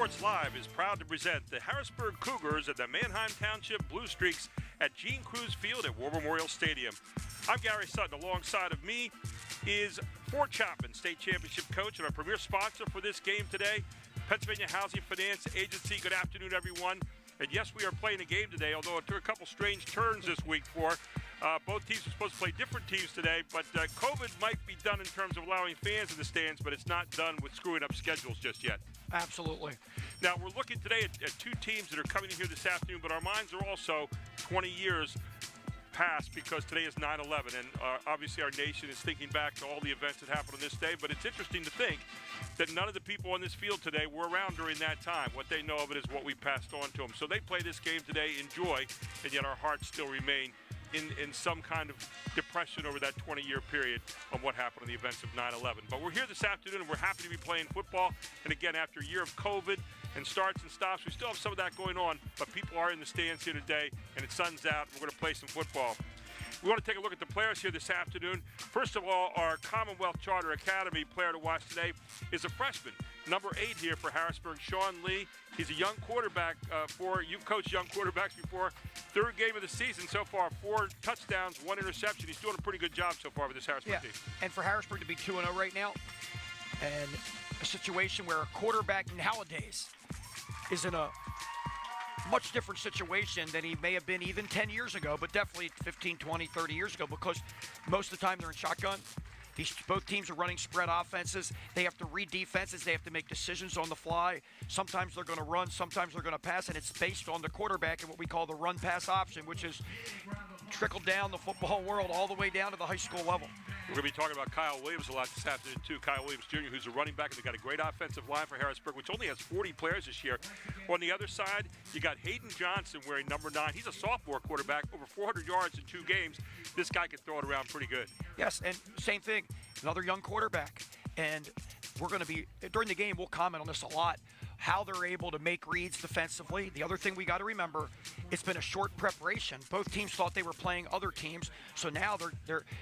Sports Live is proud to present the Harrisburg Cougars and the Manheim Township Blue Streaks at Gene Cruz Field at War Memorial Stadium. I'm Gary Sutton. Alongside of me is Fort Chapman, state championship coach, and our premier sponsor for this game today, Pennsylvania Housing Finance Agency. Good afternoon, everyone. And yes, we are playing a game today, although it took a couple strange turns this week for both teams are supposed to play different teams today, but COVID might be done in terms of allowing fans in the stands, but it's not done with screwing up schedules just yet. Absolutely. Now, we're looking today at two teams that are coming in here this afternoon, but our minds are also 20 years past because today is 9/11, and obviously our nation is thinking back to all the events that happened on this day, but it's interesting to think that none of the people on this field today were around during that time. What they know of it is what we passed on to them. So they play this game today in joy, and yet our hearts still remain in some kind of depression over that 20-year period on what happened in the events of 9/11. But we're here this afternoon, and we're happy to be playing football. And again, after a year of COVID and starts and stops, we still have some of that going on, but people are in the stands here today, and the sun's out, and we're going to play some football. We want to take a look at the players here this afternoon. First of all, our Commonwealth Charter Academy player to watch today is a freshman, number 8 here for Harrisburg, Sean Lee. He's a young quarterback you've coached young quarterbacks before. Third game of the season so far, 4 touchdowns, 1 interception. He's doing a pretty good job so far with this Harrisburg team. And for Harrisburg to be 2-0 right now, and a situation where a quarterback nowadays is in a much different situation than he may have been even 10 years ago, but definitely 15, 20, 30 years ago, because most of the time they're in shotgun. Both teams are running spread offenses. They have to read defenses. They have to make decisions on the fly. Sometimes they're going to run, sometimes they're going to pass, and it's based on the quarterback and what we call the run-pass option, which is trickled down the football world all the way down to the high school level. We're going to be talking about Kyle Williams a lot this afternoon, too. Kyle Williams, Jr., who's a running back, and they've got a great offensive line for Harrisburg, which only has 40 players this year. On the other side, you got Hayden Johnson wearing number 9. He's a sophomore quarterback, over 400 yards in 2 games. This guy can throw it around pretty good. Yes, and same thing, another young quarterback. And we're going to be, during the game, we'll comment on this a lot, how they're able to make reads defensively. The other thing we got to remember, it's been a short preparation. Both teams thought they were playing other teams, so now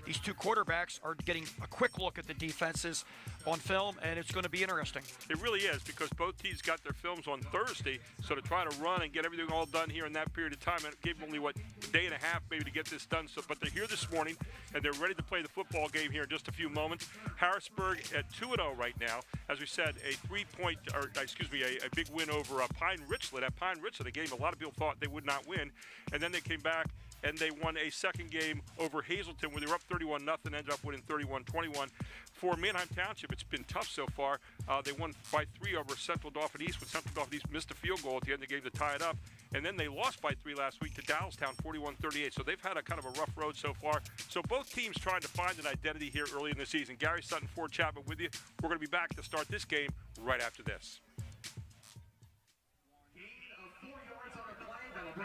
these two quarterbacks are getting a quick look at the defenses on film, and it's going to be interesting. It really is, because both teams got their films on Thursday, so to try to run and get everything all done here in that period of time, it gave them only, a day and a half maybe to get this done. So, but they're here this morning, and they're ready to play the football game here in just a few moments. Harrisburg at 2-0 right now. As we said, a big win over Pine Richland. At Pine Richland, a game a lot of people thought they would not win, and then they came back and they won a second game over Hazleton where they were up 31-0, ended up winning 31-21. For Manheim Township, it's been tough so far. They won by 3 over Central Dauphin East, when Central Dauphin East missed a field goal at the end of the game to tie it up. And then they lost by 3 last week to Downstown, 41-38. So they've had a kind of a rough road so far. So both teams trying to find an identity here early in the season. Gary Sutton, Fort Chapman with you. We're going to be back to start this game right after this.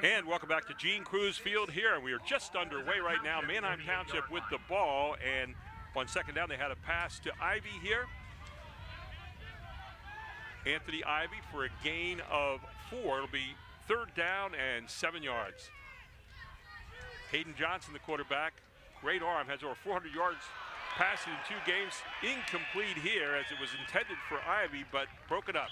And welcome back to Gene Cruz Field here, and we are just underway right now. Manheim Township with the ball, and on second down they had a pass to Ivy here. Anthony Ivy for a gain of 4. It'll be 3rd down and 7 yards. Hayden Johnson, the quarterback, great arm, has over 400 yards passing in 2 games. Incomplete here, as it was intended for Ivy, but broke it up.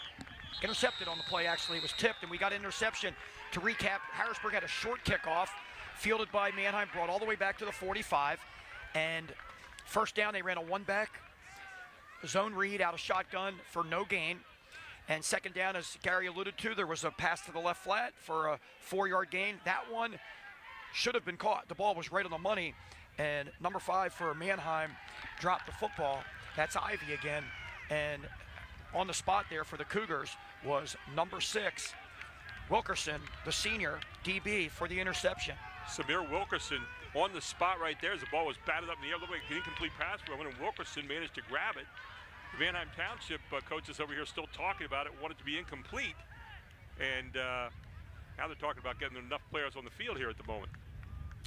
Intercepted on the play, actually. It was tipped, and we got interception. To recap, Harrisburg had a short kickoff, fielded by Manheim, brought all the way back to the 45. And first down, they ran a one-back zone read out of shotgun for no gain. And second down, as Gary alluded to, there was a pass to the left flat for a 4-yard gain. That one should have been caught. The ball was right on the money. And number 5 for Manheim dropped the football. That's Ivy again. And on the spot there for the Cougars was number 6, Wilkerson, the senior DB, for the interception. Samir Wilkerson on the spot right there as the ball was batted up in the air. Looked like an incomplete pass for him, and Wilkerson managed to grab it. The Manheim Township coaches over here still talking about it, wanted to be incomplete. And now they're talking about getting enough players on the field here at the moment.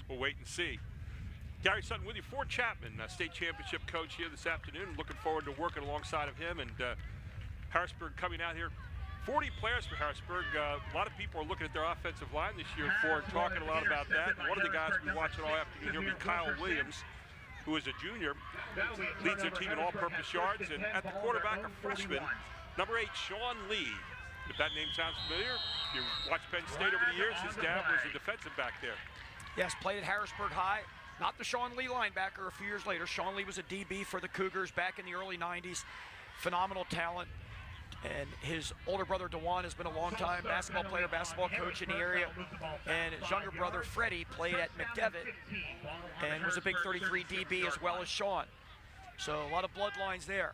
We'll wait and see. Gary Sutton with you, Fort Chapman, state championship coach here this afternoon. Looking forward to working alongside of him, and Harrisburg coming out here. 40 players for Harrisburg. A lot of people are looking at their offensive line this year and talking a lot about that. One of the guys we've been watching all afternoon here will be Kyle Williams, who is a junior, leads their team in all-purpose yards. And at the quarterback, a freshman, number 8, Sean Lee. If that name sounds familiar, if you watch Penn State over the years, his dad was a defensive back there. Yes, played at Harrisburg High. Not the Sean Lee linebacker a few years later. Sean Lee was a DB for the Cougars back in the early 90s. Phenomenal talent. And his older brother, DeJuan, has been a long-time basketball player, basketball coach in the area. And his younger brother, Freddie, played at McDevitt and was a big 33 DB as well as Sean. So a lot of bloodlines there.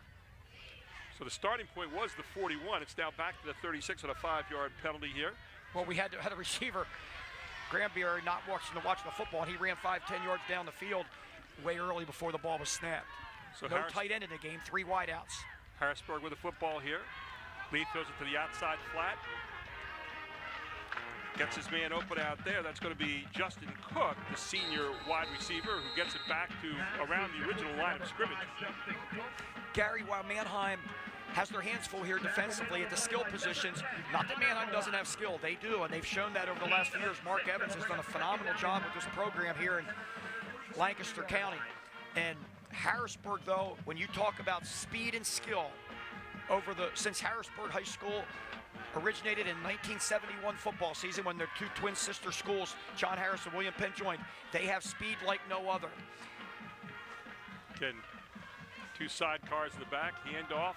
So the starting point was the 41. It's now back to the 36 on a 5-yard penalty here. Well, we had a receiver, Granberry, not watching the football, and he ran 5-10 yards down the field way early before the ball was snapped. So no tight end in the game, 3 wideouts. Harrisburg with the football here. Lee throws it to the outside flat. Gets his man open out there. That's going to be Justin Cook, the senior wide receiver, who gets it back to around the original line of scrimmage. Gary, while Manheim has their hands full here defensively at the skill positions, not that Manheim doesn't have skill. They do, and they've shown that over the last few years. Mark Evans has done a phenomenal job with this program here in Lancaster County. And Harrisburg, though, when you talk about speed and skill, since Harrisburg High School originated in 1971 football season when their 2 twin sister schools, John Harris and William Penn, joined, they have speed like no other. Again, 2 sidecars in the back, handoff,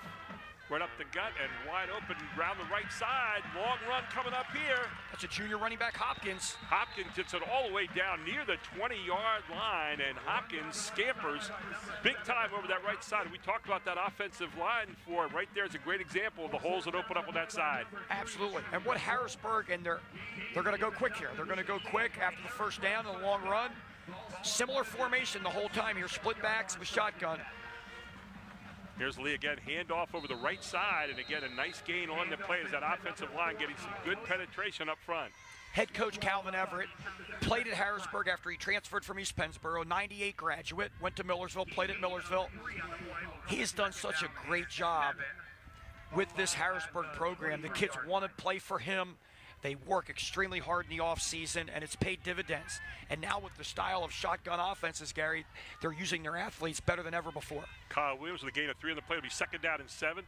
right up the gut and wide open around the right side. Long run coming up here. That's a junior running back, Hopkins. Hopkins gets it all the way down near the 20-yard line, and Hopkins scampers big time over that right side. We talked about that offensive line for right there is a great example of the holes that open up on that side. Absolutely. And what Harrisburg, and they're going to go quick here. They're going to go quick after the first down and the long run. Similar formation the whole time here, split backs with shotgun. Here's Lee again, handoff over the right side, and again, a nice gain on the play as that offensive line getting some good penetration up front. Head coach Calvin Everett played at Harrisburg after he transferred from East Pennsboro, 98 graduate, went to Millersville, played at Millersville. He has done such a great job with this Harrisburg program. The kids want to play for him. They work extremely hard in the offseason, and it's paid dividends. And now with the style of shotgun offenses, Gary, they're using their athletes better than ever before. Kyle Williams with a gain of 3 on the play. It'll be 2nd down and 7.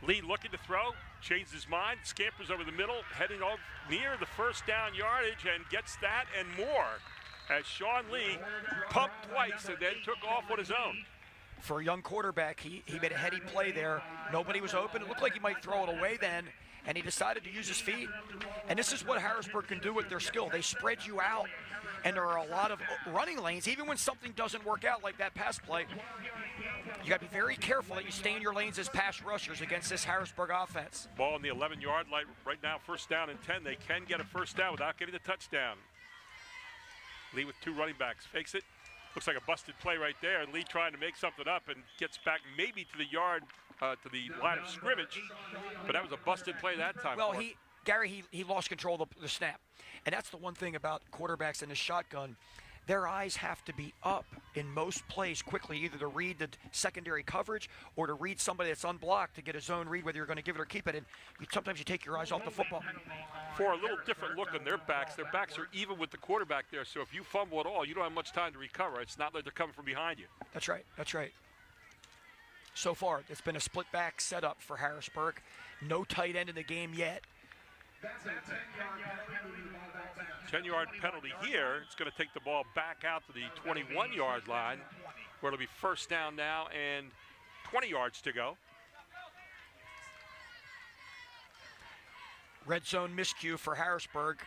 Lee looking to throw, changes his mind, scampers over the middle, heading off near the 1st down yardage, and gets that and more as Sean Lee pumped twice and then took off on his own. For a young quarterback, he made a heady play there. Nobody was open. It looked like he might throw it away then, and he decided to use his feet. And this is what Harrisburg can do with their skill. They spread you out, and there are a lot of running lanes. Even when something doesn't work out like that pass play, you got to be very careful that you stay in your lanes as pass rushers against this Harrisburg offense. Ball on the 11-yard line right now, 1st down and 10. They can get a 1st down without getting the touchdown. Lee with 2 running backs, fakes it. Looks like a busted play right there, and Lee trying to make something up and gets back maybe to the yard, to the line of scrimmage, but that was a busted play that time. Well, Gary lost control of the snap, and that's the one thing about quarterbacks in the shotgun. Their eyes have to be up in most plays quickly, either to read the secondary coverage or to read somebody that's unblocked to get a zone read, whether you're going to give it or keep it. And sometimes you take your eyes off the football. For a little different look on their backs are even with the quarterback there, so if you fumble at all, you don't have much time to recover. It's not like they're coming from behind you. That's right. That's right. So far, it's been a split back setup for Harrisburg. No tight end in the game yet. 10-yard penalty here. It's going to take the ball back out to the 21-yard line, where it'll be 1st down now and 20 yards to go. Red zone miscue for Harrisburg.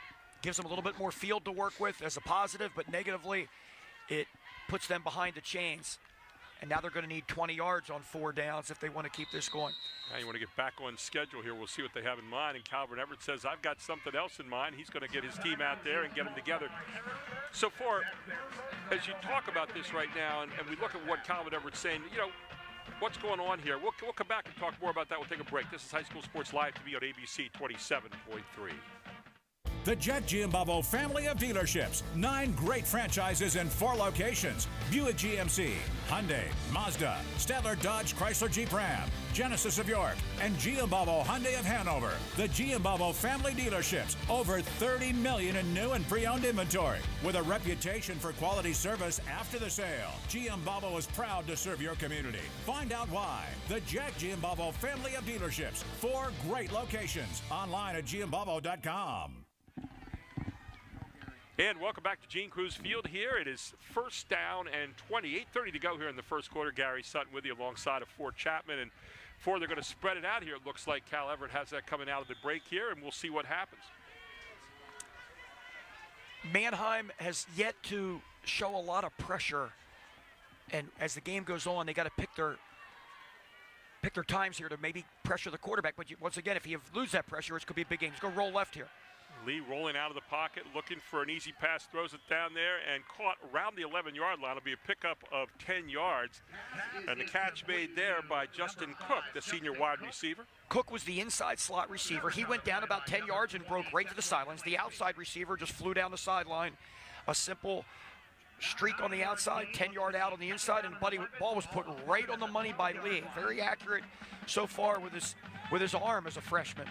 Gives them a little bit more field to work with as a positive, but negatively, it puts them behind the chains. And now they're going to need 20 yards on 4 downs if they want to keep this going. Now you want to get back on schedule here. We'll see what they have in mind. And Calvin Everett says, I've got something else in mind. He's going to get his team out there and get them together. So far, as you talk about this right now, and we look at what Calvin Everett's saying, you know, what's going on here? We'll come back and talk more about that. We'll take a break. This is High School Sports Live TV on ABC 27.3. The Jack Giambalvo family of dealerships. 9 great franchises in 4 locations. Buick GMC, Hyundai, Mazda, Stadler Dodge Chrysler Jeep Ram, Genesis of York, and Giambalvo Hyundai of Hanover. The Giambalvo family dealerships. Over 30 million in new and pre-owned inventory. With a reputation for quality service after the sale. Giambalvo is proud to serve your community. Find out why. The Jack Giambalvo family of dealerships. 4 great locations. Online at giambalvo.com. And welcome back to Gene Cruz Field here. It is first down and 20. 8:30 to go here in the first quarter. Gary Sutton with you alongside of Ford Chapman. And Ford, they're going to spread it out here. It looks like Cal Everett has that coming out of the break here, and we'll see what happens. Manheim has yet to show a lot of pressure. And as the game goes on, they got to pick their times here to maybe pressure the quarterback. But once again, if you lose that pressure, it's going to be a big game. He's going to roll left here. Lee rolling out of the pocket, looking for an easy pass, throws it down there, and caught around the 11-yard line. It'll be a pickup of 10 yards. And the catch made there by Justin Cook, the senior wide receiver. Cook was the inside slot receiver. He went down about 10 yards and broke right to the sidelines. The outside receiver just flew down the sideline. A simple streak on the outside, 10-yard out on the inside, and the ball was put right on the money by Lee. Very accurate so far with his arm as a freshman.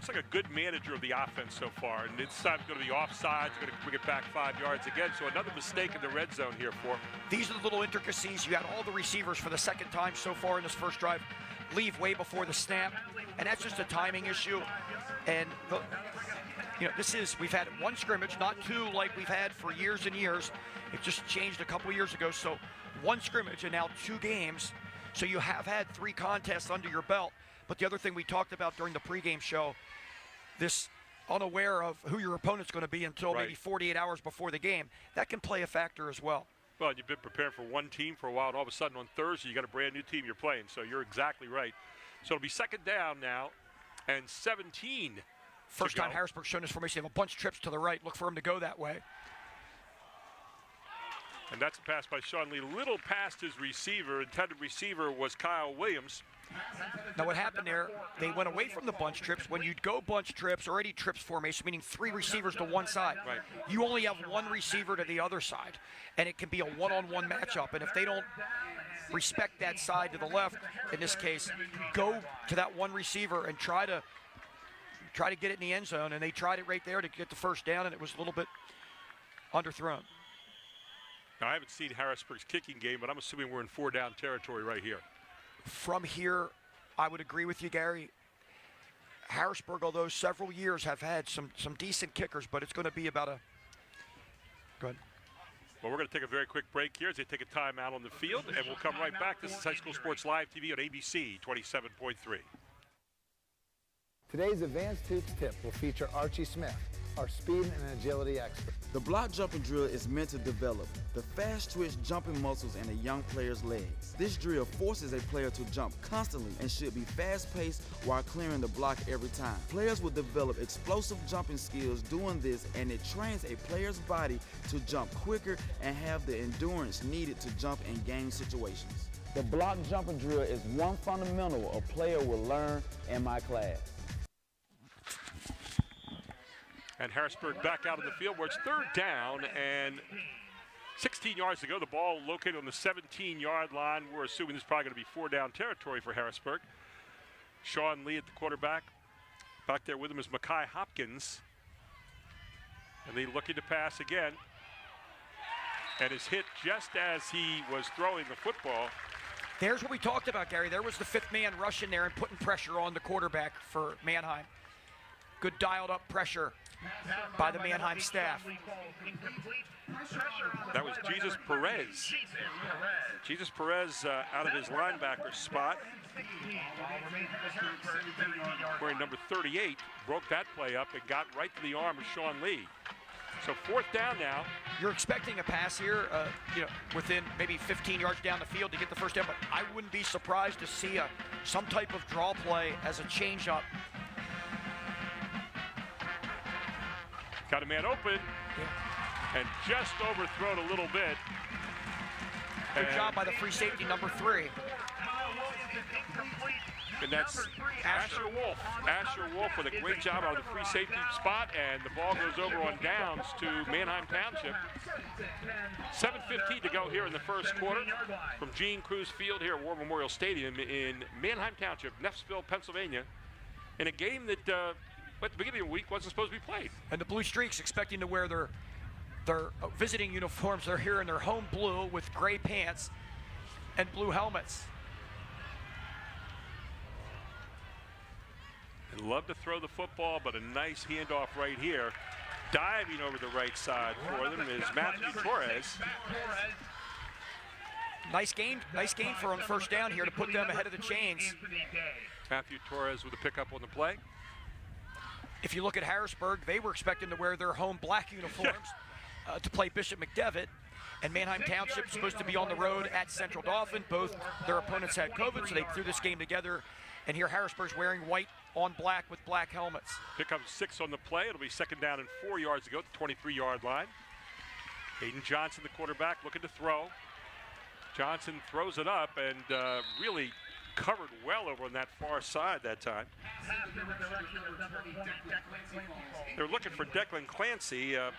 Looks like a good manager of the offense so far. And this time going to be offsides, going to bring it back 5 yards again. So another mistake in the red zone here for. These are the little intricacies. You had all the receivers for the second time so far in this first drive leave way before the snap. And that's just a timing issue. And we've had 1 scrimmage, not 2 like we've had for years and years. It just changed a couple years ago. So 1 scrimmage and now 2 games. So you have had 3 contests under your belt. But the other thing we talked about during the pregame show, this unaware of who your opponent's going to be until maybe 48 hours before the game, that can play a factor as well. Well, you've been prepared for one team for a while, and all of a sudden on Thursday you got a brand new team you're playing. So you're exactly right. So it'll be second down now and 17. First time Harrisburg showing this formation. They have a bunch of trips to the right. Look for him to go that way. And that's a pass by Sean Lee. Little past his receiver. Intended receiver was Kyle Williams. Now what happened there, they went away from the bunch trips. When you'd go bunch trips or any trips formation, meaning 3 receivers to one side, you only have 1 receiver to the other side. And it can be a one-on-one matchup. And if they don't respect that side to the left, in this case, go to that 1 receiver and try to get it in the end zone. And they tried it right there to get the first down, and it was a little bit underthrown. Now, I haven't seen Harrisburg's kicking game, but I'm assuming we're in 4-down territory right here. From here, I would agree with you, Gary. Harrisburg, although several years have had some decent kickers, but it's going to be about a. Go ahead. Well, we're going to take a very quick break here as they take a timeout on the field, and we'll come right back. This is High School Sports Live TV on ABC 27.3. Today's Advanced Hoops tip will feature Archie Smith, our speed and agility expert. The block jumping drill is meant to develop the fast-twitch jumping muscles in a young player's legs. This drill forces a player to jump constantly and should be fast-paced while clearing the block every time. Players will develop explosive jumping skills doing this, and it trains a player's body to jump quicker and have the endurance needed to jump in game situations. The block jumping drill is one fundamental a player will learn in my class. And Harrisburg back out of the field where it's third down and 16 yards to go. The ball located on the 17-yard line. We're assuming this is probably going to be 4-down territory for Harrisburg. Sean Lee at the quarterback. Back there with him is Makai Hopkins. And Lee looking to pass again. And is hit just as he was throwing the football. There's what we talked about, Gary. There was the 5th man rushing there and putting pressure on the quarterback for Manheim. Good dialed up pressure by the Manheim staff. That was Jesus Perez. Jesus Perez out of his linebacker spot. Wearing number 38, broke that play up and got right to the arm of Sean Lee. So 4th down now. You're expecting a pass here, within maybe 15 yards down the field to get the first down, but I wouldn't be surprised to see some type of draw play as a change-up. Got a man open and just overthrown a little bit. Good job by the free safety, number 3. And that's Asher Wolf. Asher Wolf with a great job out of the free safety spot, and the ball goes over on downs to Manheim Township. 7:15 to go here in the first quarter from Gene Cruz Field here at War Memorial Stadium in Manheim Township, Neffsville, Pennsylvania, in a game that at the beginning of the week wasn't supposed to be played. And the Blue Streaks expecting to wear their visiting uniforms. They're here in their home blue with gray pants and blue helmets. They love to throw the football, but a nice handoff right here. Diving over the right side for them is Matthew Torres. Nice gain for on first down here to put them ahead of the chains. Matthew Torres with a pickup on the play. If you look at Harrisburg, they were expecting to wear their home black uniforms to play Bishop McDevitt. And Manheim Township is supposed to be on the road at Central Dauphin. Both their opponents had COVID, so they threw this game together. And here Harrisburg's wearing white on black with black helmets. Pickup 6 on the play. It'll be 2nd down and 4 yards to go at the 23-yard line. Hayden Johnson, the quarterback, looking to throw. Johnson throws it up and really covered well over on that far side that time. They're looking for Declan Clancy. A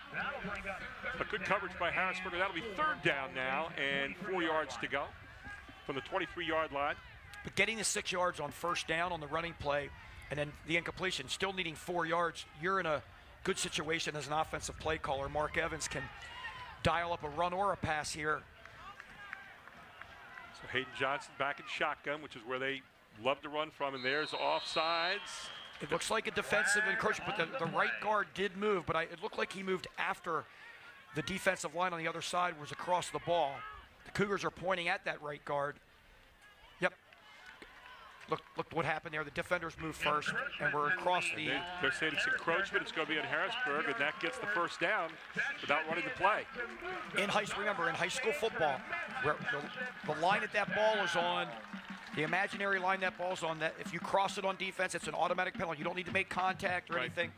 good coverage by Harrisburg. That'll be 3rd down now and 4 yards to go from the 23-yard line. But getting the 6 yards on first down on the running play and then the incompletion, still needing 4 yards, you're in a good situation as an offensive play caller. Mark Evans can dial up a run or a pass here. So Hayden Johnson back in shotgun, which is where they love to run from, and there's offsides. It looks like a defensive encroachment, but the right guard did move, but it looked like he moved after the defensive line on the other side was across the ball. The Cougars are pointing at that right guard. Yep. Look what happened there. The defenders moved first, and we're across the... They're saying it's encroachment. It's going to be in Harrisburg, and that gets the first down without running the play. Remember, in high school football, where the line that ball is on, the imaginary line that ball's on, that if you cross it on defense, it's an automatic penalty. You don't need to make contact or anything.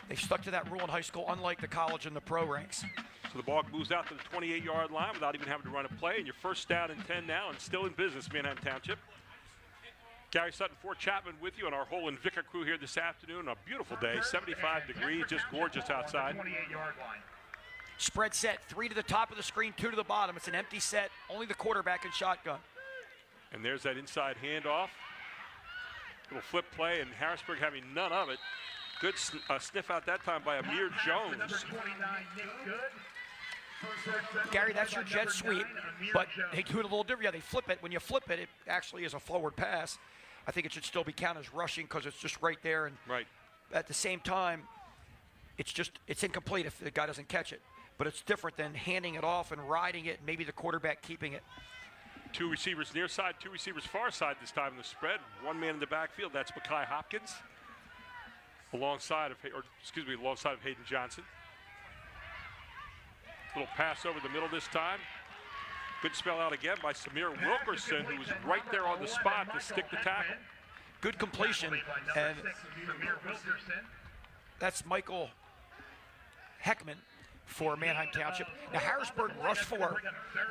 They stuck to that rule in high school, unlike the college and the pro ranks. So the ball moves out to the 28-yard line without even having to run a play, and you're 1st down and 10 now, and still in business, Manheim Township. Gary Sutton, Fort Chapman with you, and our whole Invicta crew here this afternoon. A beautiful day, 75 degrees, just gorgeous outside. 28-yard line. Spread set, 3 to the top of the screen, 2 to the bottom. It's an empty set, only the quarterback in shotgun. And there's that inside handoff. Little flip play, and Harrisburg having none of it. Good sniff out that time by Amir Jones. Gary, that's your jet sweep, but they do it a little different. Yeah, they flip it. When you flip it, it actually is a forward pass. I think it should still be counted as rushing because it's just right there. And at the same time, it's incomplete if the guy doesn't catch it. But it's different than handing it off and riding it, and maybe the quarterback keeping it. 2 receivers near side, 2 receivers far side this time in the spread. 1 man in the backfield. That's Mekhi Hopkins, alongside of Hayden Johnson. Little pass over the middle this time. Good spell out again by Samir Wilkerson, who was right there on the spot to stick the tackle. Good completion, and that's Michael Heckman for Manheim Township. Now Harrisburg rushed 4,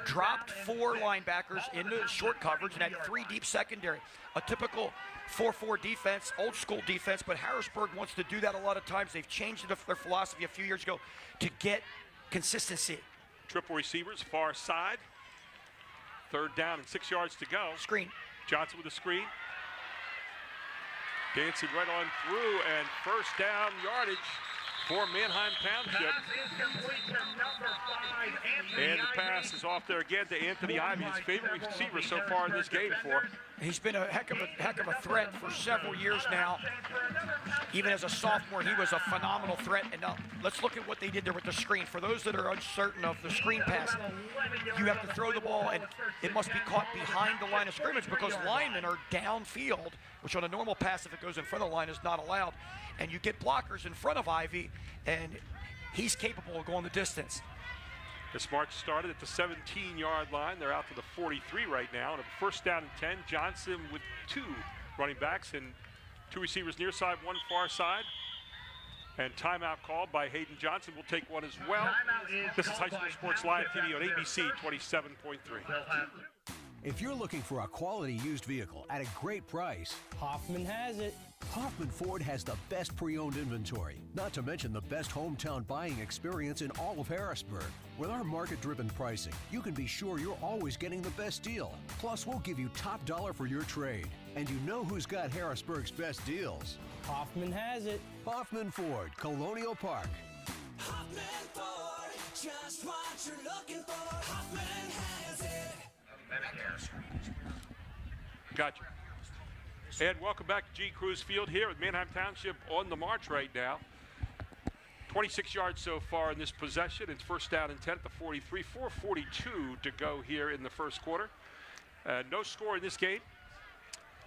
dropped 4 linebackers into short coverage, and had 3 deep secondary. A typical 4-4 defense, old school defense, but Harrisburg wants to do that a lot of times. They've changed their philosophy a few years ago to get consistency. Triple receivers, far side. 3rd down and 6 yards to go. Screen. Johnson with a screen. Dancing right on through, and 1st down yardage for Manheim Township. And the pass is off there again to Anthony Ivey, his favorite receiver so far in this game for. He's been a heck of a threat for several years now. Even as a sophomore, he was a phenomenal threat. And now let's look at what they did there with the screen. For those that are uncertain of the screen pass, you have to throw the ball, and it must be caught behind the line of scrimmage because linemen are downfield, which on a normal pass, if it goes in front of the line, is not allowed. And you get blockers in front of Ivy, and he's capable of going the distance. This march started at the 17-yard line. They're out to the 43 right now. And a 1st down and 10. Johnson with 2 running backs and 2 receivers near side, 1 far side. And timeout called by Hayden Johnson. We'll take one as well. This is High School Sports Live TV on ABC 27.3. If you're looking for a quality used vehicle at a great price, Hoffman has it. Hoffman Ford has the best pre-owned inventory, not to mention the best hometown buying experience in all of Harrisburg. With our market-driven pricing, you can be sure you're always getting the best deal. Plus, we'll give you top dollar for your trade. And you know who's got Harrisburg's best deals. Hoffman has it. Hoffman Ford, Colonial Park. Hoffman Ford, just what you're looking for. Hoffman has it. Gotcha. And welcome back to G. Cruz Field here at Manheim Township on the march right now. 26 yards so far in this possession. It's first down and 10 at the 43. 4:42 to go here in the first quarter. No score in this game.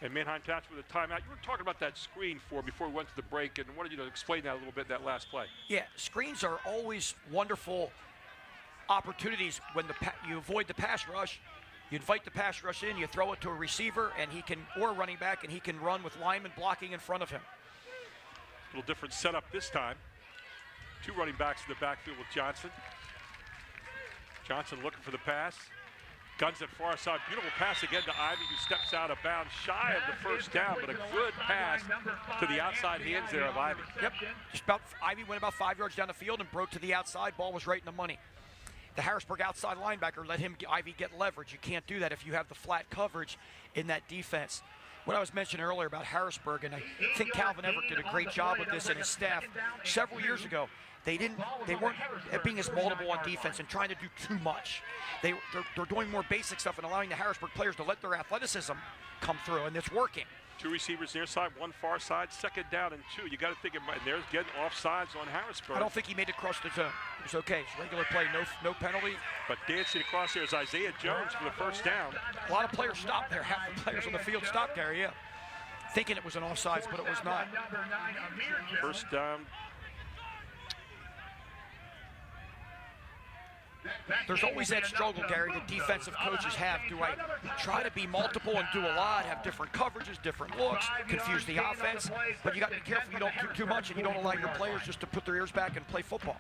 And Manheim Township with a timeout. You were talking about that screen before we went to the break, and I wanted you to explain that a little bit, that last play. Yeah, screens are always wonderful opportunities when you avoid the pass rush. You invite the pass rush in, you throw it to a receiver, and or a running back, and he can run with linemen blocking in front of him. A little different setup this time. Two running backs in the backfield with Johnson. Johnson looking for the pass. Guns it far side. Beautiful pass again to Ivy, who steps out of bounds, shy of the first down, but a good pass to the outside hands there of Ivy. Yep. Ivy went about 5 yards down the field and broke to the outside. Ball was right in the money. The Harrisburg outside linebacker let Ivy get leverage. You can't do that if you have the flat coverage in that defense. What I was mentioning earlier about Harrisburg, and I think Calvin Everett did a great job with this and his staff several years ago. They weren't being as multiple on defense and trying to do too much. They're doing more basic stuff and allowing the Harrisburg players to let their athleticism come through, and it's working. Two receivers near side, one far side, second down and 2. You got to think about it. There's getting offsides on Harrisburg. I don't think he made it across the zone. It was okay. It's regular play, no penalty. But dancing across there is Isaiah Jones for the first down. A lot of players stopped there. Half the players on the field stopped there, yeah. Thinking it was an offsides, but it was not. First down. There's always that struggle, Gary, the defensive coaches have. Do I try to be multiple and do a lot, have different coverages, different looks, confuse the offense? But you got to be careful you don't do too much and you don't allow your players just to put their ears back and play football.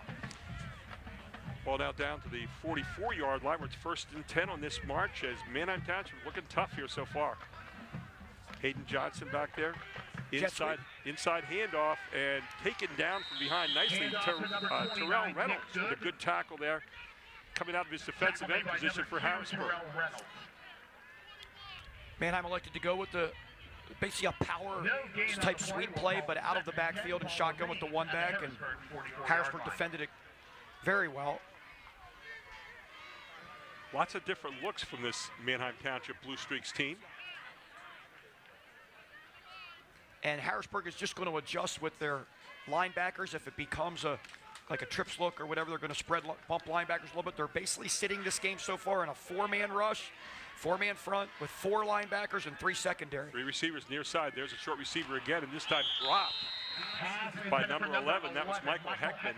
Ball now down to the 44-yard line, where it's first and 10 on this march, as Manheim Township looking tough here so far. Hayden Johnson back there. Inside handoff and taken down from behind nicely. Terrell Reynolds with a good tackle there, coming out of his defensive end position for Harrisburg. Manheim elected to go with basically a power type sweep play, but out of the backfield and shotgun with the one back, and Harrisburg defended it very well. Lots of different looks from this Manheim Township Blue Streaks team. And Harrisburg is just going to adjust with their linebackers. If it becomes like a trips look or whatever, they're going to bump linebackers a little bit. They're basically sitting this game so far in a four-man rush, four-man front with 4 linebackers and 3 secondary. 3 receivers near side. There's a short receiver again, and this time dropped by number 11. That was Michael Heckman,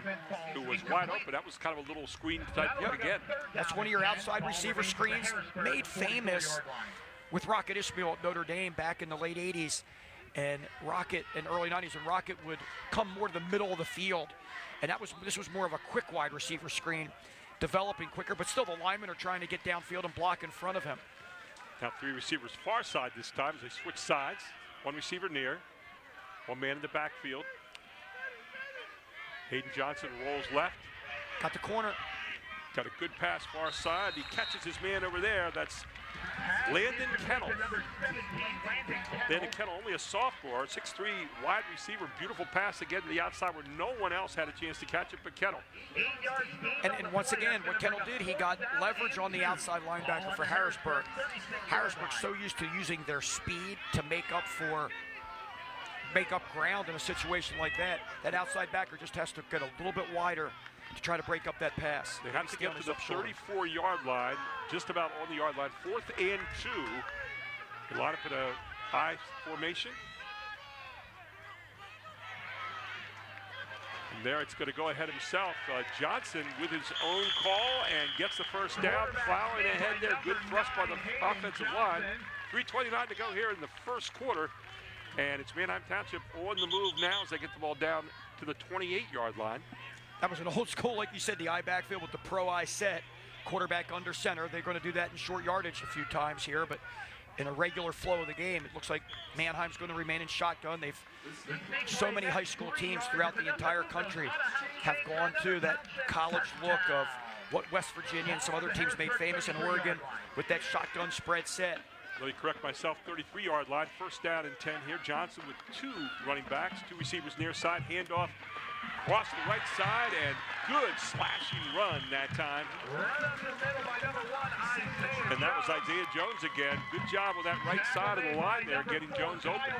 who was wide open. That was kind of a little screen type look again. That's one of your outside receiver screens, made famous with Rocket Ismail at Notre Dame back in the late 80s. And Rocket in early 90s, and Rocket would come more to the middle of the field. And this was more of a quick wide receiver screen, developing quicker, but still the linemen are trying to get downfield and block in front of him. Now 3 receivers far side this time as they switch sides. 1 receiver near, 1 man in the backfield. Hayden Johnson rolls left. Got the corner. Got a good pass far side. He catches his man over there. That's Landon Kennel. Landon Kennel, only a sophomore, 6'3", wide receiver. Beautiful pass again to the outside where no one else had a chance to catch it but Kennel. And once again, what Kennel did, he got leverage on the outside linebacker for Harrisburg. Harrisburg's so used to using their speed to make up ground in a situation like that. That outside backer just has to get a little bit wider to try to break up that pass. They have to get to the 34-yard line, just about on the yard line. 4th and 2. They line up in a high formation. And there it's going to go ahead himself. Johnson with his own call and gets the first down. Plowing ahead there. Good thrust by the offensive line. 3:29 to go here in the first quarter. And it's Manheim Township on the move now as they get the ball down to the 28-yard line. That was an old school, like you said, the eye backfield with the pro eye set. quarterback under center. They're going to do that in short yardage a few times here, but in a regular flow of the game, it looks like Manheim's going to remain in shotgun. So many high school teams throughout the entire country have gone to that college look of what West Virginia and some other teams made famous in Oregon with that shotgun spread set. Let me correct myself, 33-yard line, first down and 10 here. Johnson with 2 running backs, 2 receivers near side, handoff across the right side, and good slashing run that time. And that was Isaiah Jones again. Good job with that right side of the line there, getting Jones open.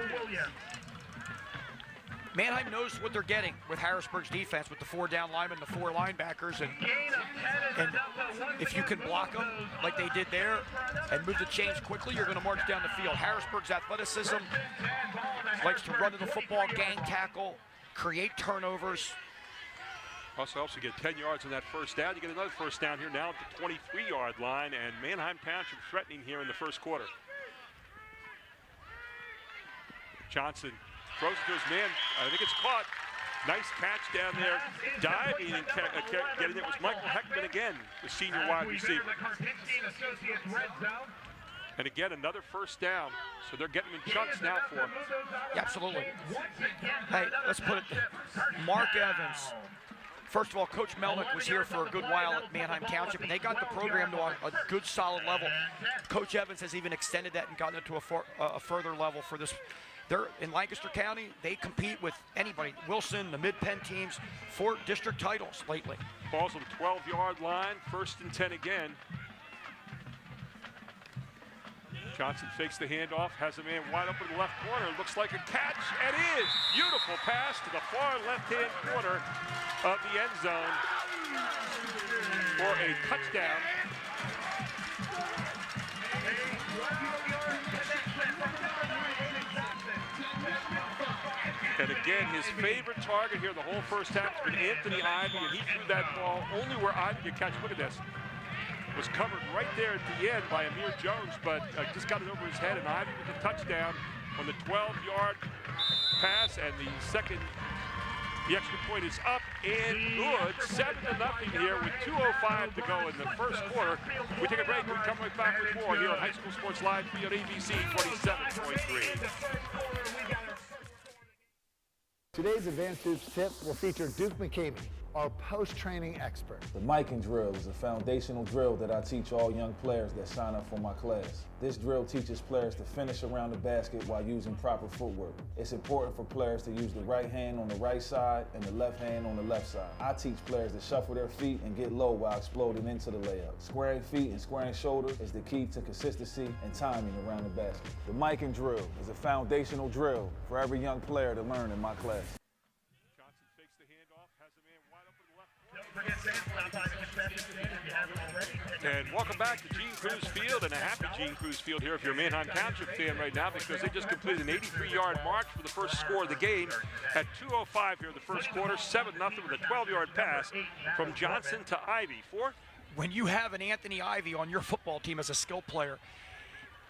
Manheim knows what they're getting with Harrisburg's defense, with the 4 down linemen, the 4 linebackers, and if you can block them like they did there and move the chains quickly, you're going to march down the field. Harrisburg's athleticism likes to run to the football, gang tackle, create turnovers. Also helps you get 10 yards on that first down. You get another first down here now at the 23-yard line, and Manheim Township threatening here in the first quarter. Johnson throws it to his man. I think it's caught. Nice catch down there. Diving and getting it was Michael Heckman again, the senior wide receiver. And again, another first down. So they're getting in chunks now for him. Yeah, absolutely. Hey, let's put it. Mark Evans. First of all, Coach Melnick was here for a good while at Manheim Township, and they got the program to a good, solid level. Coach Evans has even extended that and gotten it to a further level for this. They're in Lancaster County. They compete with anybody. Wilson, the Mid-Penn teams, 4 district titles lately. Balls on the 12-yard line, first and 10 again. Johnson fakes the handoff, has a man wide open in the left corner. Looks like a catch, and is. Beautiful pass to the far left-hand corner of the end zone for a touchdown. And again, his favorite target here the whole first half has been Anthony Ivy, and he threw that ball only where Ivy could catch. Look at this. Was covered right there at the end by Amir Jones, but just got it over his head, and Ivy with the touchdown on the 12-yard pass, and the extra point is up and good. 7-0 here with 2:05 to go in the first quarter. We take a break. We come right back with more here on High School Sports Live on ABC 27.3. Today's Advanced Hoops tip will feature Duke McCamey, our post-training expert. The miking drill is a foundational drill that I teach all young players that sign up for my class. This drill teaches players to finish around the basket while using proper footwork. It's important for players to use the right hand on the right side and the left hand on the left side. I teach players to shuffle their feet and get low while exploding into the layup. Squaring feet and squaring shoulders is the key to consistency and timing around the basket. The miking drill is a foundational drill for every young player to learn in my class. Johnson fakes the handoff, has a man wide open in the left corner. And welcome back to Gene Cruz Field, and a happy Gene Cruz Field here if you're a Manheim Township fan right now, because they just completed an 83-yard march for the first score of the game at 2:05 here in the first quarter, 7-0 with a 12-yard pass from Johnson to Ivy. When you have an Anthony Ivy on your football team as a skill player,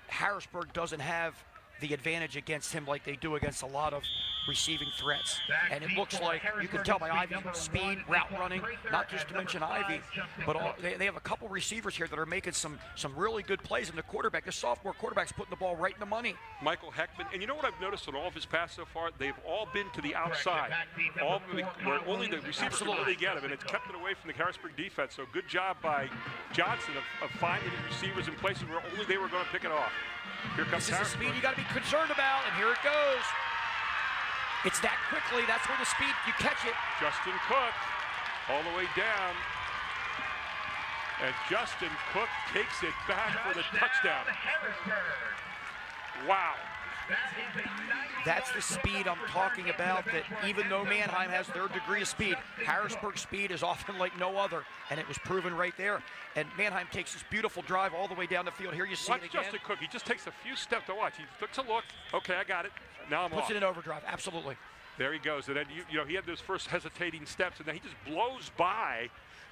Harrisburg doesn't have the advantage against him like they do against a lot of receiving threats. And it looks like, you can tell by Ivy's speed, route running, not just to mention Ivy, but they have a couple receivers here that are making some really good plays. And the quarterback, the sophomore quarterback's putting the ball right in the money. Michael Heckman, and you know what I've noticed on all of his passes so far? They've all been to the outside, where only the receivers can really get him, and it's kept it away from the Harrisburg defense. So good job by Johnson of finding the receivers in places where only they were going to pick it off. Here comes This is the speed you got to be concerned about, and here it goes. It's that quickly. That's where the speed, you catch it. Justin Cook all the way down. And Justin Cook takes it back for the touchdown. Wow. That's the speed I'm talking about, that even though Manheim has their degree of speed, Harrisburg speed is often like no other, and it was proven right there. And Manheim takes this beautiful drive all the way down the field. Here you see it again. Justin Cook. He just takes a few steps to watch. He took a look. Okay, I got it. Now I'm off. Puts it in overdrive, absolutely. There he goes. And then, you know, he had those first hesitating steps, and then he just blows by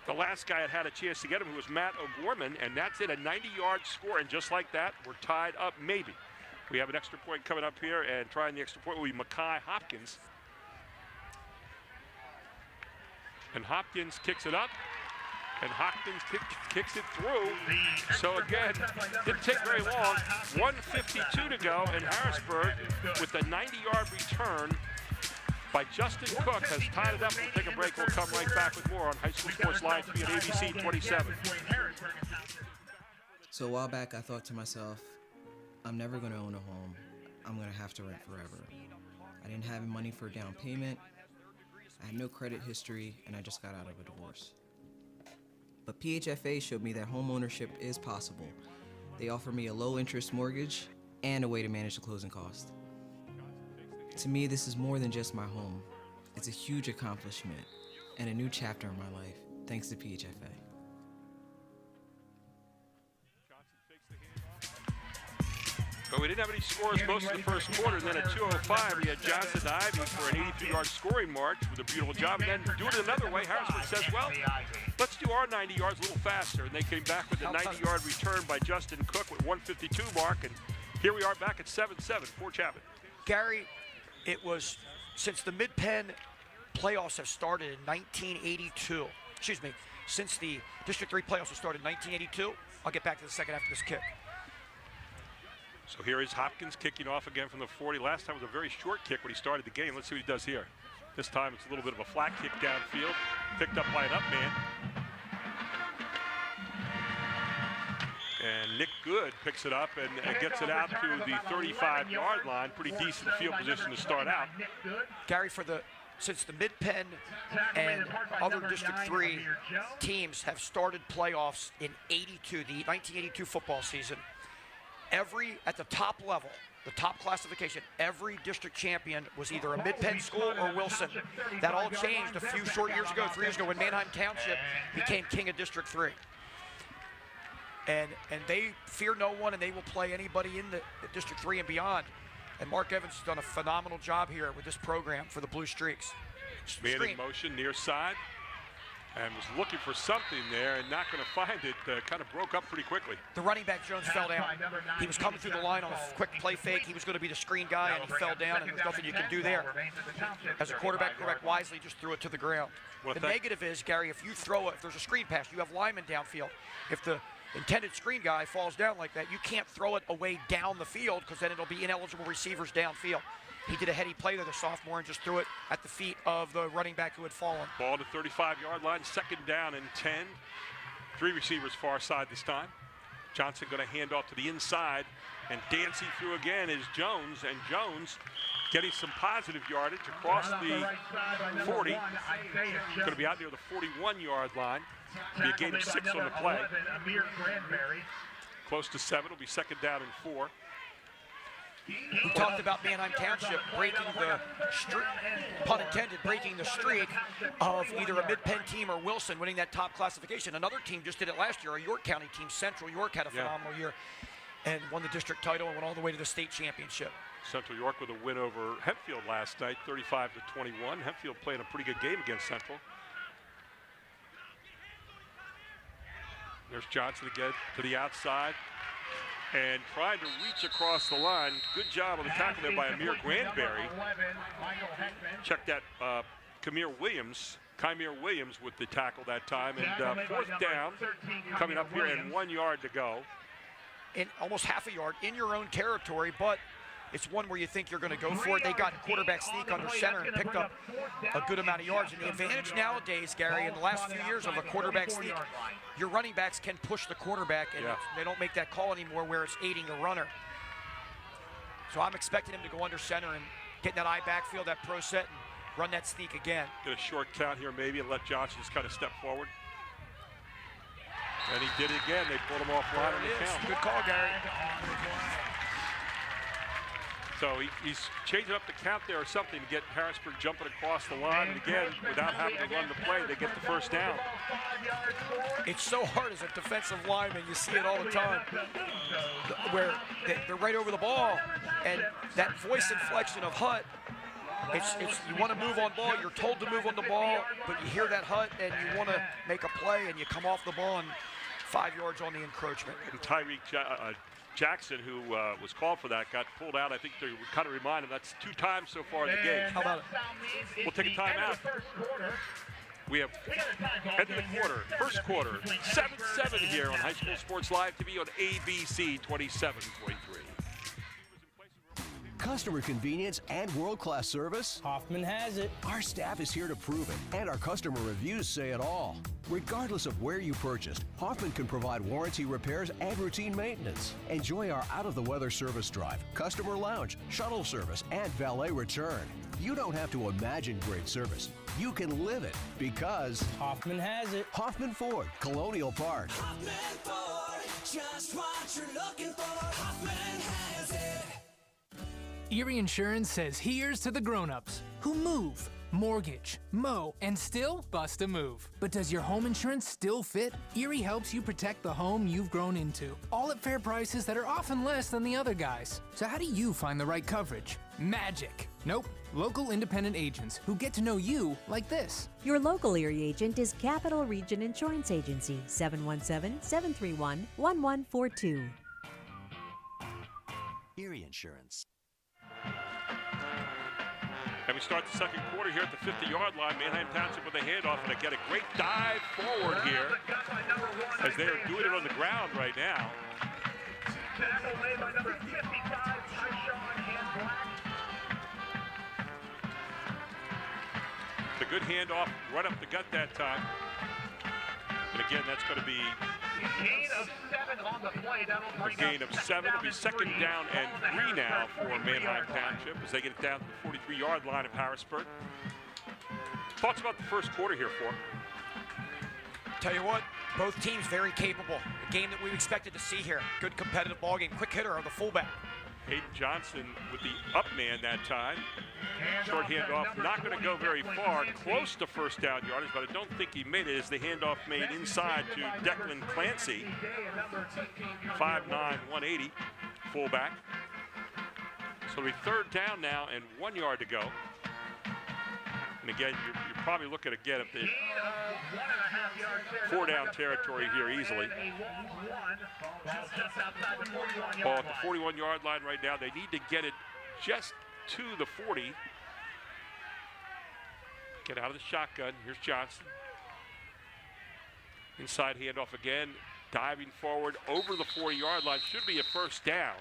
the last guy that had a chance to get him, who was Matt O'Gorman, and that's it, a 90-yard score. And just like that, we're tied up, maybe. We have an extra point coming up here, and trying the extra point will be Mackay And Hopkins kicks it through. So again, didn't take very long. 1:52 to go, and Harrisburg with a 90-yard return by Justin Cook has tied it up. We'll take a break. We'll come right back with more on High School Sports Live TV at ABC 27. So a while back, I thought to myself, I'm never going to own a home. I'm going to have to rent forever. I didn't have money for a down payment. I had no credit history, and I just got out of a divorce. But PHFA showed me that home ownership is possible. They offer me a low-interest mortgage and a way to manage the closing costs. To me, this is more than just my home. It's a huge accomplishment and a new chapter in my life, thanks to PHFA. But we didn't have any scores most of the first quarter. And then at 2:05, we had Johnson to Ivy for an 83-yard scoring march with a beautiful job. And then doing it another way, Harrisburg says, well, let's do our 90 yards a little faster. And they came back with a 90-yard return by Justin Cook with 1:52 mark. And here we are back at 7-7 for Chapman. Gary, it was since the Mid-Penn playoffs have started in 1982. Excuse me, since the District 3 playoffs have started in 1982. I'll get back to the second after this kick. So here is Hopkins kicking off again from the 40. Last time was a very short kick when he started the game. Let's see what he does here. This time it's a little bit of a flat kick downfield, picked up by an up man. And Nick Good picks it up and gets it out to the 35-yard line. Pretty decent field position to start out. Gary, since the Mid-Penn and other District 3 teams have started playoffs in 82, the 1982 football season, at the top level, the top classification, every district champion was either a Mid-Penn school or Wilson. That all changed a few short years ago, 3 years ago, when MANHEIM Township became king of District 3. And they fear no one, and they will play anybody in the District 3 and beyond. And Mark Evans has done a phenomenal job here with this program for the Blue Streaks. Man in motion near side. And was looking for something there and not going to find it. Kind of broke up pretty quickly. The running back, Jones, fell down. He was coming through the line on a quick play fake. He was going to be the screen guy, and he fell down, and there's nothing you can do there. As a quarterback, wisely just threw it to the ground. The negative is, Gary, if there's a screen pass, you have linemen downfield. If the intended screen guy falls down like that, you can't throw it away down the field because then it'll be ineligible receivers downfield. He did a heady play there, the sophomore, and just threw it at the feet of the running back who had fallen. Ball to 35-yard line, second down and 10. 3 receivers far side this time. Johnson going to hand off to the inside, and dancing through again is Jones, and Jones getting some positive yardage across the 40. Going to be out near the 41-yard line. Be a gain of 6 on the play. Close to 7, it'll be second down and 4. He talked about MANHEIM Township breaking the streak, pun intended, breaking the streak of either a Mid-Penn team or Wilson winning that top classification. Another team just did it last year, a York County team. Central York had a phenomenal year and won the district title and went all the way to the state championship. Central York with a win over Hempfield last night, 35-21. Hempfield playing a pretty good game against Central. There's Johnson again to the outside. And trying to reach across the line. Good job on the tackle there by Amir Granberry. Check that, Kymir Williams with the tackle that time. And fourth down coming up here and 1 yard to go. In almost half a yard in your own territory, but it's one where you think you're going to go for it. They got quarterback sneak under center and picked up a good amount of yards. And the advantage nowadays, Gary, in the last few years of a quarterback sneak, your running backs can push the quarterback, and they don't make that call anymore where it's aiding the runner. So I'm expecting him to go under center and get in that I backfield, that pro set, and run that sneak again. Get a short count here maybe and let Johnson just kind of step forward. And he did it again. They pulled him offline on the count. Good call, Gary. So he's changing up the count there or something to get Harrisburg jumping across the line. And again, without having to run the play, they get the first down. It's so hard as a defensive lineman. You see it all the time where they're right over the ball. And that voice inflection of Hutt, you want to move on ball. You're told to move on the ball, but you hear that Hutt and you want to make a play and you come off the ball and 5 yards on the encroachment. And Tyreek Jackson, who was called for that, got pulled out. I think they kind of remind him that's 2 times so far in the game. How about it? We'll take a timeout. We have end of the quarter, first quarter, 7-7 here on High School Sports Live TV on ABC 2743. Customer convenience and world-class service? Hoffman has it. Our staff is here to prove it, and our customer reviews say it all. Regardless of where you purchased, Hoffman can provide warranty repairs and routine maintenance. Enjoy our out-of-the-weather service drive, customer lounge, shuttle service, and valet return. You don't have to imagine great service. You can live it because Hoffman has it. Hoffman Ford, Colonial Park. Hoffman Ford, just what you're looking for. Hoffman has it. Erie Insurance says here's to the grown-ups who move, mortgage, mow, and still bust a move. But does your home insurance still fit? Erie helps you protect the home you've grown into, all at fair prices that are often less than the other guys. So how do you find the right coverage? Magic. Nope. Local independent agents who get to know you like this. Your local Erie agent is Capital Region Insurance Agency, 717-731-1142. Erie Insurance. And we start the second quarter here at the 50-yard line. Manheim Township with a handoff, and they get a great dive forward here as they are doing it on the ground right now. It's a good handoff, right up the gut that time. And again, that's going to be Gain of 7 on the play. a gain of 7. It'll be second down and 3 now for Manheim Township as they get it down to the 43-yard line of Harrisburg. Thoughts about the first quarter here, for? Tell you what, both teams very capable. A game that we expected to see here. Good competitive ball game. Quick hitter of the fullback. Hayden Johnson with the up man that time. Short handoff, not going to go very far, close to first down yardage, but I don't think he made it as the handoff made inside to Declan Clancy. 5'9", 180, fullback. So it'll be third down now and 1 yard to go. And again, you're probably looking again at the 4-down territory here easily. Ball at the 41-yard line right now. They need to get it just to the 40. Get out of the shotgun. Here's Johnson. Inside handoff again. Diving forward over the 40-yard line. Should be a first down.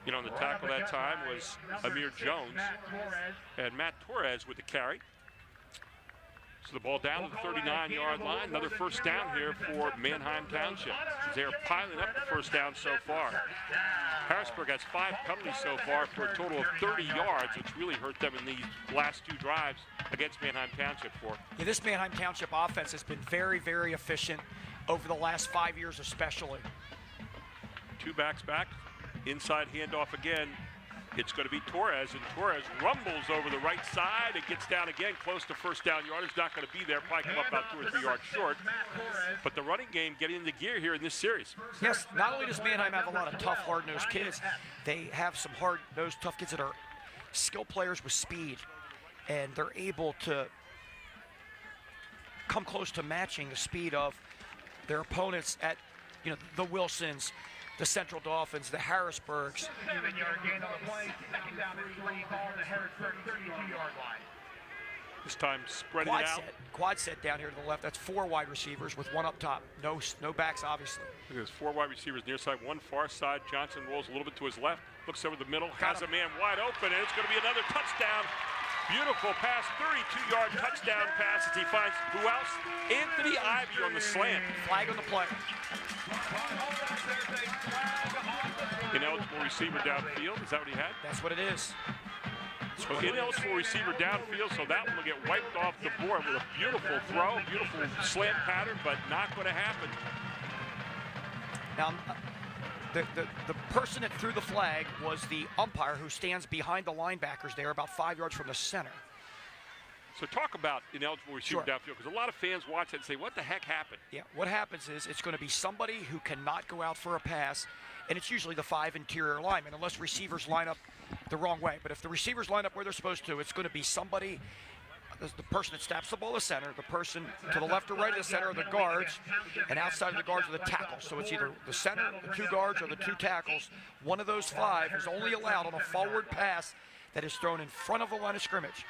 You know, the tackle that time was Amir Jones and Matt Torres with the carry. So the ball down to the 39-yard line. Another first down here for Manheim Township. They're piling up the first down so far. Harrisburg has 5 penalties so far for a total of 30 yards, which really hurt them in these last 2 drives against Manheim Township. Yeah, this Manheim Township offense has been very, very efficient over the last 5 years especially. 2 backs back. Inside handoff again. It's going to be Torres, and Torres rumbles over the right side. It gets down again, close to first down yardage. Not going to be there. Probably come up about 2 or 3 yards short. But the running game getting into gear here in this series. Yes, not only does Manheim have a lot of tough, hard-nosed kids, they have some hard-nosed, tough kids that are skill players with speed, and they're able to come close to matching the speed of their opponents at, you know, the Wilsons, the Central Dolphins, the Harrisburgs. 7-yard gain on the play. Second down and 3, ball on the Harrisburg 32-yard line. This time spreading it out. Quad set down here to the left. That's 4 wide receivers with 1 up top. No backs, obviously. There's 4 wide receivers near side, 1 far side. Johnson rolls a little bit to his left, looks over the middle, has a man wide open, and it's going to be another touchdown. Beautiful pass, 32-yard touchdown pass as he finds who else? Anthony Ivey on the slant. Flag on the play. Ineligible receiver downfield. Is that what he had? That's what it is. So ineligible receiver downfield, so that one will get wiped off the board with a beautiful throw, beautiful slant pattern, but not going to happen. Now, the person that threw the flag was the umpire who stands behind the linebackers there about 5 yards from the center. So talk about ineligible receiver downfield, because a lot of fans watch it and say, what the heck happened? Yeah, what happens is it's going to be somebody who cannot go out for a pass, and it's usually the 5 interior linemen, unless receivers line up the wrong way. But if the receivers line up where they're supposed to, it's going to be somebody the person that snaps the ball is center. The person to the left or right of the center are the guards, and outside of the guards are the tackles. So it's either the center, the 2 guards, or the 2 tackles. One of those 5 is only allowed on a forward pass that is thrown in front of the line of scrimmage.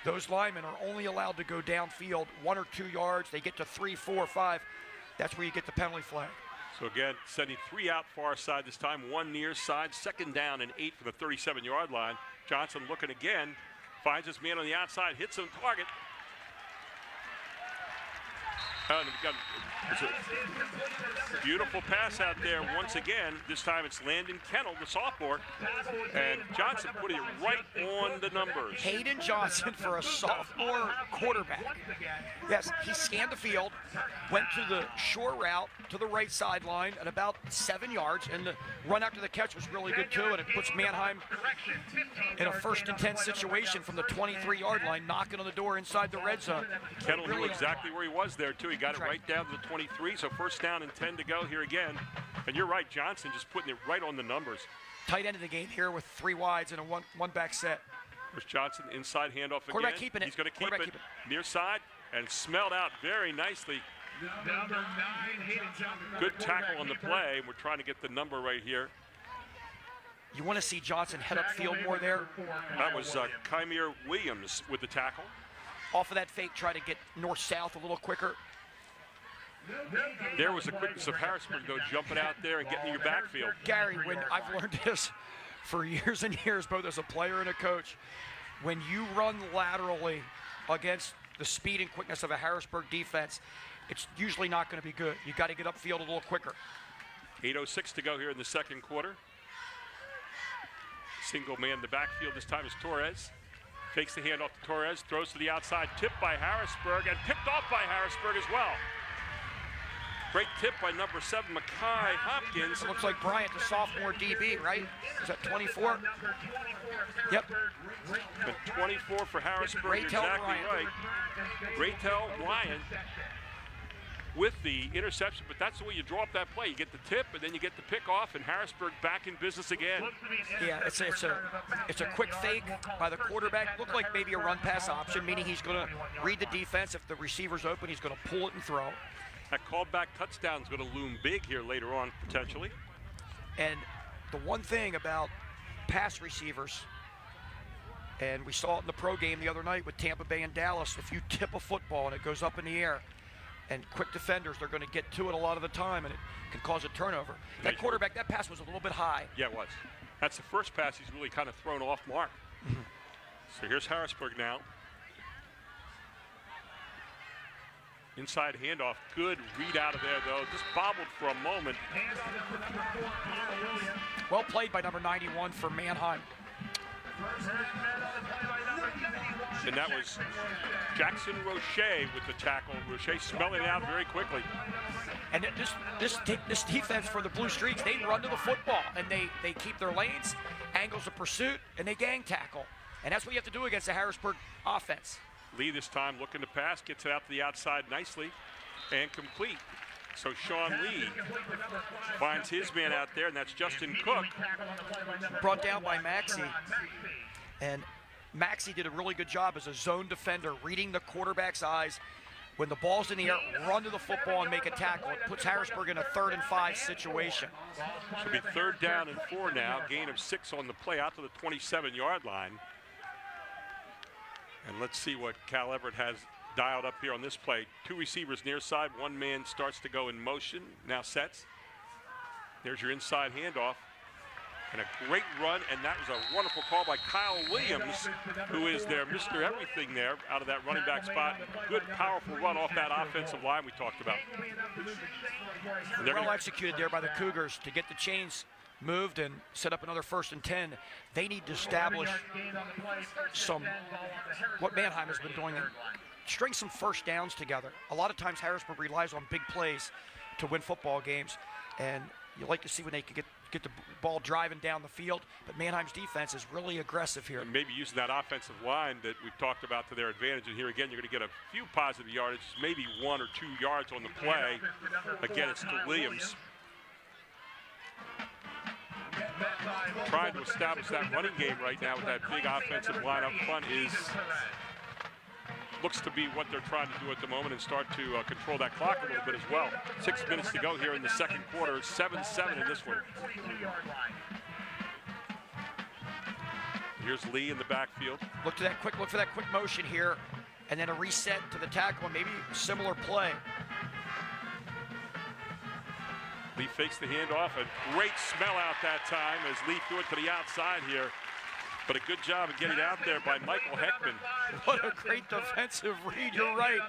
Those linemen are only allowed to go downfield 1 or 2 yards. They get to 3, 4, 5. That's where you get the penalty flag. So again, sending 3 out far side this time, 1 near side, 2nd down and 8 from the 37-yard line. Johnson looking again. Finds his man on the outside, hits on target. And it's a beautiful pass out there once again. This time it's Landon Kennel, the sophomore. And Johnson putting it right on the numbers. Hayden Johnson for a sophomore quarterback. Yes, he scanned the field, went to the short route to the right sideline at about 7 yards, and the run after the catch was really good too, and it puts Manheim in a 1st and 10 situation from the 23-yard line, knocking on the door inside the red zone. Kennel knew exactly where he was there too. He got it right down to the 23, so 1st down and 10 to go here again. And you're right, Johnson just putting it right on the numbers. Tight end of the game here with 3 wides and a one back set. There's Johnson, inside handoff again. Quarterback keeping it. He's going to keep it near side and smelled out very nicely. Good tackle on the play. We're trying to get the number right here. You want to see Johnson head up field more there. That was Kymir Williams with the tackle. Off of that fake, try to get north-south a little quicker. There was the quickness of Harrisburg, though, jumping out there and getting in your backfield. Gary, when I've learned this for years and years, both as a player and a coach, when you run laterally against the speed and quickness of a Harrisburg defense, it's usually not going to be good. You got to get upfield a little quicker. 8:06 to go here in the 2nd quarter. Single man in the backfield this time is Torres. Takes the handoff to Torres, throws to the outside, tipped by Harrisburg, and picked off by Harrisburg as well. Great tip by number 7, Mackay Hopkins. It looks like Bryant, the sophomore DB, right? Is that 24? Yep. And 24 for Harrisburg, Raytel exactly Bryant. right. Raytel Bryant with the interception, but that's the way you draw up that play. You get the tip, and then you get the pick off, and Harrisburg back in business again. Yeah, it's a quick fake by the quarterback. Looked like maybe a run-pass option, meaning he's going to read the defense. If the receiver's open, he's going to pull it and throw. That called back touchdown is going to loom big here later on, potentially. And the one thing about pass receivers, and we saw it in the pro game the other night with Tampa Bay and Dallas, if you tip a football and it goes up in the air, and quick defenders, they're going to get to it a lot of the time, and it can cause a turnover. That quarterback, that pass was a little bit high. Yeah, it was. That's the first pass he's really kind of thrown off mark. So here's Harrisburg now. Inside handoff, good read out of there though, just bobbled for a moment. Well played by number 91 for Manheim. And that was Jackson Roche with the tackle. Roche smelling it out very quickly. And this defense for the Blue Streaks, they run to the football, and they keep their lanes, angles of pursuit, and they gang tackle. And that's what you have to do against the Harrisburg offense. Lee this time looking to pass, gets it out to the outside nicely and complete. So Sean Lee finds his man out there, and that's Justin Cook. Brought down by Maxey. And Maxey did a really good job as a zone defender, reading the quarterback's eyes. When the ball's in the air, run to the football and make a tackle. It puts Harrisburg in a 3rd and 5 situation. It'll be 3rd down and 4 now. Gain of 6 on the play out to the 27-yard line. And let's see what Cal Everett has dialed up here on this play. 2 receivers near side. 1 man starts to go in motion. Now sets. There's your inside handoff. And a great run, and that was a wonderful call by Kyle Williams, who is their Mr. Everything there out of that running back spot. Good, powerful run off that offensive line we talked about. Well executed there by the Cougars to get the chains moved and set up another 1st and 10. They need to establish what Manheim has been doing, string some first downs together. A lot of times Harrisburg relies on big plays to win football games, and you like to see when they can get the ball driving down the field, but Manheim's defense is really aggressive here. And maybe using that offensive line that we've talked about to their advantage, and here again you're going to get a few positive yardage, maybe 1 or 2 yards on the play. Again, it's to Williams. Trying to establish that running game right now with that big offensive line up front is looks to be what they're trying to do at the moment and start to control that clock a little bit as well. 6 minutes to go here in the second quarter. 7-7 in this one. Here's Lee in the backfield. Look for that quick motion here, and then a reset to the tackle, and maybe a similar play. Lee fakes the handoff. A great smell out that time as Lee threw it to the outside here. But a good job of getting out there by Michael Heckman. What a great defensive read, you're right.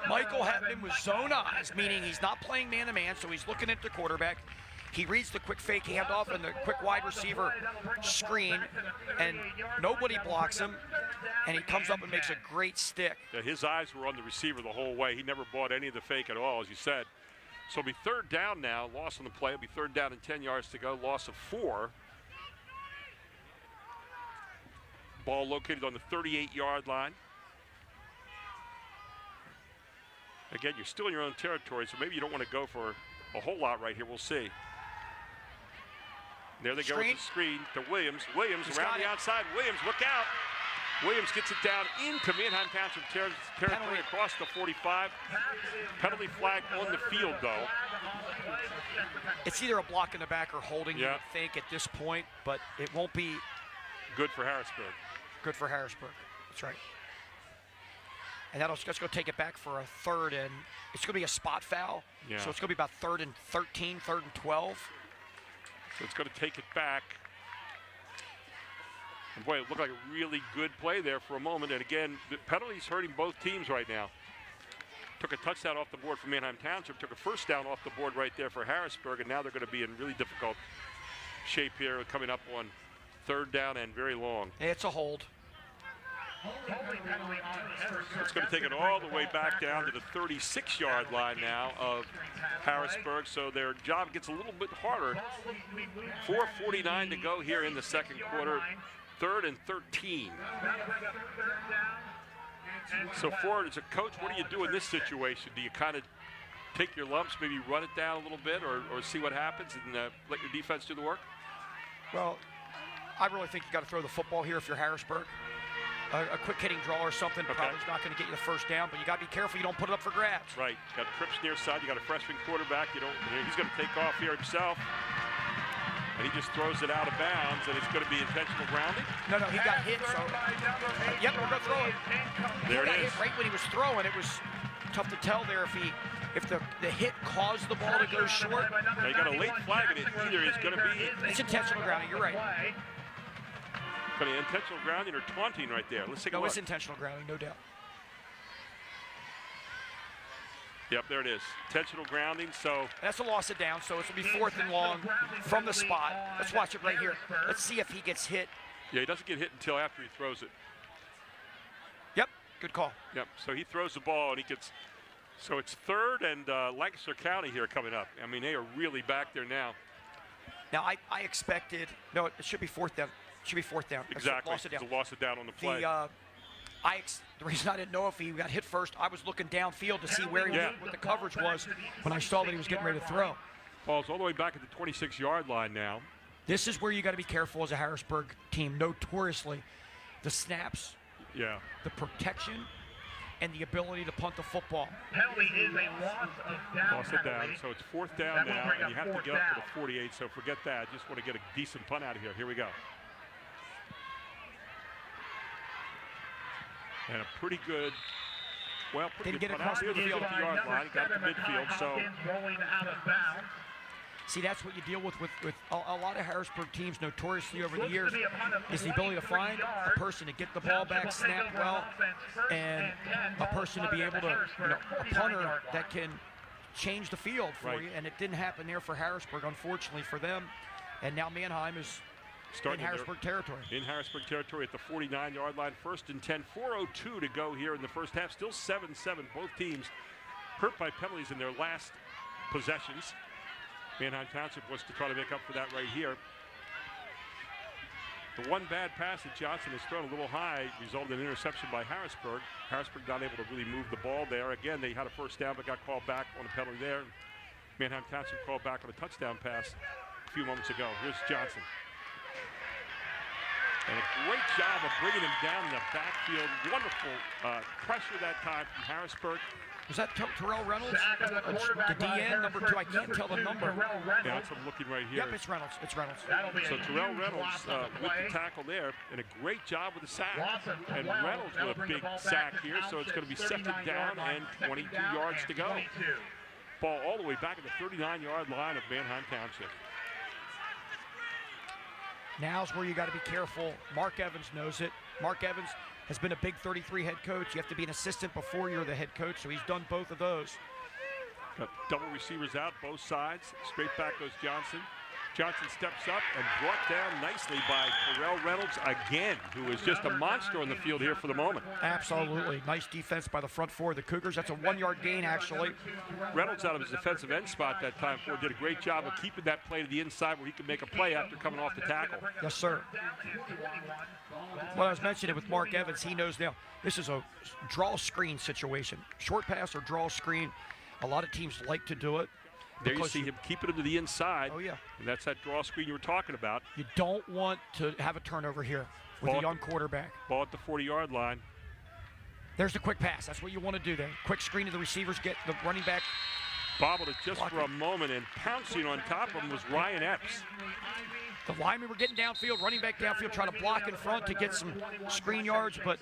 Michael Heckman was zone eyes, meaning he's not playing man-to-man, so he's looking at the quarterback. He reads the quick fake handoff and the quick wide receiver screen, and nobody blocks him, and he comes up and makes a great stick. Yeah, his eyes were on the receiver the whole way. He never bought any of the fake at all, as you said. So it'll be third down now. Loss on the play. It'll be third down and 10 yards to go. Loss of 4. Ball located on the 38-yard line. Again, you're still in your own territory, so maybe you don't want to go for a whole lot right here. We'll see. There they go with the screen to Williams. Williams around the outside. Williams, look out. Williams gets it down into Manheim Township territory across the 45. Penalty flag on the field, though. It's either a block in the back or holding, you would think, at this point, but it won't be good for Harrisburg. Good for Harrisburg. That's right. And let's go take it back for a third, and it's going to be a spot foul. Yeah. So it's going to be about 3rd and 13, 3rd and 12. So it's going to take it back. And boy, it looked like a really good play there for a moment. And again, the penalties hurting both teams right now. Took a touchdown off the board for Manheim Township, took a first down off the board right there for Harrisburg, and now they're going to be in really difficult shape here coming up on third down and very long. It's a hold. It's going to take it all the way back down to the 36-yard line now of Harrisburg, so their job gets a little bit harder. 4:49 to go here in the second quarter. 3rd and 13. So Ford, as a coach, what do you do in this situation? Do you kind of take your lumps, maybe run it down a little bit, or see what happens and let your defense do the work? Well, I really think you got to throw the football here if you're Harrisburg. A quick hitting draw or something probably is not going to get you the first down, but you got to be careful you don't put it up for grabs. Right. Got Cripps near side. You got a freshman quarterback. He's going to take off here himself. And he just throws it out of bounds, and it's going to be intentional grounding. No, he got hit, so yep, we're going to throw it. There it is. Hit right when he was throwing. It was tough to tell there if the hit caused the ball to go short. Now you got a late flag, and it either is going to be. It's intentional grounding. You're right. Going to intentional grounding or taunting right there. Let's take a look. No, it's intentional grounding, no doubt. Yep, there it is. Intentional grounding, so. That's a loss of down, so it's going to be 4th and long from the spot. Let's watch it right here. Let's see if he gets hit. Yeah, he doesn't get hit until after he throws it. Yep, good call. Yep, so he throws the ball and he gets, so it's 3rd and Lancaster County here coming up. I mean, they are really back there now. Now, I expected, no, it should be 4th down. It should be 4th down. Exactly, it's a loss of down on the play. The reason I didn't know if he got hit first, I was looking downfield to see where what the coverage was when I saw that he was getting ready to throw. Ball's all the way back at the 26-yard line now. This is where you got to be careful as a Harrisburg team. Notoriously, the snaps, the protection, and the ability to punt the football. Penalty is a loss of down. Loss of down, so it's 4th down now, and you have to get up to the 48, so forget that. Just want to get a decent punt out of here. Here we go. And a pretty good, Didn't get punt across out here, the 50-yard line. He got to midfield, so. See, that's what you deal with a lot of Harrisburg teams notoriously over the years is the ability to find a person to get the ball back, snap well, and a person to be able to, a punter that can change the field for you. And it didn't happen there for Harrisburg, unfortunately for them. And now Manheim is in Harrisburg territory. In Harrisburg territory at the 49-yard line. 1st and 10, 4:02 to go here in the first half. Still 7-7. Both teams hurt by penalties in their last possessions. Manheim Township wants to try to make up for that right here. The one bad pass that Johnson has thrown a little high resulted in an interception by Harrisburg. Harrisburg not able to really move the ball there. Again, they had a first down but got called back on a penalty there. Manheim Township called back on a touchdown pass a few moments ago. Here's Johnson. And a great job of bringing him down in the backfield. Wonderful pressure that time from Harrisburg. Was that Terrell Reynolds? The DN, number 2. I can't tell the number. Yeah, that's what I'm looking right here. Yep, it's Reynolds. It's Reynolds. So Terrell Reynolds with the tackle there, and a great job with the sack. And Reynolds with a big sack here, so it's going to be 2nd down and 22 yards to go. Ball all the way back at the 39-yard line of Manheim Township. Now's where you got to be careful. Mark Evans knows it. Mark Evans has been a Big 33 head coach. You have to be an assistant before you're the head coach, so he's done both of those. Got double receivers out, both sides. Straight back goes Johnson. Johnson steps up and brought down nicely by Terrell Reynolds again, who is just a monster on the field here for the moment. Absolutely. Nice defense by the front four of the Cougars. That's a 1-yard gain, actually. Reynolds out of his defensive end spot that time for did a great job of keeping that play to the inside where he could make a play after coming off the tackle. Yes, sir. Well, I was mentioning with Mark Evans, he knows now this is a draw screen situation. Short pass or draw screen. A lot of teams like to do it. There you see him keeping it to the inside. Oh, yeah. And that's that draw screen you were talking about. You don't want to have a turnover here with a young quarterback. Ball at the 40-yard line. There's the quick pass. That's what you want to do there. Quick screen to the receivers, get the running back. Bobbled it just for a moment, and pouncing on top of him was Ryan Epps. The linemen were getting downfield, running back downfield, trying to block in front to get some screen yards, but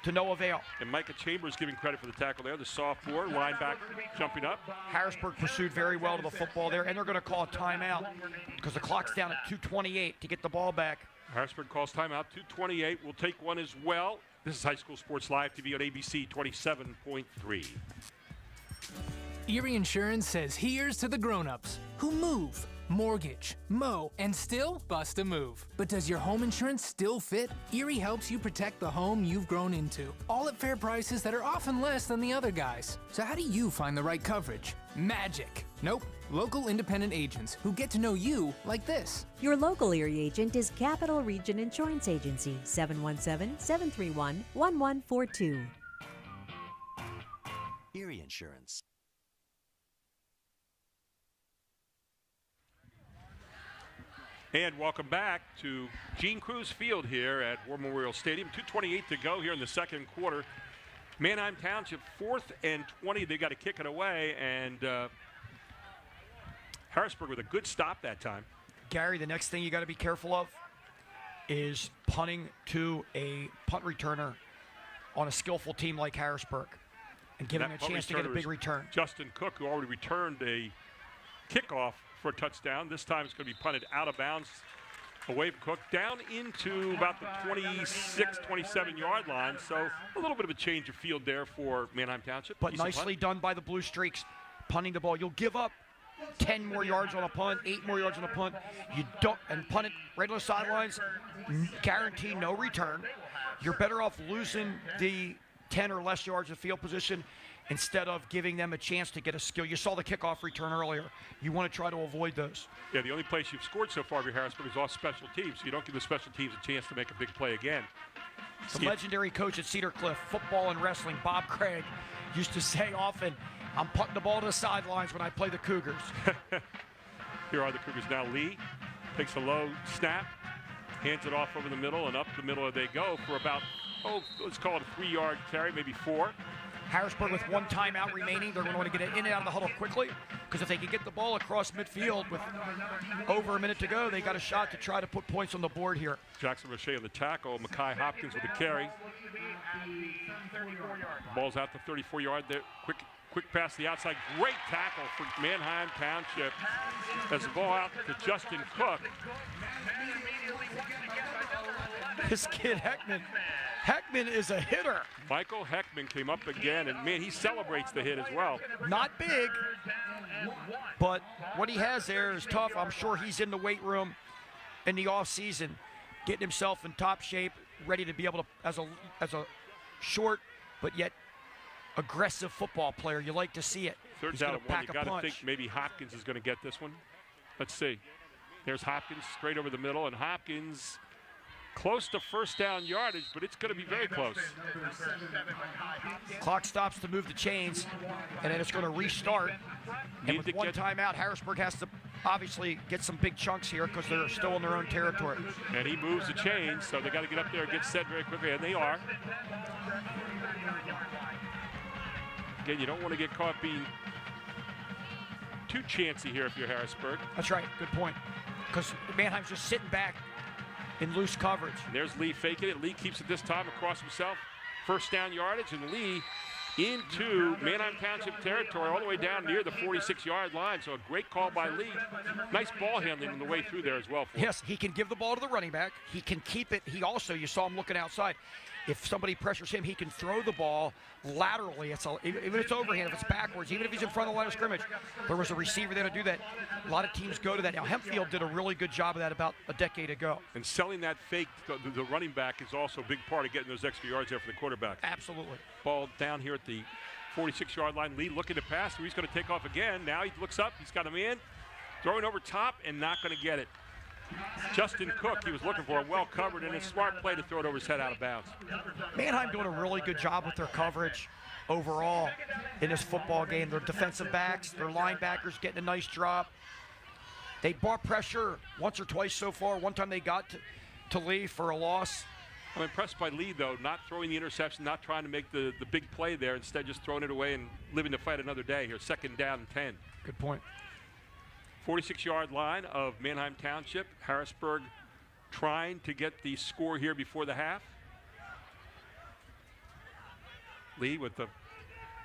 to no avail. And Micah Chambers giving credit for the tackle there, the sophomore, linebacker jumping up. Harrisburg pursued very well to the football there, and they're going to call a timeout because the clock's down at 2:28 to get the ball back. Harrisburg calls timeout, 2:28. We'll take one as well. This is High School Sports Live TV on ABC 27.3. Erie Insurance says here's to the grown-ups who move, mortgage, mow, and still bust a move. But does your home insurance still fit? Erie helps you protect the home you've grown into, all at fair prices that are often less than the other guys. So how do you find the right coverage? Magic. Nope. Local independent agents who get to know you like this. Your local Erie agent is Capital Region Insurance Agency, 717-731-1142. Erie Insurance. And welcome back to Gene Cruz Field here at War Memorial Stadium. 2:28 to go here in the second quarter. Manheim Township 4th and 20. They got to kick it away, and Harrisburg with a good stop that time. Gary, the next thing you got to be careful of is punting to a punt returner on a skillful team like Harrisburg and giving them a chance to get a big return. Justin Cook, who already returned a kickoff for a touchdown. This time it's going to be punted out of bounds away from Cook down into about the 26, 27-yard line. So a little bit of a change of field there for Manheim Township. But nicely done by the Blue Streaks, punting the ball. You'll give up 10 more yards on a punt, 8 more yards on a punt. You don't, and punt it right on the sidelines, guarantee no return. You're better off losing the 10 or less yards of field position instead of giving them a chance to get a skill. You saw the kickoff return earlier. You want to try to avoid those. Yeah, the only place you've scored so far for Harrisburg is off special teams. So you don't give the special teams a chance to make a big play again. The legendary coach at Cedar Cliff, football and wrestling, Bob Craig, used to say often, I'm punting the ball to the sidelines when I play the Cougars. Here are the Cougars now. Lee takes a low snap, hands it off over the middle, and up the middle they go for about, let's call it a 3-yard carry, maybe 4. Harrisburg with 1 timeout remaining. They're going to want to get it in and out of the huddle quickly because if they can get the ball across midfield with over a minute to go, they got a shot to try to put points on the board here. Jackson Roche on the tackle. Mackay Hopkins with the carry. Ball's out to 34-yard there. Quick pass to the outside. Great tackle for Manheim Township. As the ball out to Justin Cook. This kid Heckman is a hitter. Michael Heckman came up again, and man, he celebrates the hit as well. Not big, but what he has there is tough. I'm sure he's in the weight room in the off season, getting himself in top shape, ready to be able to, as a short but yet aggressive football player. You like to see it. Third down and 1. You got to think maybe Hopkins is going to get this one. Let's see. There's Hopkins straight over the middle, and Hopkins close to first down yardage, but it's going to be very close. Clock stops to move the chains, and then it's going to restart. And with 1 timeout, Harrisburg has to obviously get some big chunks here because they're still in their own territory. And he moves the chains, so they got to get up there and get set very quickly, and they are. Again, you don't want to get caught being too chancy here if you're Harrisburg. That's right. Good point. Because Manheim's just sitting back in loose coverage. And there's Lee faking it. Lee keeps it this time across himself. First down yardage, and Lee into Manheim Township territory all the way down near the 46-yard line. So a great call by Lee. Nice ball handling on the way through there as well. Yes, he can give the ball to the running back. He can keep it. He also, you saw him looking outside. If somebody pressures him, he can throw the ball laterally. Even if it's overhand, if it's backwards, even if he's in front of the line of scrimmage. There was a receiver there to do that. A lot of teams go to that. Now, Hempfield did a really good job of that about a decade ago. And selling that fake, the running back is also a big part of getting those extra yards there for the quarterback. Absolutely. Ball down here at the 46-yard line. Lee looking to pass. He's going to take off again. Now he looks up. He's got him in. Throwing over top and not going to get it. Justin Cook, he was looking for him, well covered, and a smart play to throw it over his head out of bounds. Manheim doing a really good job with their coverage overall in this football game. Their defensive backs, their linebackers getting a nice drop. They brought pressure once or twice so far. One time they got to Lee for a loss. I'm impressed by Lee, though, not throwing the interception, not trying to make the big play there, instead just throwing it away and living to fight another day here. Second down and 10. Good point. 46-yard line of Manheim Township. Harrisburg trying to get the score here before the half. Lee with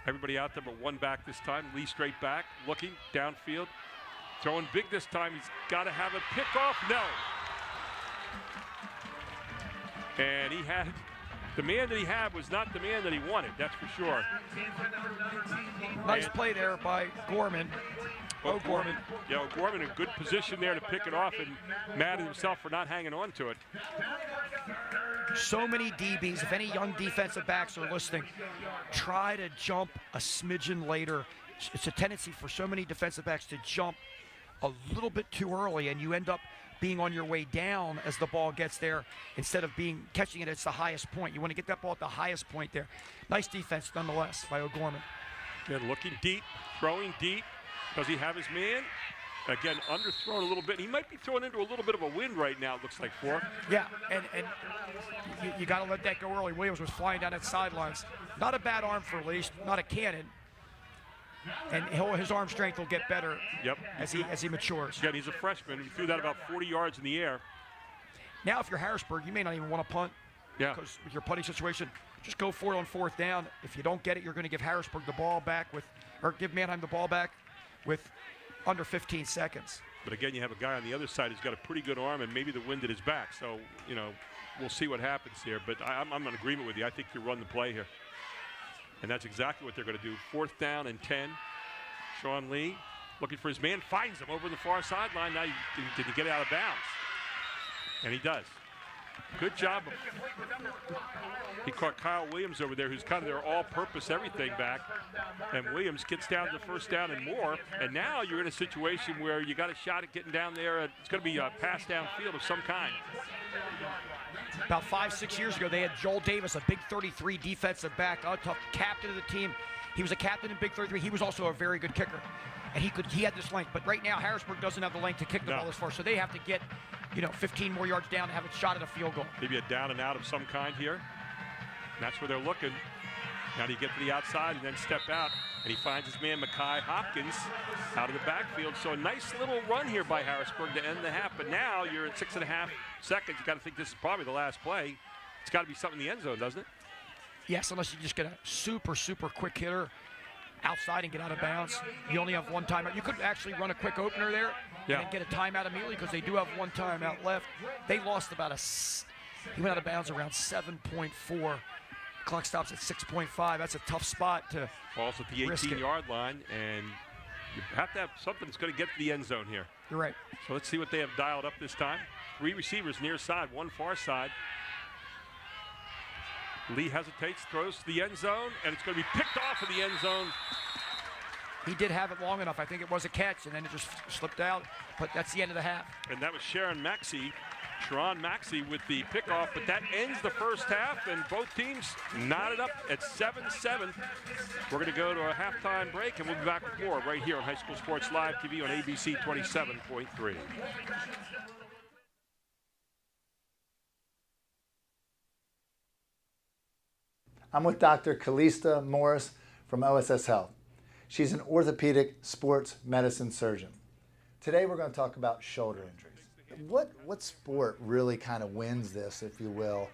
everybody out there but one back this time. Lee straight back, looking downfield. Throwing big this time. He's got to have a pickoff. No. And the man that he had was not the man that he wanted, that's for sure. Nice play there by Gorman. Gorman. Yeah, Gorman in good position there to pick it off, and mad at himself for not hanging on to it. So many DBs, if any young defensive backs are listening, try to jump a smidgen later. It's a tendency for so many defensive backs to jump a little bit too early, and you end up being on your way down as the ball gets there instead of catching it at the highest point. You want to get that ball at the highest point there. Nice defense nonetheless by O'Gorman. Again, looking deep, throwing deep. Does he have his man? Again, underthrown a little bit. He might be thrown into a little bit of a wind right now, it looks like, for. Yeah, and you got to let that go early. Williams was flying down that sidelines. Not a bad arm for Lee, not a cannon. And his arm strength will get better as he matures. Again, he's a freshman. He threw that about 40 yards in the air. Now, if you're Harrisburg, you may not even want to punt. Yeah. Because with your punting situation, just go for it on fourth down. If you don't get it, you're going to give Harrisburg the ball back give Manheim the ball back with under 15 seconds. But again, you have a guy on the other side who's got a pretty good arm and maybe the wind at his back. So, we'll see what happens here. But I'm in agreement with you. I think you run the play here. And that's exactly what they're going to do. Fourth down and 10. Sean Lee looking for his man, finds him over the far sideline. Now, did he get out of bounds? And he does. Good job. He caught Kyle Williams over there, who's kind of their all-purpose everything back. And Williams gets down to the first down and more. And now you're in a situation where you got a shot at getting down there. It's going to be a pass downfield of some kind. About 5-6 years ago, they had Joel Davis, a big 33 defensive back, a tough captain of the team. He was a captain in big 33. He was also a very good kicker. And he had this length. But right now, Harrisburg doesn't have the length to kick the ball as far. So they have to get 15 more yards down to have a shot at a field goal. Maybe a down and out of some kind here. And that's where they're looking. Now you get to the outside and then step out. And he finds his man, Mekhi Hopkins, out of the backfield. So a nice little run here by Harrisburg to end the half. But now you're at 6.5 seconds. You got to think this is probably the last play. It's got to be something in the end zone, doesn't it? Yes, unless you just get a super, super quick hitter outside and get out of bounds. You only have one timeout. You could actually run a quick opener there and get a timeout immediately because they do have one timeout left. They lost he went out of bounds around 7.4. Clock stops at 6.5. That's a tough spot to Falls at the 18-yard line, and you have to have something that's going to get to the end zone here. You're right. So let's see what they have dialed up this time. 3 receivers near side, 1 far side. Lee hesitates, throws to the end zone, and it's going to be picked off in the end zone. He did have it long enough. I think it was a catch, and then it just slipped out. But that's the end of the half. And that was Sharon Maxey Sharon Maxey with the pickoff, but that ends the first half, and both teams knotted up at 7-7. We're going to go to a halftime break, and we'll be back with more right here on High School Sports Live TV on ABC 27.3. I'm with Dr. Calista Morris from OSS Health. She's an orthopedic sports medicine surgeon. Today we're going to talk about shoulder injuries. What sport really kind of wins this, if you will,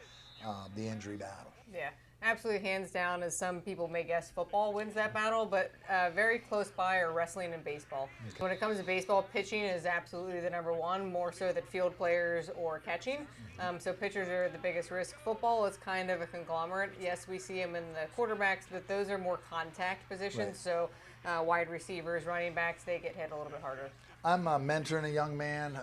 the injury battle? Yeah, absolutely, hands down, as some people may guess, football wins that battle, but very close by are wrestling and baseball. Okay. When it comes to baseball, pitching is absolutely the number one, more so than field players or catching. So pitchers are the biggest risk. Football is kind of a conglomerate. Yes, we see them in the quarterbacks, but those are more contact positions. Right. So wide receivers, running backs, they get hit a little bit harder. I'm mentoring a young man.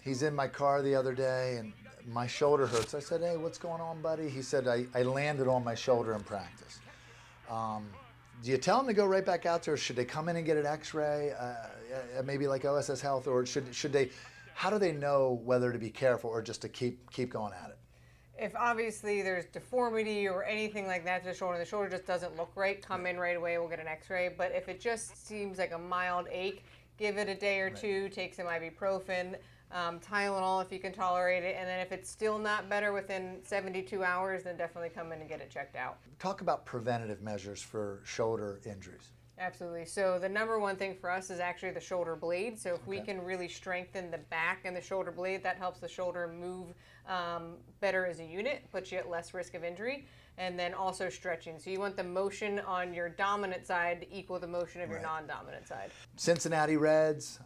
He's in my car the other day, and my shoulder hurts. I said, hey, what's going on, buddy? He said, I landed on my shoulder in practice. Do you tell them to go right back out there, or should they come in and get an x-ray, maybe like OSS Health, or should they, how do they know whether to be careful or just to keep going at it? If obviously there's deformity or anything like that to the shoulder just doesn't look right, come in right away, we'll get an x-ray. But if it just seems like a mild ache, give it a day or two, take some ibuprofen. Tylenol if you can tolerate it, and then if it's still not better within 72 hours, then definitely come in and get it checked out. Talk about preventative measures for shoulder injuries. Absolutely. So the number one thing for us is actually the shoulder blade. So if we can really strengthen the back and the shoulder blade, that helps the shoulder move better as a unit, puts you at less risk of injury. And then also stretching. So you want the motion on your dominant side to equal the motion of your non-dominant side. Cincinnati Reds,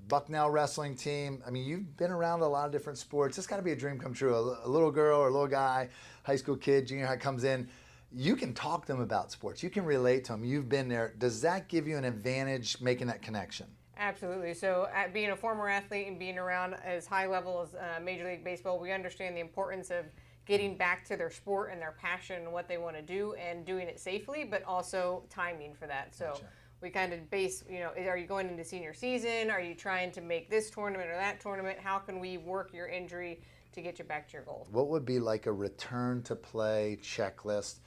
Bucknell wrestling team. I mean, you've been around a lot of different sports. It's got to be a dream come true. A little girl or a little guy, high school kid, junior high comes in. You can talk to them about sports. You can relate to them. You've been there. Does that give you an advantage making that connection? Absolutely. So being a former athlete and being around as high level as Major League Baseball, we understand the importance of getting back to their sport and their passion and what they want to do and doing it safely, but also timing for that. So. Gotcha. We kind of base, are you going into senior season? Are you trying to make this tournament or that tournament? How can we work your injury to get you back to your goal? What would be like a return to play checklist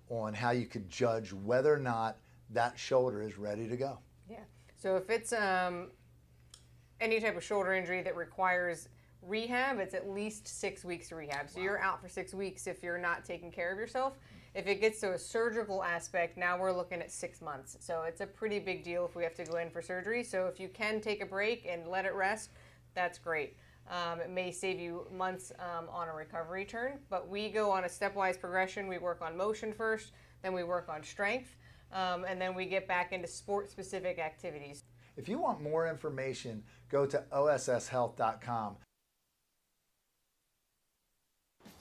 on how you could judge whether or not that shoulder is ready to go? Yeah. So if it's any type of shoulder injury that requires rehab, it's at least 6 weeks to rehab. So you're out for 6 weeks if you're not taking care of yourself. If it gets to a surgical aspect, now we're looking at 6 months. So it's a pretty big deal if we have to go in for surgery. So if you can take a break and let it rest, that's great. It may save you months on a recovery turn, but we go on a stepwise progression. We work on motion first, then we work on strength, and then we get back into sport-specific activities. If you want more information, go to osshealth.com.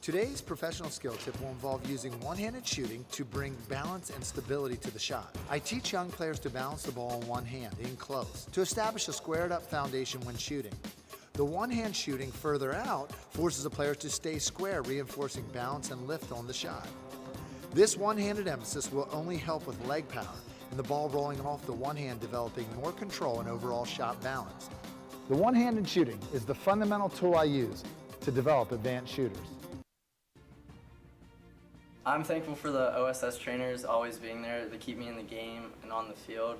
Today's professional skill tip will involve using one-handed shooting to bring balance and stability to the shot. I teach young players to balance the ball in one hand, in close, to establish a squared-up foundation when shooting. The one-hand shooting further out forces the player to stay square, reinforcing balance and lift on the shot. This one-handed emphasis will only help with leg power and the ball rolling off the one hand, developing more control and overall shot balance. The one-handed shooting is the fundamental tool I use to develop advanced shooters. I'm thankful for the OSS trainers always being there to keep me in the game and on the field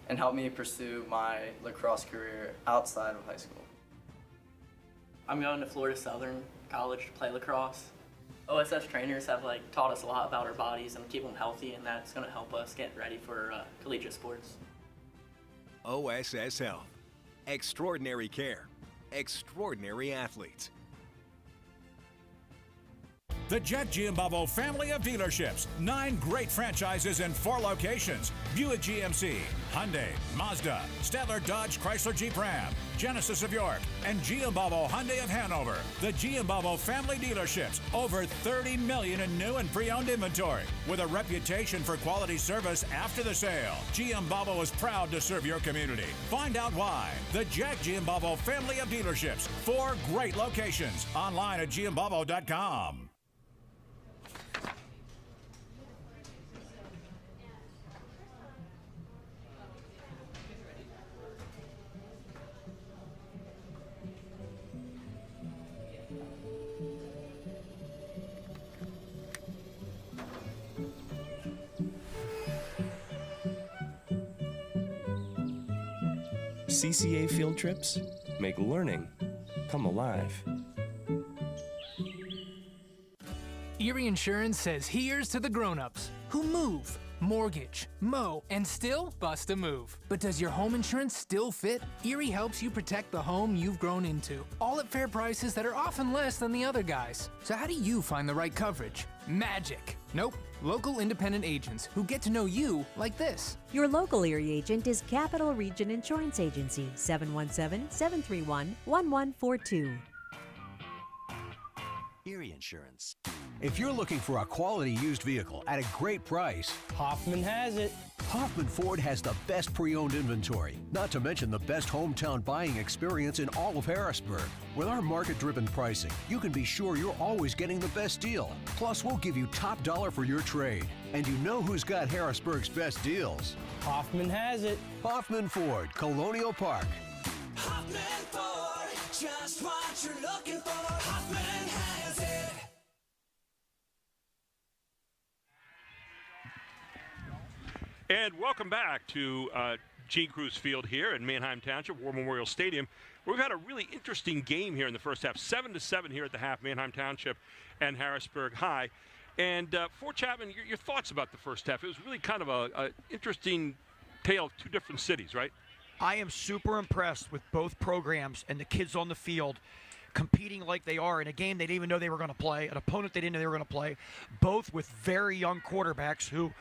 and help me pursue my lacrosse career outside of high school. I'm going to Florida Southern College to play lacrosse. OSS trainers have taught us a lot about our bodies and keep them healthy, and that's going to help us get ready for collegiate sports. OSS Health. Extraordinary care. Extraordinary athletes. The Jet Giambavo family of dealerships. 9 great franchises in 4 locations. Buick GMC, Hyundai, Mazda, Stadler Dodge Chrysler Jeep Ram, Genesis of York, and Giambavo Hyundai of Hanover. The Giambavo family dealerships. Over 30 million in new and pre-owned inventory. With a reputation for quality service after the sale. Giambavo is proud to serve your community. Find out why. The Jack Giambavo family of dealerships. 4 great locations. Online at giambavo.com. CCA field trips make learning come alive. Erie Insurance says here's to the grown-ups who move, mortgage, mow, and still bust a move. But does your home insurance still fit? Erie helps you protect the home you've grown into, all at fair prices that are often less than the other guys. So how do you find the right coverage? Magic. Nope. Local independent agents who get to know you like this. Your local Erie agent is Capital Region Insurance Agency, 717-731-1142. Erie Insurance. If you're looking for a quality used vehicle at a great price, Hoffman has it. Hoffman Ford has the best pre-owned inventory, not to mention the best hometown buying experience in all of Harrisburg. With our market-driven pricing, you can be sure you're always getting the best deal. Plus, we'll give you top dollar for your trade. And you know who's got Harrisburg's best deals? Hoffman has it. Hoffman Ford, Colonial Park. Hoffman Ford, just what you're looking for. Hoffman has it. And welcome back to Gene Cruz Field here in Manheim Township, War Memorial Stadium. We've had a really interesting game here in the first half, 7-7 here at the half, Manheim Township and Harrisburg High. And Fort Chapman, your thoughts about the first half? It was really kind of a interesting tale of two different cities, right? I am super impressed with both programs and the kids on the field competing like they are in a game they didn't even know they were going to play, an opponent they didn't know they were going to play, both with very young quarterbacks who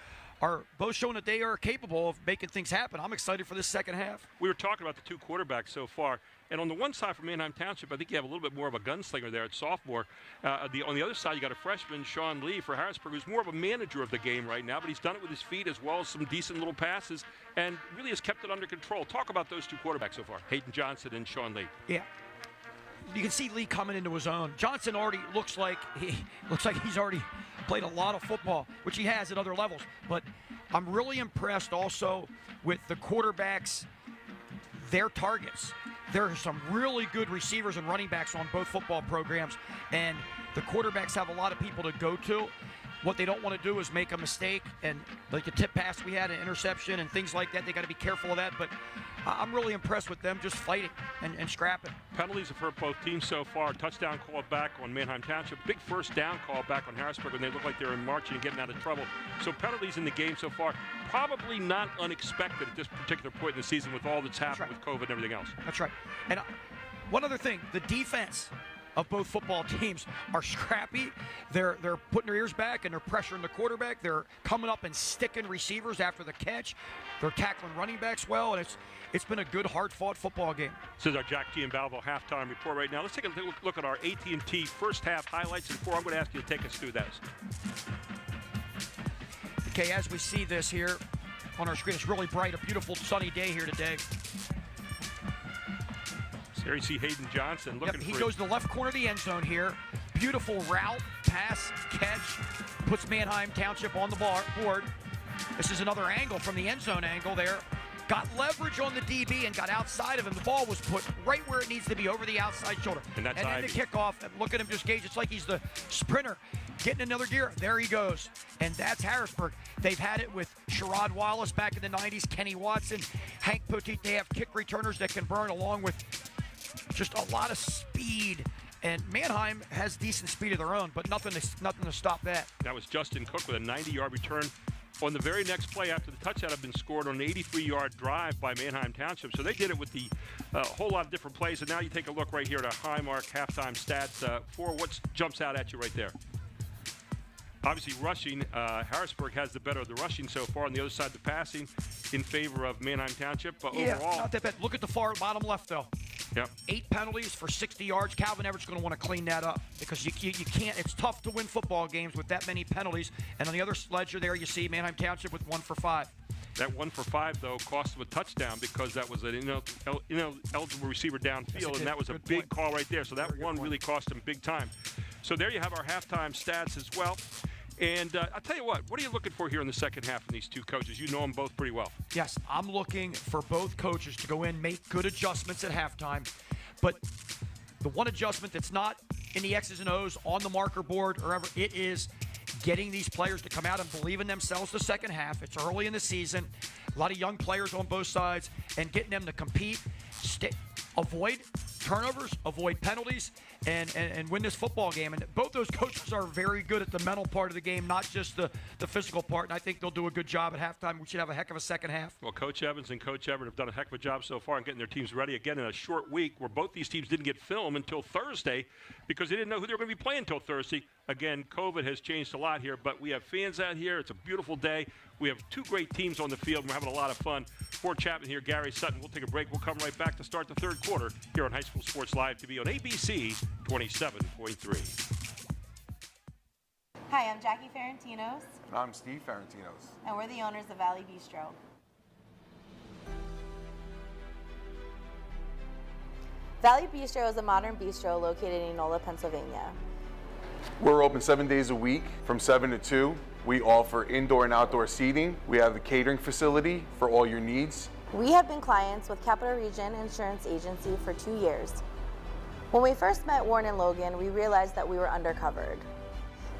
are both showing that they are capable of making things happen. I'm excited for this second half. We were talking about the two quarterbacks so far. And on the one side for Manheim Township, I think you have a little bit more of a gunslinger there at sophomore. On the other side, you got a freshman, Sean Lee, for Harrisburg, who's more of a manager of the game right now, but he's done it with his feet as well as some decent little passes and really has kept it under control. Talk about those two quarterbacks so far, Hayden Johnson and Sean Lee. Yeah. You can see Lee coming into his own. Johnson already looks like he's already played a lot of football, which he has at other levels. But I'm really impressed also with the quarterbacks, their targets. There are some really good receivers and running backs on both football programs, and the quarterbacks have a lot of people to go to. What they don't want to do is make a mistake, and like the tip pass we had, an interception and things like that, they got to be careful of that. But I'm really impressed with them just fighting and scrapping. Penalties have hurt both teams so far. Touchdown call back on Manheim Township. Big first down call back on Harrisburg when they look like they were marching and getting out of trouble. So penalties in the game so far, probably not unexpected at this particular point in the season with all that's happened with COVID and everything else. That's right. And one other thing, the defense of both football teams are scrappy. They're putting their ears back and they're pressuring the quarterback. They're coming up and sticking receivers after the catch. They're tackling running backs well, and it's been a good, hard-fought football game. This is our Jack Giambalvo halftime report right now. Let's take a look at our AT&T first half highlights. And before, I'm going to ask you to take us through those. Okay, as we see this here on our screen, it's really bright, a beautiful sunny day here today. So there you see Hayden Johnson looking he goes to the left corner of the end zone here. Beautiful route, pass, catch, puts Manheim Township on the board. This is another angle from the end zone angle there. Got leverage on the DB and got outside of him. The ball was put right where it needs to be, over the outside shoulder. And that's then the kickoff, and look at him just gauge. It's like he's the sprinter getting another gear. There he goes. And that's Harrisburg. They've had it with Sherrod Wallace back in the 90s, Kenny Watson, Hank Poteet. They have kick returners that can burn along with just a lot of speed. And Manheim has decent speed of their own, but nothing to stop that. That was Justin Cook with a 90-yard return on the very next play after the touchdown had been scored on an 83-yard drive by Manheim Township. So they did it with the whole lot of different plays. And now you take a look right here at our Highmark halftime stats. For what jumps out at you right there? Obviously, rushing, Harrisburg has the better of the rushing so far. On the other side, the passing in favor of Manheim Township. But overall, not that bad. Look at the far bottom left, though. Yep. 8 penalties for 60 yards. Calvin Everett's going to want to clean that up because you can't. It's tough to win football games with that many penalties. And on the other ledger there, you see Manheim Township with 1 for 5. That 1 for 5, though, cost them a touchdown because that was an ineligible receiver downfield, and that was a big call right there. So that one really cost them big time. So there you have our halftime stats as well. And I'll tell you what are you looking for here in the second half from these two coaches? You know them both pretty well. Yes, I'm looking for both coaches to go in, make good adjustments at halftime. But the one adjustment that's not in the X's and O's on the marker board or ever, it is getting these players to come out and believe in themselves the second half. It's early in the season. A lot of young players on both sides, and getting them to compete, avoid turnovers, avoid penalties, and win this football game. And both those coaches are very good at the mental part of the game, not just the physical part. And I think they'll do a good job at halftime. We should have a heck of a second half. Well, Coach Evans and Coach Everett have done a heck of a job so far in getting their teams ready. Again, in a short week where both these teams didn't get film until Thursday because they didn't know who they were going to be playing until Thursday. Again, COVID has changed a lot here, but we have fans out here. It's a beautiful day. We have two great teams on the field, and we're having a lot of fun. For Chapman here, Gary Sutton. We'll take a break. We'll come right back to start the third quarter here on High School Sports Live TV on ABC 27.3. Hi, I'm Jackie Ferentinos. And I'm Steve Ferentinos. And we're the owners of Valley Bistro. Valley Bistro is a modern bistro located in Enola, Pennsylvania. We're open 7 days a week from 7 to 2. We offer indoor and outdoor seating. We have a catering facility for all your needs. We have been clients with Capital Region Insurance Agency for 2 years. When we first met Warren and Logan, we realized that we were undercovered.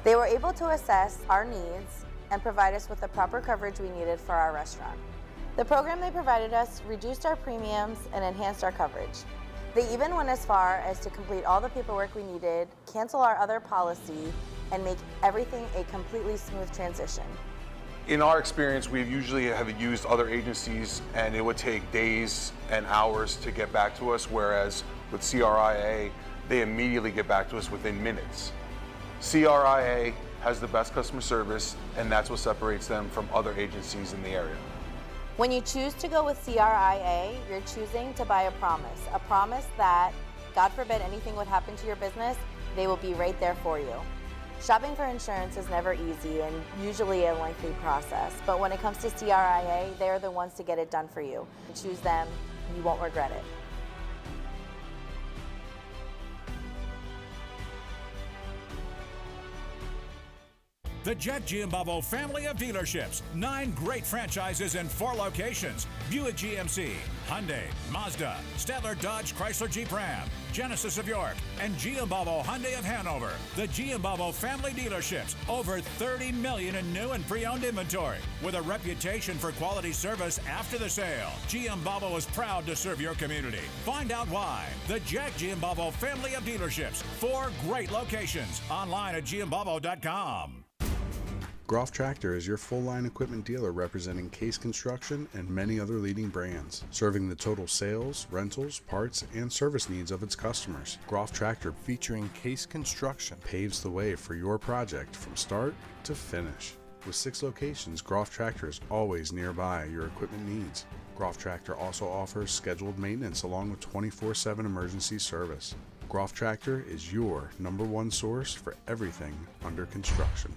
They were able to assess our needs and provide us with the proper coverage we needed for our restaurant. The program they provided us reduced our premiums and enhanced our coverage. They even went as far as to complete all the paperwork we needed, cancel our other policy, and make everything a completely smooth transition. In our experience, we usually have used other agencies and it would take days and hours to get back to us, whereas with CRIA, they immediately get back to us within minutes. CRIA has the best customer service, and that's what separates them from other agencies in the area. When you choose to go with CRIA, you're choosing to buy a promise that, God forbid anything would happen to your business, they will be right there for you. Shopping for insurance is never easy and usually a lengthy process, but when it comes to CRIA, they're the ones to get it done for you. Choose them, you won't regret it. The Jack Giambavo family of dealerships. 9 great franchises in 4 locations. Buick GMC, Hyundai, Mazda, Stadler Dodge Chrysler Jeep Ram, Genesis of York, and Giambavo Hyundai of Hanover. The Giambavo family dealerships. Over 30 million in new and pre-owned inventory. With a reputation for quality service after the sale. Giambavo is proud to serve your community. Find out why. The Jack Giambavo family of dealerships. 4 great locations. Online at giambavo.com. Groff Tractor is your full-line equipment dealer representing Case Construction and many other leading brands, serving the total sales, rentals, parts, and service needs of its customers. Groff Tractor, featuring Case Construction, paves the way for your project from start to finish. With 6 locations, Groff Tractor is always nearby your equipment needs. Groff Tractor also offers scheduled maintenance along with 24/7 emergency service. Groff Tractor is your #1 source for everything under construction.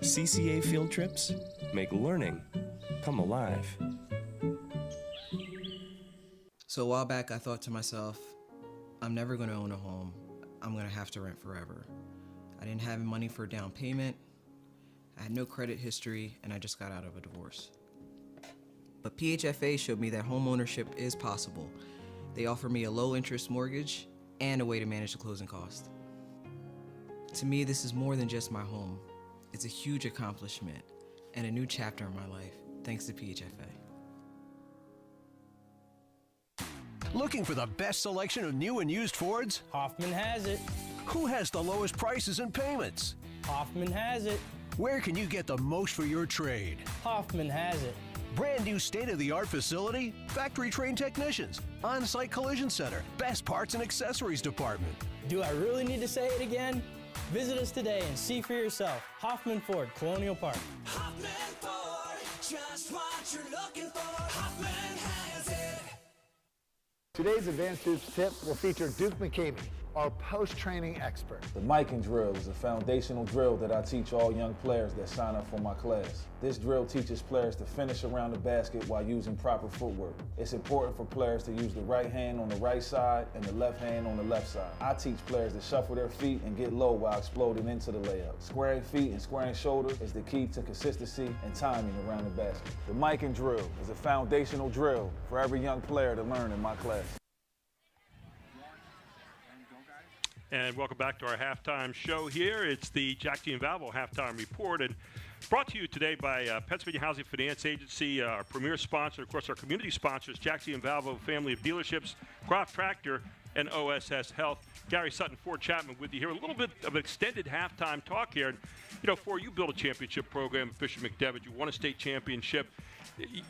CCA field trips make learning come alive. So a while back, I thought to myself, I'm never going to own a home. I'm going to have to rent forever. I didn't have money for a down payment. I had no credit history, and I just got out of a divorce. But PHFA showed me that home ownership is possible. They offer me a low-interest mortgage and a way to manage the closing cost. To me, this is more than just my home. It's a huge accomplishment and a new chapter in my life, thanks to PHFA. Looking for the best selection of new and used Fords? Hoffman has it. Who has the lowest prices and payments? Hoffman has it. Where can you get the most for your trade? Hoffman has it. Brand new state-of-the-art facility, factory-trained technicians, on-site collision center, best parts and accessories department. Do I really need to say it again? Visit us today and see for yourself. Hoffman Ford, Colonial Park. Hoffman Ford, just what you're looking for. Hoffman has it. Today's Advanced Hoops tip will feature Duke McCamey. our post-training expert. The miking drill is a foundational drill that I teach all young players that sign up for my class. This drill teaches players to finish around the basket while using proper footwork. It's important for players to use the right hand on the right side and the left hand on the left side. I teach players to shuffle their feet and get low while exploding into the layup. Squaring feet and squaring shoulders is the key to consistency and timing around the basket. The miking drill is a foundational drill for every young player to learn in my class. And welcome back to our halftime show here. It's the Jack Gianvalvo halftime report, and brought to you today by Pennsylvania Housing Finance Agency, our premier sponsor, of course, our community sponsors, Jack Gianvalvo family of dealerships, Groff Tractor, and OSS Health. Gary Sutton, Ford Chapman with you here. A little bit of an extended halftime talk here. And, you know, Ford, you built a championship program at Fisher McDevitt. You won a state championship.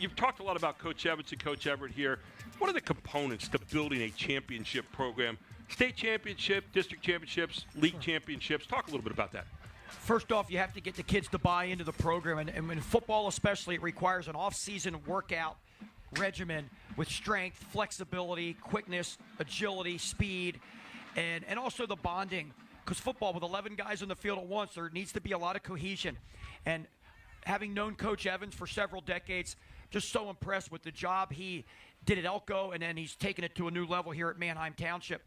You've talked a lot about Coach Evans and Coach Everett here. What are the components to building a championship program? State championship, district championships, league championships. Talk a little bit about that. First off, you have to get the kids to buy into the program. And in football especially, it requires an off-season workout regimen with strength, flexibility, quickness, agility, speed, and also the bonding. Because football, with 11 guys on the field at once, there needs to be a lot of cohesion. And having known Coach Evans for several decades, just so impressed with the job he did at Elko, and then he's taken it to a new level here at MANHEIM Township.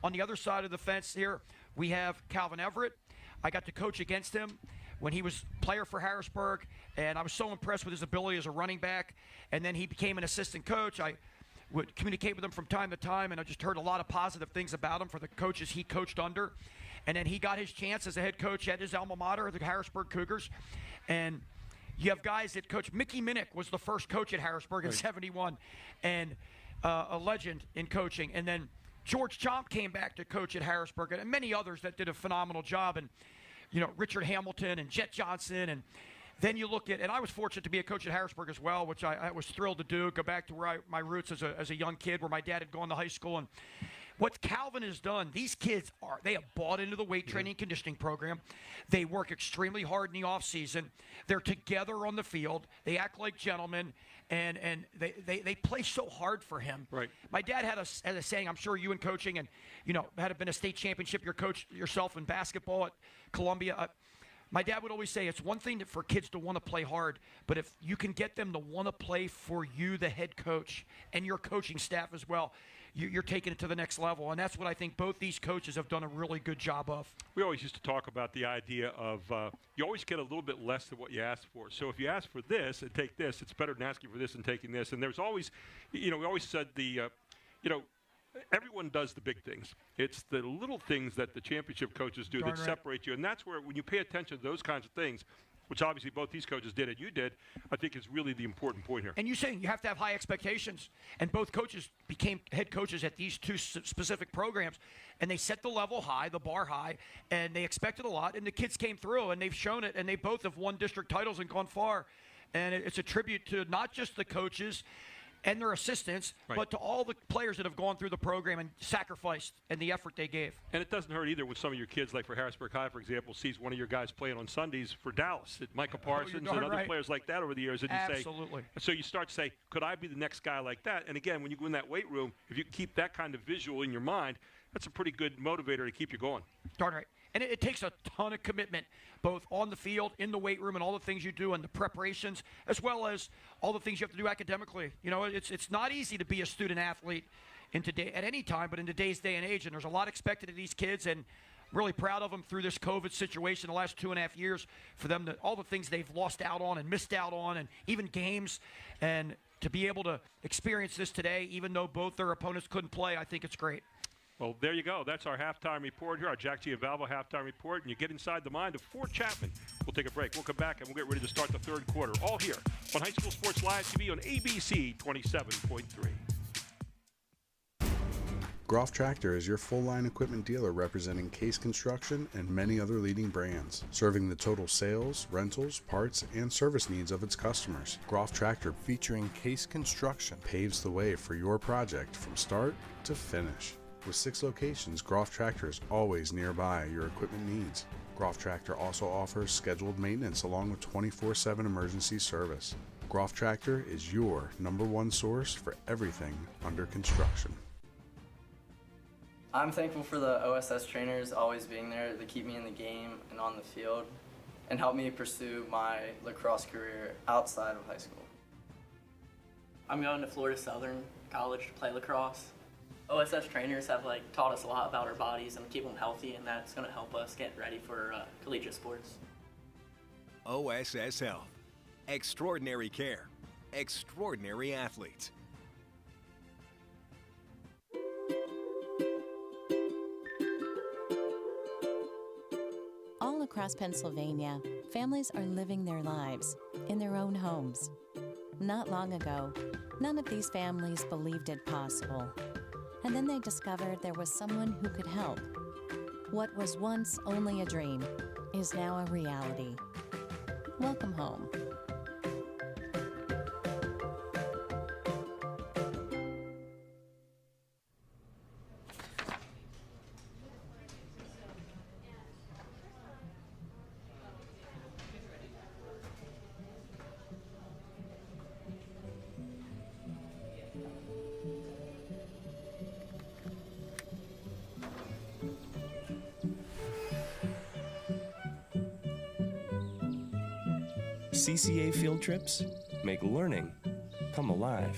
On the other side of the fence here, we have Calvin Everett. I got to coach against him when he was player for Harrisburg, and I was so impressed with his ability as a running back. And then he became an assistant coach. I would communicate with him from time to time, and I just heard a lot of positive things about him for the coaches he coached under. And then he got his chance as a head coach at his alma mater, the Harrisburg Cougars. And you have guys that coach. Mickey Minnick was the first coach at Harrisburg in '71, and a legend in coaching. And then George Chomp came back to coach at Harrisburg, and many others that did a phenomenal job. And, you know, Richard Hamilton and Jet Johnson. And then you look at, and I was fortunate to be a coach at Harrisburg as well, which I was thrilled to do, go back to where my roots as a young kid, where my dad had gone to high school. And what Calvin has done, these kids they have bought into the weight training conditioning program. They work extremely hard in the off season. They're together on the field. They act like gentlemen, and they play so hard for him. Right. My dad had a saying, I'm sure you in coaching, and, you know, had been a state championship, your coach yourself in basketball at Columbia. My dad would always say, it's one thing for kids to want to play hard, but if you can get them to want to play for you, the head coach, and your coaching staff as well, you're taking it to the next level. And that's what I think both these coaches have done a really good job of. We always used to talk about the idea of you always get a little bit less than what you ask for. So if you ask for this and take this, it's better than asking for this and taking this. And there's always, you know, we always said everyone does the big things. It's the little things that the championship coaches do that separate you. And that's where, when you pay attention to those kinds of things, which obviously both these coaches did and you did, I think is really the important point here. And you're saying you have to have high expectations. And both coaches became head coaches at these two specific programs. And they set the level high, the bar high, and they expected a lot. And the kids came through, and they've shown it. And they both have won district titles and gone far. And it's a tribute to not just the coaches and their assistants, but to all the players that have gone through the program and sacrificed and the effort they gave. And it doesn't hurt either when some of your kids, like for Harrisburg High, for example, sees one of your guys playing on Sundays for Dallas, Michael Parsons and other players like that over the years. And you say, so you start to say, could I be the next guy like that? And again, when you go in that weight room, if you keep that kind of visual in your mind, that's a pretty good motivator to keep you going. Darn right. And it takes a ton of commitment, both on the field, in the weight room, and all the things you do and the preparations, as well as all the things you have to do academically. You know, it's not easy to be a student athlete at any time, but in today's day and age. And there's a lot expected of these kids, and really proud of them through this COVID situation the last 2.5 years, for them to all the things they've lost out on and missed out on, and even games, and to be able to experience this today, even though both their opponents couldn't play. I think it's great. Well, there you go. That's our halftime report here, our Jack Gianvalvo halftime report. And you get inside the mind of Ford Chapman. We'll take a break. We'll come back, and we'll get ready to start the third quarter. All here on High School Sports Live TV on ABC 27.3. Groff Tractor is your full-line equipment dealer representing Case Construction and many other leading brands, serving the total sales, rentals, parts, and service needs of its customers. Groff Tractor, featuring Case Construction, paves the way for your project from start to finish. With 6 locations, Groff Tractor is always nearby your equipment needs. Groff Tractor also offers scheduled maintenance along with 24/7 emergency service. Groff Tractor is your #1 source for everything under construction. I'm thankful for the OSS trainers always being there to keep me in the game and on the field and help me pursue my lacrosse career outside of high school. I'm going to Florida Southern College to play lacrosse. OSS trainers have taught us a lot about our bodies and keep them healthy, and that's going to help us get ready for collegiate sports. OSS Health. Extraordinary care. Extraordinary athletes. All across Pennsylvania, families are living their lives in their own homes. Not long ago, none of these families believed it possible. And then they discovered there was someone who could help. What was once only a dream is now a reality. Welcome home. CCA field trips make learning come alive.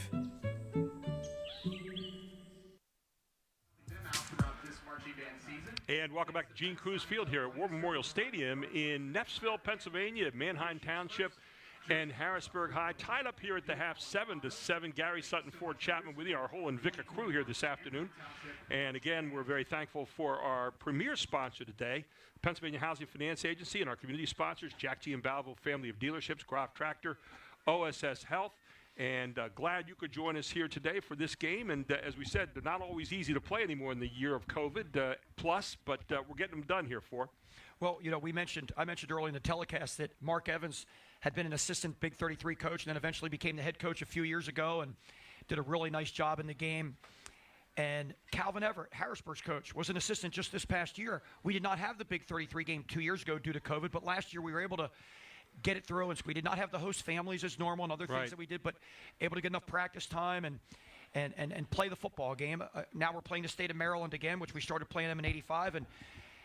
And welcome back to Gene Cruz Field here at War Memorial Stadium in Neffsville, Pennsylvania. Manheim Township and Harrisburg High tied up here at the half 7-7. Gary Sutton, Ford Chapman with you, our whole Invicta crew here this afternoon. And again, we're very thankful for our premier sponsor today, Pennsylvania Housing Finance Agency, and our community sponsors, Jack G. and Balville Family of Dealerships, Groff Tractor, OSS Health. And glad you could join us here today for this game. And as we said, they're not always easy to play anymore in the year of COVID plus, but we're getting them done here for. Well, you know, I mentioned earlier in the telecast that Mark Evans had been an assistant Big 33 coach and then eventually became the head coach a few years ago and did a really nice job in the game. And Calvin Everett, Harrisburg's coach, was an assistant just this past year. We did not have the Big 33 game 2 years ago due to COVID, but last year we were able to get it through. And so we did not have the host families as normal and other things that we did, but able to get enough practice time and play the football game. Now we're playing the state of Maryland again, which we started playing them in '85. And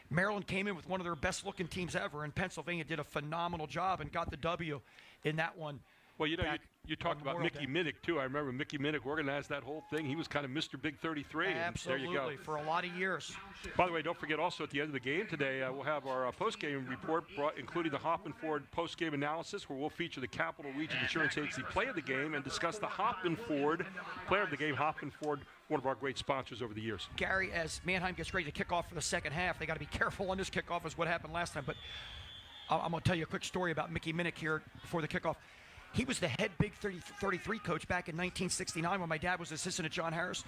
Maryland came in with one of their best-looking teams ever, and Pennsylvania did a phenomenal job and got the W in that one. Well, you know, you talked about Mickey Minnick, too. I remember Mickey Minnick organized that whole thing. He was kind of Mr. Big 33. Absolutely, and there you go. For a lot of years. By the way, don't forget also at the end of the game today, we'll have our post-game report, including the Hoffman Ford post-game analysis, where we'll feature the Capital Region Insurance Agency play of the game and discuss the Hoffman Ford player of the game. Hoffman Ford, one of our great sponsors over the years. Gary, as Manheim gets ready to kick off for the second half, they got to be careful on this kickoff as what happened last time. But I'm going to tell you a quick story about Mickey Minnick here before the kickoff. He was the head Big 33 coach back in 1969 when my dad was assistant at John Harris.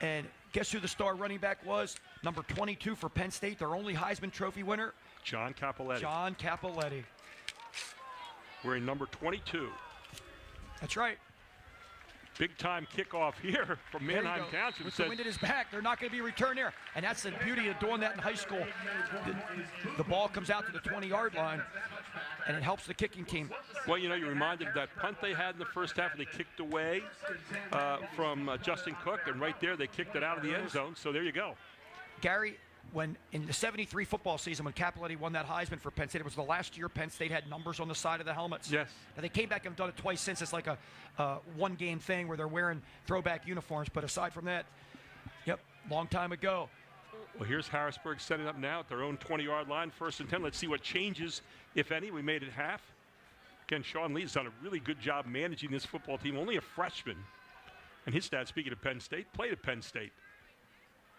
And guess who the star running back was? Number 22 for Penn State, their only Heisman Trophy winner. John Cappelletti. John Cappelletti. Wearing number 22. That's right. Big-time kickoff here from Manheim Township. With the wind at his back, they're not going to be returned there. And that's the beauty of doing that in high school. The ball comes out to the 20-yard line, and it helps the kicking team. Well, you know, you're reminded of that punt they had in the first half, and they kicked away from Justin Cook, and right there they kicked it out of the end zone. So there you go. Gary, when in the '73 football season, when Cappelletti won that Heisman for Penn State, it was the last year Penn State had numbers on the side of the helmets. Yes. Now, they came back and done it twice since. It's like a one-game thing where they're wearing throwback uniforms. But aside from that, yep, long time ago. Well, here's Harrisburg setting up now at their own 20-yard line, 1st and 10. Let's see what changes, if any. We made it half. Again, Sean Lee's done a really good job managing this football team. Only a freshman. And his dad, speaking of Penn State, played at Penn State.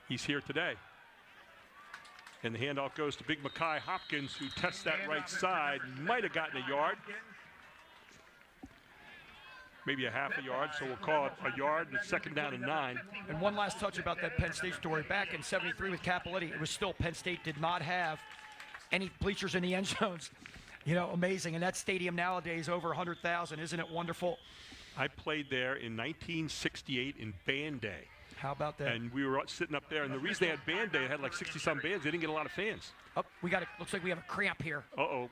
He's here today. And the handoff goes to Big Mackay Hopkins, who tests that right side. Might have gotten a yard. Maybe a half a yard, so we'll call it a yard, and it's 2nd down and 9. And one last touch about that Penn State story. Back in '73 with Cappelletti, it was still Penn State did not have any bleachers in the end zones. You know, amazing. And that stadium nowadays, over 100,000. Isn't it wonderful? I played there in 1968 in Band Day. How about that? And we were sitting up there, and the reason they had Band Day, it had like 60-some bands. They didn't get a lot of fans. Oh, looks like we have a cramp here. Uh-oh.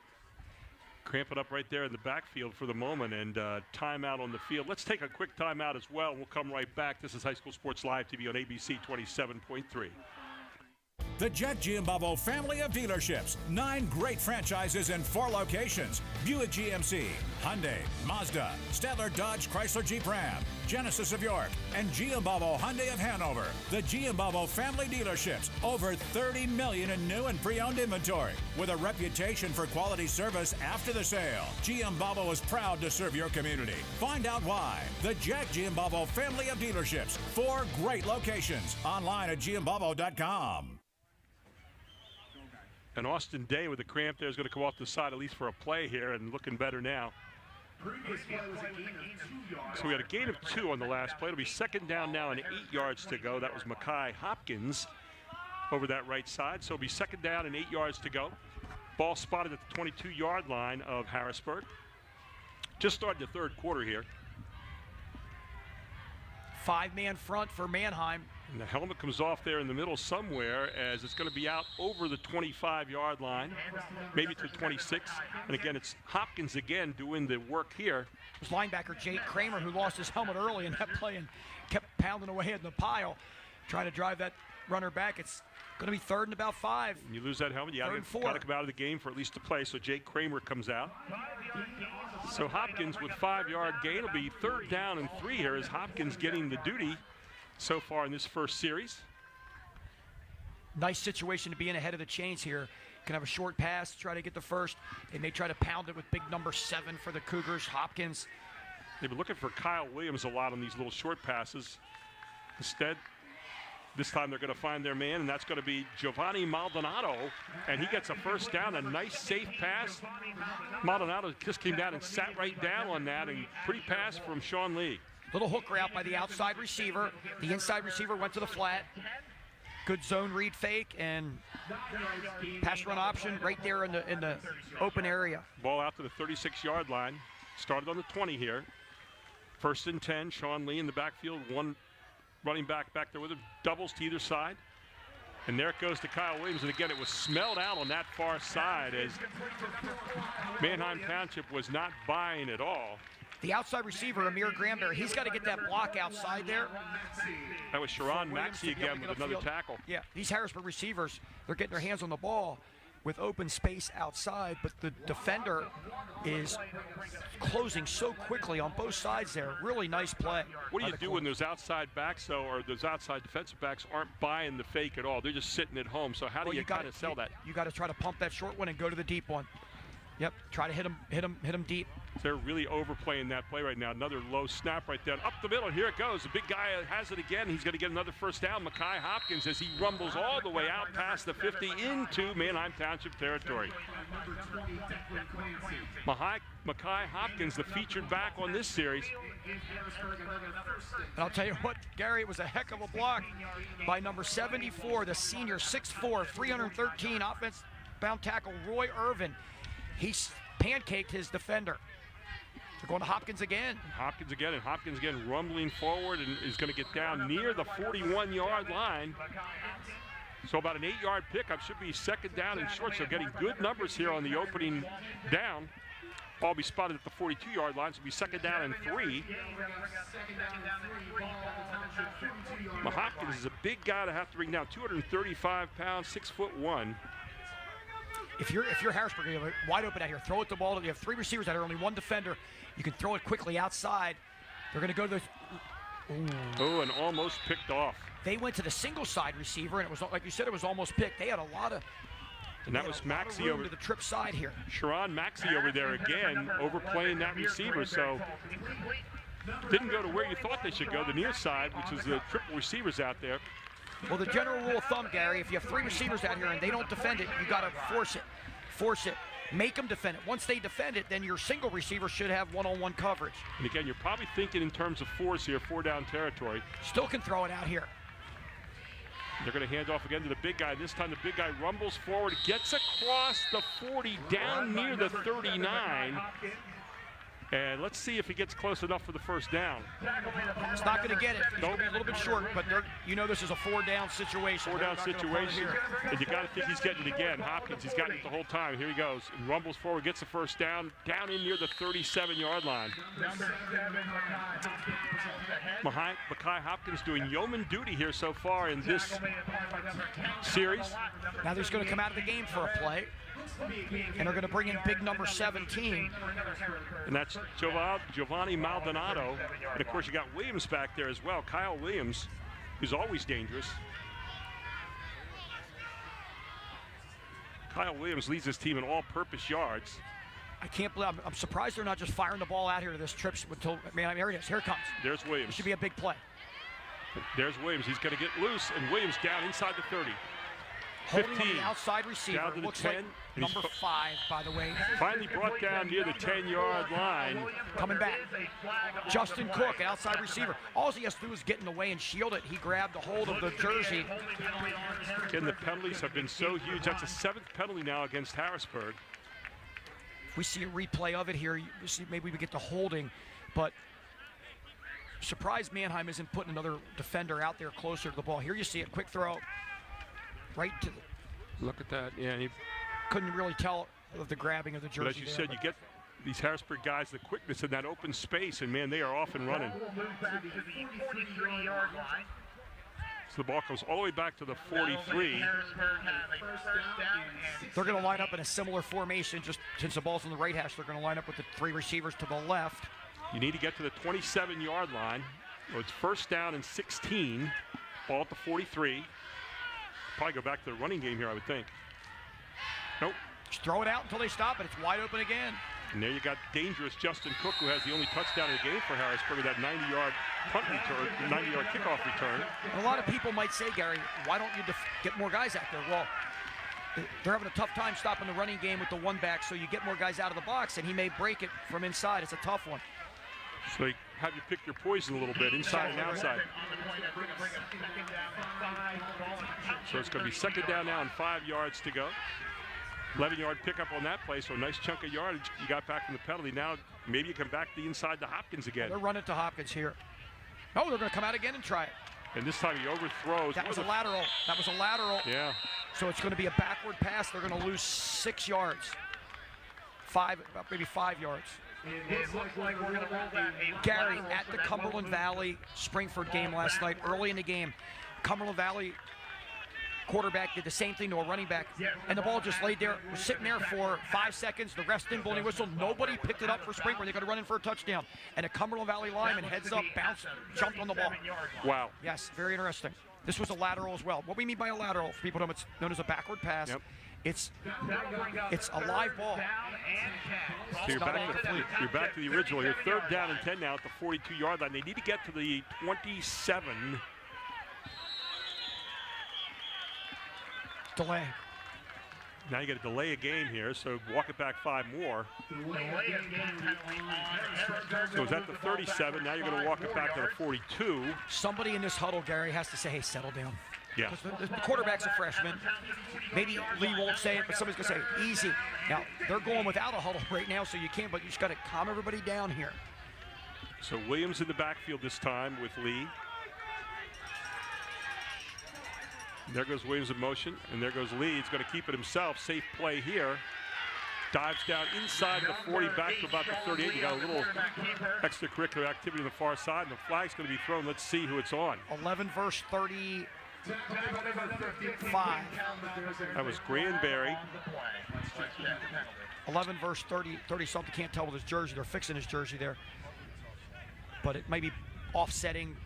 Cramp it up right there in the backfield for the moment, and timeout on the field. Let's take a quick timeout as well. We'll come right back. This is High School Sports Live TV on ABC 27.3. The Jack Giambalvo family of dealerships. 9 great franchises in 4 locations. Buick GMC, Hyundai, Mazda, Stadler Dodge Chrysler Jeep Ram, Genesis of York, and Giambalvo Hyundai of Hanover. The Giambalvo family dealerships. Over 30 million in new and pre-owned inventory. With a reputation for quality service after the sale. Giambalvo is proud to serve your community. Find out why. The Jack Giambalvo family of dealerships. 4 great locations. Online at giambalvo.com. And Austin Day with a cramp there is going to come off the side at least for a play here and looking better now. So we had a gain of 2 on the last play. It'll be second down now and 8 yards to go. That was Mackay Hopkins over that right side. So it'll be second down and 8 yards to go. Ball spotted at the 22-yard line of Harrisburg. Just started the third quarter here. 5-man front for Manheim. And the helmet comes off there in the middle somewhere as it's going to be out over the 25-yard line, maybe to the 26. And again, it's Hopkins again doing the work here. It was linebacker Jake Kramer who lost his helmet early in that play and kept pounding away in the pile, trying to drive that runner back. It's going to be third and about 5. And you lose that helmet, you got to come out of the game for at least a play. So Jake Kramer comes out. So Hopkins with 5-yard gain. It'll be third down and 3 here as Hopkins getting the duty so far in this first series. Nice situation to be in ahead of the chains here. Can have a short pass, try to get the first. They may try to pound it with big number 7 for the Cougars, Hopkins. They've been looking for Kyle Williams a lot on these little short passes. Instead, this time they're going to find their man, and that's going to be Giovanni Maldonado, and he gets a first down, a nice safe pass. Maldonado just came down and sat right down on that, and pretty pass from Sean Lee. Little hook route by the outside receiver. The inside receiver went to the flat. Good zone read fake and pass run option right there in the open area. Ball out to the 36-yard line. Started on the 20 here. First and 10. Sean Lee in the backfield. One running back there with him. Doubles to either side. And there it goes to Kyle Williams. And again, it was smelled out on that far side as Manheim Township was not buying at all. The outside receiver, Amir Granberry, he's got to get that block outside there. That was Sharon Maxey again with another tackle. Yeah, these Harrisburg receivers, they're getting their hands on the ball with open space outside, but the defender is closing so quickly on both sides there. Really nice play. What do you do when those outside backs, though, or those outside defensive backs aren't buying the fake at all? They're just sitting at home. So how do you kind of sell that? You got to try to pump that short one and go to the deep one. Yep, try to hit him deep. They're really overplaying that play right now. Another low snap right there. Up the middle, here it goes. The big guy has it again. He's going to get another first down. Mackay Hopkins as he rumbles all the way out past the 50 into Manheim Township territory. Mackay Hopkins, the featured back on this series. And I'll tell you what, Gary, it was a heck of a block by number 74, the senior, 6'4", 313 offense bound tackle, Roy Irvin. He's pancaked his defender. They're going to Hopkins again. Hopkins again rumbling forward and is going to get down near the 41-yard line. So about an 8-yard pickup, should be second down and short. So getting good numbers here on the opening down. Ball be spotted at the 42-yard line, so it'll be second down and 3. Hopkins is a big guy to have to bring down, 235 pounds, 6'1". If you're Harrisburg, you're wide open out here. Throw it the ball. You have 3 receivers out here, only 1 defender. You can throw it quickly outside. They're going to go to the. Oh, and almost picked off. They went to the single side receiver, and it was like you said, it was almost picked. They had a lot of. And that was Maxey over to the trip side here. Sharon Maxey over there again, overplaying that receiver. So didn't go to where you thought they should go, the near side, which was the triple receivers out there. Well, the general rule of thumb, Gary, if you have 3 receivers out here and they don't defend it, you got to force it, make them defend it. Once they defend it, then your single receiver should have one-on-one coverage. And again, you're probably thinking in terms of 4s here, 4-down territory. Still can throw it out here. They're going to hand off again to the big guy. This time the big guy rumbles forward, gets across the 40, down near the 39. And let's see if he gets close enough for the first down. It's not going to get it. He's going to be a little bit short, but you know this is a 4-down situation. 4-down situation, and you got to think he's getting it again. Hopkins, he's gotten it the whole time. Here he goes. And rumbles forward, gets the first down in near the 37-yard line. Mekhi Hopkins doing yeoman duty here so far in this series. Now he's going to come out of the game for a play. And they're going to bring in big number 17. And that's Giovanni Maldonado. And, of course, you got Williams back there as well. Kyle Williams, who's always dangerous. Kyle Williams leads his team in all-purpose yards. I can't believe I'm surprised they're not just firing the ball out here to this trip until, man, here it is. Here it comes. There's Williams. It should be a big play. There's Williams. He's going to get loose, and Williams down inside the 30. Holding on the outside receiver. Down to the Looks 10. like number 5, by the way. Finally brought down near the 10-yard line. Coming back. Justin Cook, an outside receiver. All he has to do is get in the way and shield it. He grabbed a hold of the jersey. Again, the penalties have been so huge. That's a 7th penalty now against Harrisburg. If we see a replay of it here, you see maybe we get the holding, but surprised Manheim isn't putting another defender out there closer to the ball. Here you see it, quick throw. Right to the... Look at that. Yeah, he couldn't really tell of the grabbing of the jersey. But as you said, you get these Harrisburg guys the quickness in that open space, and man, they are off and running. So the ball comes all the way back to the 43. They're going to line up in a similar formation, just since the ball's on the right hash. They're going to line up with the 3 receivers to the left. You need to get to the 27-yard line. So it's first down and 16. Ball at the 43. Probably go back to the running game here, I would think. Nope. Just throw it out until they stop it. It's wide open again. And there you got dangerous Justin Cook, who has the only touchdown in the game for Harrisburg with that 90-yard punt return, 90-yard kickoff return. And a lot of people might say, Gary, why don't you get more guys out there? Well, they're having a tough time stopping the running game with the one back, so you get more guys out of the box, and he may break it from inside. It's a tough one. So they have you pick your poison a little bit, inside and outside. So it's going to be 2nd down now and 5 yards to go. 11-yard pickup on that play, so a nice chunk of yardage you got back from the penalty. Now maybe you come back the inside to Hopkins again. They're running to Hopkins here. Oh, they're going to come out again and try it. And this time he overthrows. That was a lateral. That was a lateral. Yeah. So it's going to be a backward pass. They're going to lose 6 yards. 5, maybe 5 yards. It looks like we're going to roll that. Gary, at the Cumberland Valley Springford game last night, early in the game, Cumberland Valley quarterback did the same thing to a running back, and the ball just laid there, was sitting there for 5 seconds. The ref didn't blow any whistle. Nobody picked it up for Springford. They could have run in for a touchdown. And a Cumberland Valley lineman heads up, bounced, jumped on the ball. Wow. Yes, very interesting. This was a lateral as well. What we mean by a lateral, for people who know, it's known as a backward pass. Yep. It's a live ball. So you're back to the original. You're 3rd down and 10 now at the 42-yard line. They need to get to the 27. Delay. Now you got to delay a game here, so walk it back 5 more. So it's at the 37. Now you're going to walk it back to the 42. Somebody in this huddle, Gary, has to say, hey, settle down. Yeah. The quarterback's a freshman. Maybe Lee won't say it, but somebody's going to say, easy. Now, they're going without a huddle right now, so you can't, but you just got to calm everybody down here. So Williams in the backfield this time with Lee. There goes Williams in motion, and there goes Lee. He's going to keep it himself. Safe play here. Dives down inside the 40, back to about the 38. You got a little extracurricular activity on the far side, and the flag's going to be thrown. Let's see who it's on. 11 verse 35. That was Granberry. 11 verse 30-something. Can't tell with his jersey. They're fixing his jersey there. But it might be offsetting.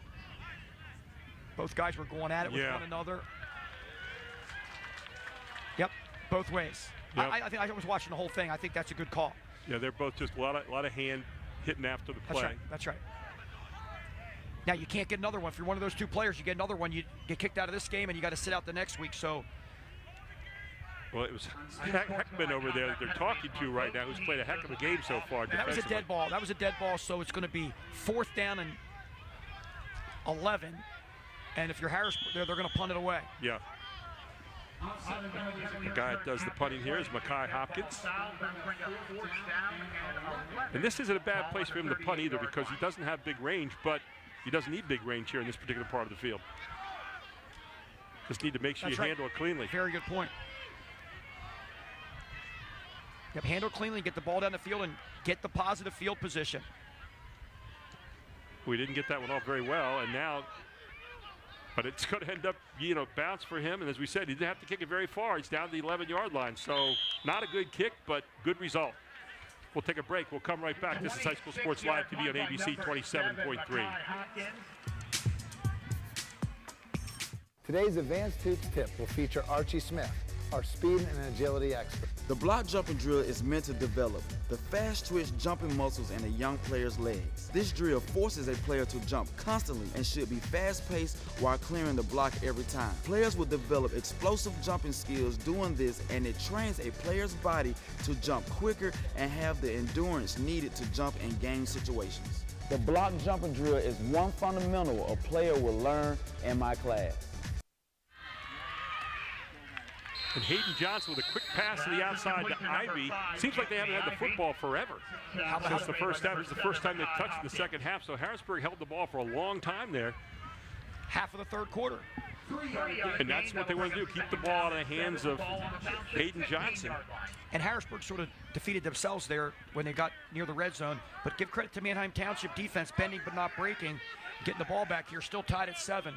Both guys were going at it with one another. Yep, both ways. Yep. I think I was watching the whole thing. I think that's a good call. Yeah, they're both just a lot of hand hitting after the play. That's right. Now, you can't get another one. If you're one of those 2 players, you get another one, you get kicked out of this game, and you got to sit out the next week. So, well, it was Heckman over there that they're talking to right now, who's played a heck of a game so far. That was a dead ball. That was a dead ball, so it's going to be 4th down and 11. And if you're Harrisburg, they're going to punt it away. Yeah. The guy that does the punting here is Mekhi Hopkins. And this isn't a bad place for him to punt either, because he doesn't have big range, but he doesn't need big range here in this particular part of the field. Just need to make sure you handle it cleanly. Very good point. Yep, handle cleanly, get the ball down the field, and get the positive field position. We didn't get that one off very well, and now, but it's going to end up, bounce for him. And as we said, he didn't have to kick it very far. He's down to the 11-yard line. So not a good kick, but good result. We'll take a break. We'll come right back. This is High School Sports Live TV on ABC 27.3. Today's Advanced Hoops tip will feature Archie Smith, our speed and agility expert. The block jumping drill is meant to develop the fast twitch jumping muscles in a young player's legs. This drill forces a player to jump constantly and should be fast-paced while clearing the block every time. Players will develop explosive jumping skills doing this, and it trains a player's body to jump quicker and have the endurance needed to jump in game situations. The block jumping drill is one fundamental a player will learn in my class. And Hayden Johnson with a quick pass to the outside to Ivy. Seems like they haven't had the football forever since the first half. It's the first time they've touched in the second half. So Harrisburg held the ball for a long time there. Half of the third quarter. And that's what they want to do, keep the ball out of the hands of Hayden Johnson. And Harrisburg sort of defeated themselves there when they got near the red zone. But give credit to Manheim Township defense, bending but not breaking, getting the ball back here, still tied at 7.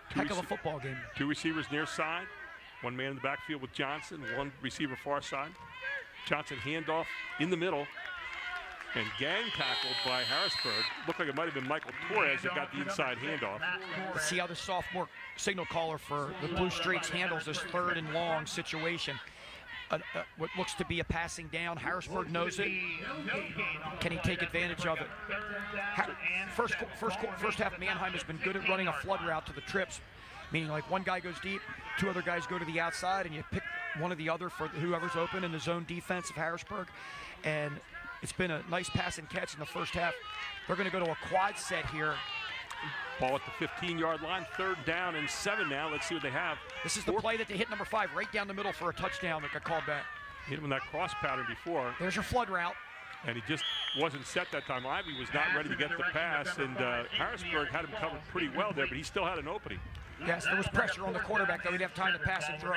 Heck of a football game. 2 receivers near side. 1 man in the backfield with Johnson, 1 receiver far side. Johnson handoff in the middle. And gang tackled by Harrisburg. Looked like it might have been Michael Torres that got the inside handoff. Let's see how the sophomore signal caller for the Blue Streaks handles this 3rd and long situation. What looks to be a passing down. Harrisburg knows it. Can he take advantage of it? First half, Manheim has been good at running a flood route to the trips, meaning like one guy goes deep, 2 other guys go to the outside, and you pick one or the other for whoever's open in the zone defense of Harrisburg. And it's been a nice pass and catch in the first half. They're going to go to a quad set here. Ball at the 15-yard line, 3rd down and 7 now. Let's see what they have. This is the play that they hit number 5 right down the middle for a touchdown that got called back. Hit him in that cross pattern before. There's your flood route. And he just wasn't set that time. Ivy was not ready to get the pass, and Harrisburg had him covered pretty well there, but he still had an opening. Yes, there was pressure on the quarterback that he'd have time to pass and throw.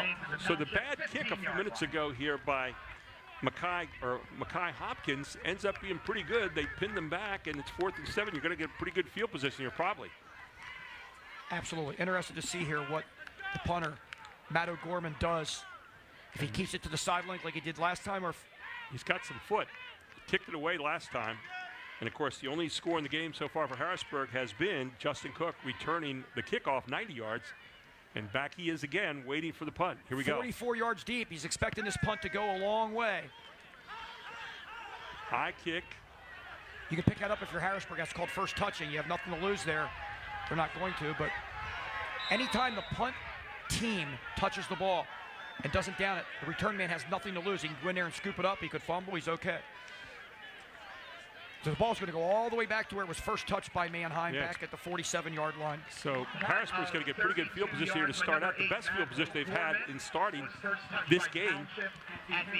So the bad kick a few minutes ago here by Mekhi Hopkins ends up being pretty good. They pin them back, and it's 4th and 7. You're going to get pretty good field position here, probably. Absolutely. Interested to see here what the punter, Matt O'Gorman, does. If he keeps it to the sideline like he did last time, or if he's got some foot. Kicked it away last time. And, of course, the only score in the game so far for Harrisburg has been Justin Cook returning the kickoff 90 yards. And back he is again, waiting for the punt. Here we go. 44 yards deep. He's expecting this punt to go a long way. High kick. You can pick that up if you're Harrisburg. That's called first touching. You have nothing to lose there. They're not going to, but anytime the punt team touches the ball and doesn't down it, the return man has nothing to lose. He can go in there and scoop it up. He could fumble. He's okay. So the ball's going to go all the way back to where it was first touched by Manheim, back at the 47-yard line. So Harrisburg's going to get pretty good field position here to start out. The best field position they've had in starting this game at the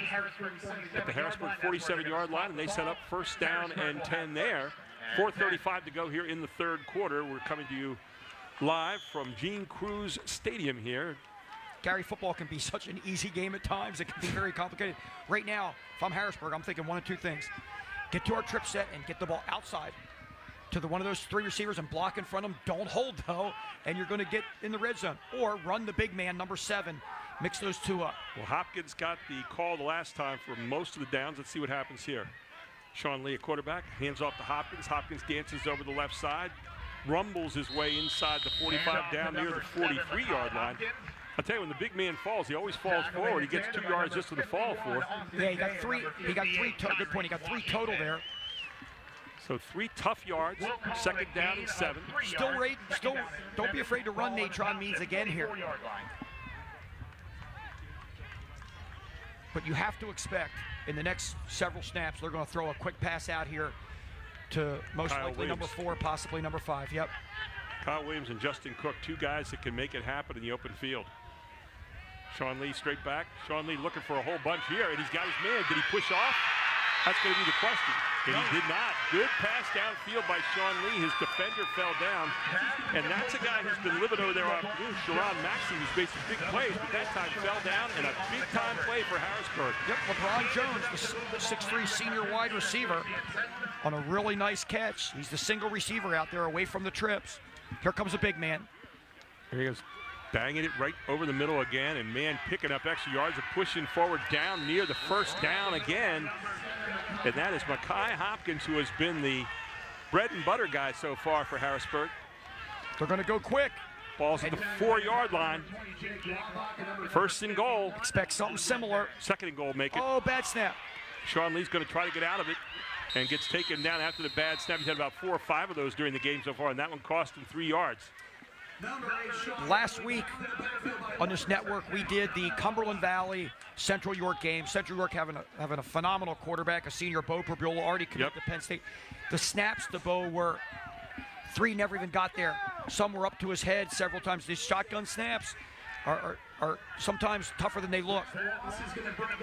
Harrisburg 47-yard line, and they set up 1st down and 10 there. 4:35 to go here in the 3rd quarter. We're coming to you live from Gene Cruz Stadium here. Gary, football can be such an easy game at times. It can be very complicated. Right now, if I'm Harrisburg, I'm thinking 1 of 2 things. Get to our trip set and get the ball outside to one of those 3 receivers and block in front of them. Don't hold, though, and you're going to get in the red zone. Or run the big man, number 7. Mix those 2 up. Well, Hopkins got the call the last time for most of the downs. Let's see what happens here. Sean Lee, a quarterback, hands off to Hopkins. Hopkins dances over the left side, rumbles his way inside the 45 down near the 43-yard line. I'll tell you, when the big man falls, he always falls forward. He gets 2 yards just to the fall for. Yeah, he got 3. He got 3. Good point. He got 3 total there. So 3 tough yards. 2nd down and 7. Still, don't be afraid to run. Natron means again here. But you have to expect in the next several snaps they're going to throw a quick pass out here to most Kyle likely Williams. number 4, possibly number 5. Yep. Kyle Williams and Justin Cook, 2 guys that can make it happen in the open field. Sean Lee straight back. Sean Lee looking for a whole bunch here, and he's got his man. Did he push off? That's going to be the question. And he did not. Good pass downfield by Sean Lee. His defender fell down. And that's a guy who's been living over there off Sharon Maxey, who's made some big plays, but that time fell down, and a big-time play for Harrisburg. Yep, LeBron Jones, the 6'3" senior wide receiver, on a really nice catch. He's the single receiver out there away from the trips. Here comes a big man. There he goes. Banging it right over the middle again, and man picking up extra yards and pushing forward down near the first down again. And that is Mekhi Hopkins, who has been the bread and butter guy so far for Harrisburg. They're going to go quick. Ball's at the 4-yard line. First and goal. Expect something similar. Second and goal, make it. Oh, bad snap. Sean Lee's going to try to get out of it and gets taken down after the bad snap. He's had about 4 or 5 of those during the game so far, and that one cost him 3 yards. Last week on this network, we did the Cumberland Valley Central York game. Central York having a phenomenal quarterback, a senior, Bo Perbula, already committed to Penn State. The snaps to Bo were 3 never even got there. Some were up to his head several times. These shotgun snaps are sometimes tougher than they look.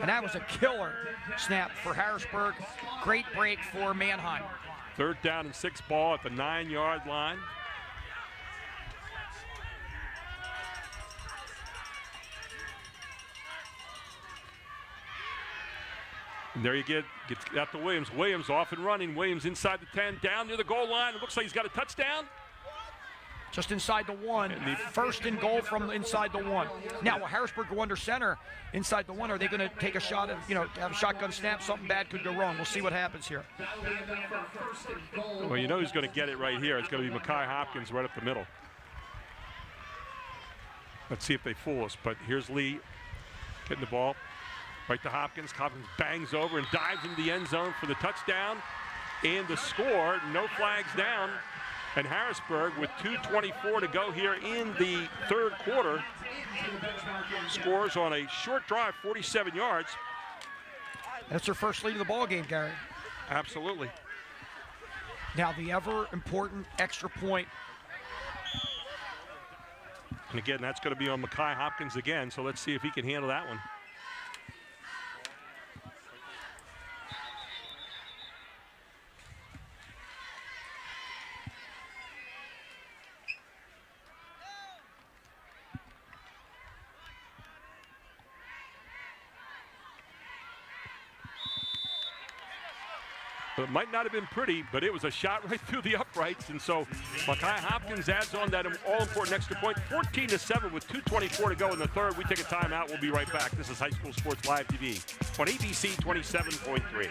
And that was a killer snap for Harrisburg. Great break for Manheim. 3rd down and 6 ball at the 9-yard line. And there you gets out to Williams. Williams off and running. Williams inside the 10, down near the goal line. It looks like he's got a touchdown. Just inside the 1. The first and goal from inside the 1. Now, will Harrisburg go under center inside the 1? Are they going to take a shot at, have a shotgun snap? Something bad could go wrong. We'll see what happens here. Well, you know who's going to get it right here. It's going to be Mekhi Hopkins right up the middle. Let's see if they fool us. But here's Lee getting the ball. Right to Hopkins. Hopkins bangs over and dives into the end zone for the touchdown. And the score, no flags down. And Harrisburg, with 2:24 to go here in the 3rd quarter, scores on a short drive, 47 yards. That's their first lead of the ball game, Gary. Absolutely. Now the ever important extra point. And again, that's going to be on Mekhi Hopkins again, so let's see if he can handle that one. It might not have been pretty, but it was a shot right through the uprights, and so Mekhi Hopkins adds on that all-important extra point. 14-7 with 2:24 to go in the 3rd. We take a timeout. We'll be right back. This is High School Sports Live TV on ABC 27.3.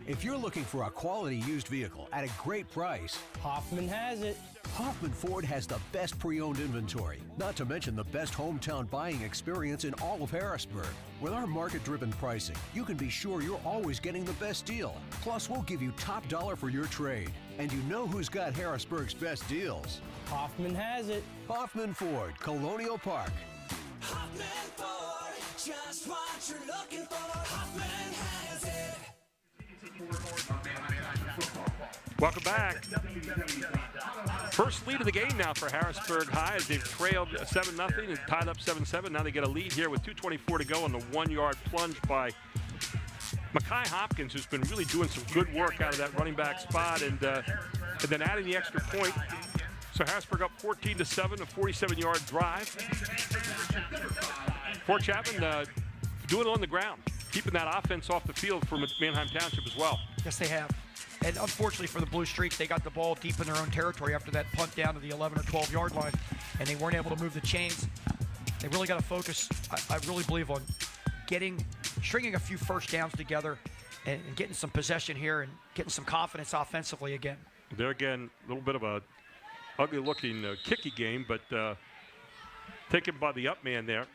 If you're looking for a quality used vehicle at a great price, Hoffman has it. Hoffman Ford has the best pre-owned inventory, not to mention the best hometown buying experience in all of Harrisburg. With our market-driven pricing, you can be sure you're always getting the best deal. Plus, we'll give you top dollar for your trade. And you know who's got Harrisburg's best deals? Hoffman has it. Hoffman Ford, Colonial Park. Hoffman Ford, just what you're looking for. Hoffman has it. Welcome back. First lead of the game now for Harrisburg High as they've trailed 7-0 and tied up 7-7. Now they get a lead here with 2:24 to go on the 1-yard plunge by Mekhi Hopkins, who's been really doing some good work out of that running back spot, and then adding the extra point. So Harrisburg up 14-7, a 47-yard drive. Fort Chapman doing it on the ground, keeping that offense off the field for Manheim Township as well. Yes, they have. And unfortunately for the Blue Streaks, they got the ball deep in their own territory after that punt down to the 11 or 12-yard line, and they weren't able to move the chains. They really got to focus, I really believe, on stringing a few first downs together and getting some possession here and getting some confidence offensively again. There again, a little bit of a ugly-looking kicky game, but taken by the up man there.